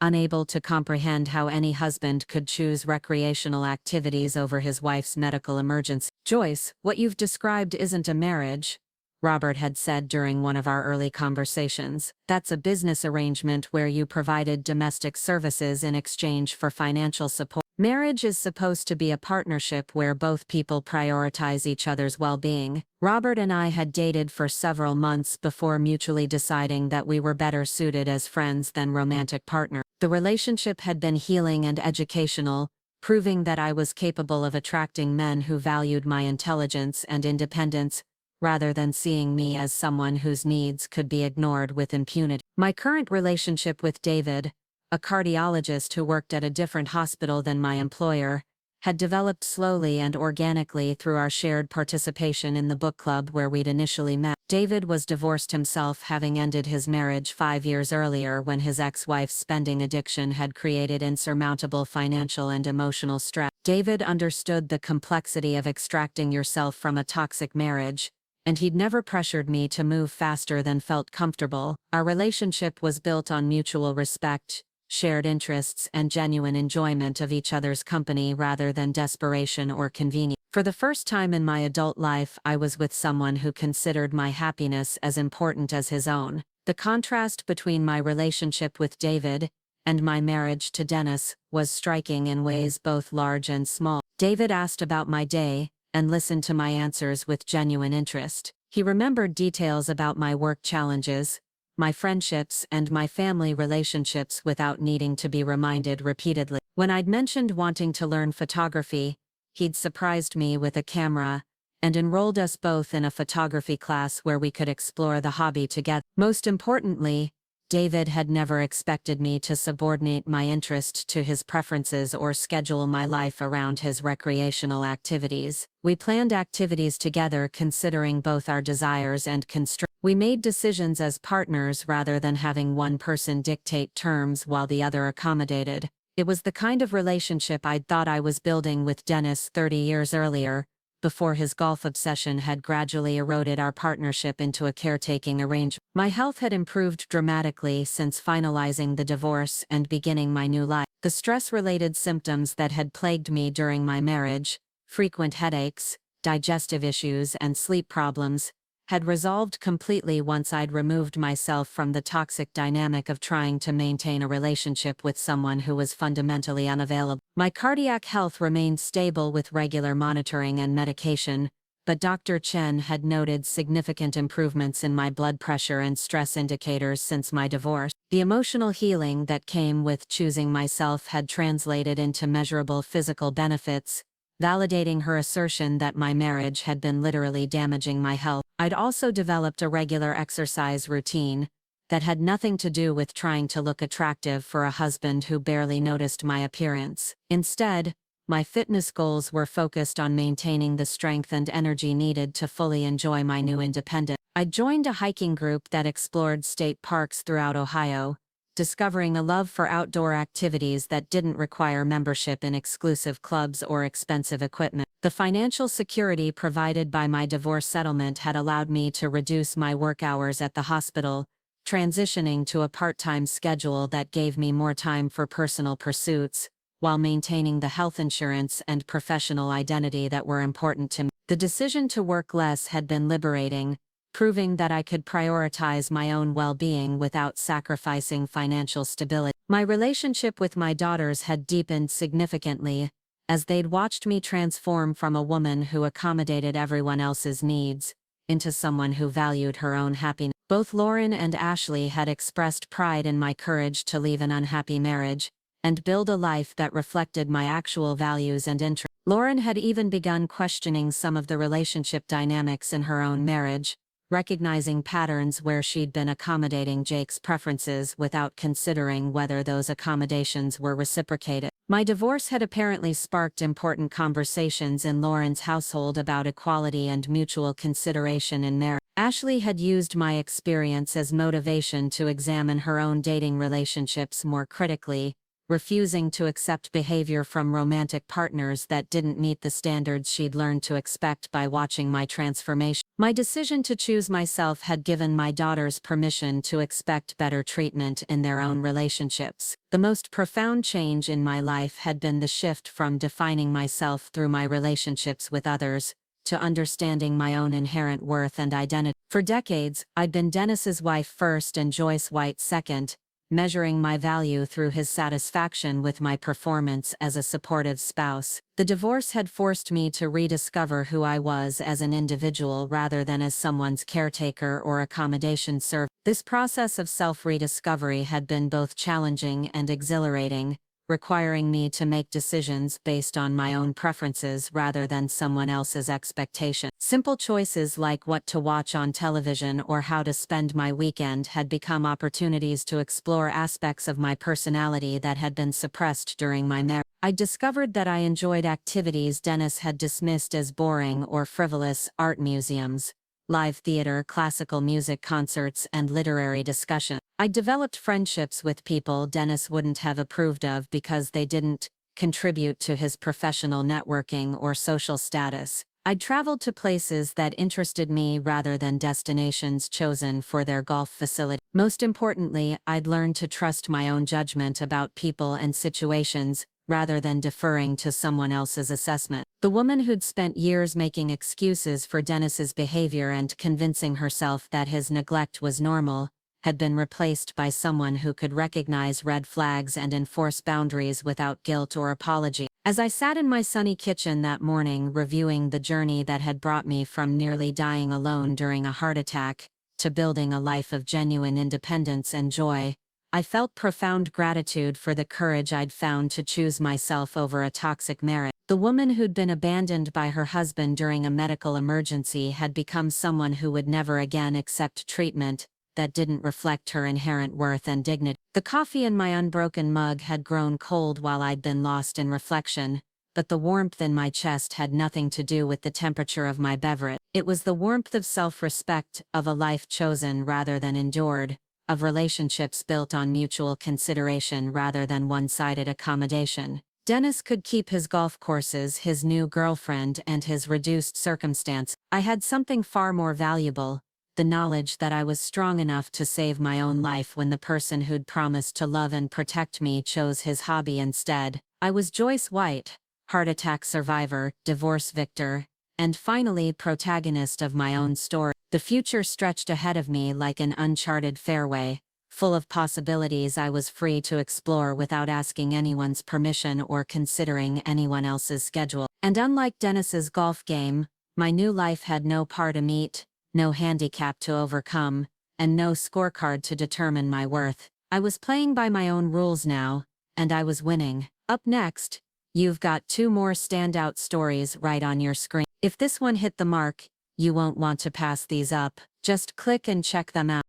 [SPEAKER 1] unable to comprehend how any husband could choose recreational activities over his wife's medical emergency. "Joyce, what you've described isn't a marriage," Robert had said during one of our early conversations. "That's a business arrangement where you provided domestic services in exchange for financial support. Marriage is supposed to be a partnership where both people prioritize each other's well-being." Robert and I had dated for several months before mutually deciding that we were better suited as friends than romantic partners. The relationship had been healing and educational, proving that I was capable of attracting men who valued my intelligence and independence, rather than seeing me as someone whose needs could be ignored with impunity. My current relationship with David, a cardiologist who worked at a different hospital than my employer, had developed slowly and organically through our shared participation in the book club where we'd initially met. David was divorced himself, having ended his marriage 5 years earlier when his ex-wife's spending addiction had created insurmountable financial and emotional stress. David understood the complexity of extracting yourself from a toxic marriage, and he'd never pressured me to move faster than felt comfortable. Our relationship was built on mutual respect, shared interests, and genuine enjoyment of each other's company rather than desperation or convenience. For the first time in my adult life, I was with someone who considered my happiness as important as his own. The contrast between my relationship with David and my marriage to Dennis was striking in ways both large and small. David asked about my day and listened to my answers with genuine interest. He remembered details about my work challenges, my friendships, and my family relationships without needing to be reminded repeatedly. When I'd mentioned wanting to learn photography, he'd surprised me with a camera and enrolled us both in a photography class where we could explore the hobby together. Most importantly, David had never expected me to subordinate my interest to his preferences or schedule my life around his recreational activities. We planned activities together considering both our desires and constraints. We made decisions as partners rather than having one person dictate terms while the other accommodated. It was the kind of relationship I'd thought I was building with Dennis 30 years earlier, before his golf obsession had gradually eroded our partnership into a caretaking arrangement. My health had improved dramatically since finalizing the divorce and beginning my new life. The stress-related symptoms that had plagued me during my marriage, frequent headaches, digestive issues, and sleep problems, had resolved completely once I'd removed myself from the toxic dynamic of trying to maintain a relationship with someone who was fundamentally unavailable. My cardiac health remained stable with regular monitoring and medication, but Dr. Chen had noted significant improvements in my blood pressure and stress indicators since my divorce. The emotional healing that came with choosing myself had translated into measurable physical benefits, validating her assertion that my marriage had been literally damaging my health. I'd also developed a regular exercise routine that had nothing to do with trying to look attractive for a husband who barely noticed my appearance. Instead, my fitness goals were focused on maintaining the strength and energy needed to fully enjoy my new independence. I joined a hiking group that explored state parks throughout Ohio, discovering a love for outdoor activities that didn't require membership in exclusive clubs or expensive equipment. The financial security provided by my divorce settlement had allowed me to reduce my work hours at the hospital,
[SPEAKER 2] transitioning to a part-time schedule that gave me more time for personal pursuits, while maintaining the health insurance and professional identity that were important to me. The decision to work less had been liberating, proving that I could prioritize my own well-being without sacrificing financial stability. My relationship with my daughters had deepened significantly, as they'd watched me transform from a woman who accommodated everyone else's needs into someone who valued her own happiness. Both Lauren and Ashley had expressed pride in my courage to leave an unhappy marriage and build a life that reflected my actual values and interests. Lauren had even begun questioning some of the relationship dynamics in her own marriage, recognizing patterns where she'd been accommodating Jake's preferences without considering whether those accommodations were reciprocated. My divorce had apparently sparked important conversations in Lauren's household about equality and mutual consideration in marriage. Ashley had used my experience as motivation to examine her own dating relationships more critically, refusing to accept behavior from romantic partners that didn't meet the standards she'd learned to expect by watching my transformation. My decision to choose myself had given my daughters permission to expect better treatment in their own relationships. The most profound change in my life had been the shift from defining myself through my relationships with others to understanding my own inherent worth and identity. For decades, I'd been Dennis's wife first and Joyce White second, measuring my value through his satisfaction with my performance as a supportive spouse. The divorce had forced me to rediscover who I was as an individual rather than as someone's caretaker or accommodation servant. This process of self-rediscovery had been both challenging and exhilarating, requiring me to make decisions based on my own preferences rather than someone else's expectation. Simple choices like what to watch on television or how to spend my weekend had become opportunities to explore aspects of my personality that had been suppressed during my marriage. I discovered that I enjoyed activities Dennis had dismissed as boring or frivolous: art museums, live theater, classical music concerts, and literary discussion. I developed friendships with people Dennis wouldn't have approved of because they didn't contribute to his professional networking or social status. I'd traveled to places that interested me rather than destinations chosen for their golf facility. Most importantly, I'd learned to trust my own judgment about people and situations, rather than deferring to someone else's assessment. The woman who'd spent years making excuses for Dennis's behavior and convincing herself that his neglect was normal, had been replaced by someone who could recognize red flags and enforce boundaries without guilt or apology. As I sat in my sunny kitchen that morning reviewing the journey that had brought me from nearly dying alone during a heart attack to building a life of genuine independence and joy, I felt profound gratitude for the courage I'd found to choose myself over a toxic marriage. The woman who'd been abandoned by her husband during a medical emergency had become someone who would never again accept treatment that didn't reflect her inherent worth and dignity. The coffee in my unbroken mug had grown cold while I'd been lost in reflection, but the warmth in my chest had nothing to do with the temperature of my beverage. It was the warmth of self-respect, of a life chosen rather than endured, of relationships built on mutual consideration rather than one-sided accommodation. Dennis could keep his golf courses, his new girlfriend, and his reduced circumstance. I had something far more valuable: the knowledge that I was strong enough to save my own life when the person who'd promised to love and protect me chose his hobby instead. I was Joyce White, heart attack survivor, divorce victor, and finally protagonist of my own story. The future stretched ahead of me like an uncharted fairway, full of possibilities I was free to explore without asking anyone's permission or considering anyone else's schedule. And unlike Dennis's golf game, my new life had no par to meet, no handicap to overcome, and no scorecard to determine my worth. I was playing by my own rules now, and I was winning. Up next, you've got 2 more standout stories right on your screen. If this one hit the mark, you won't want to pass these up. Just click and check them out.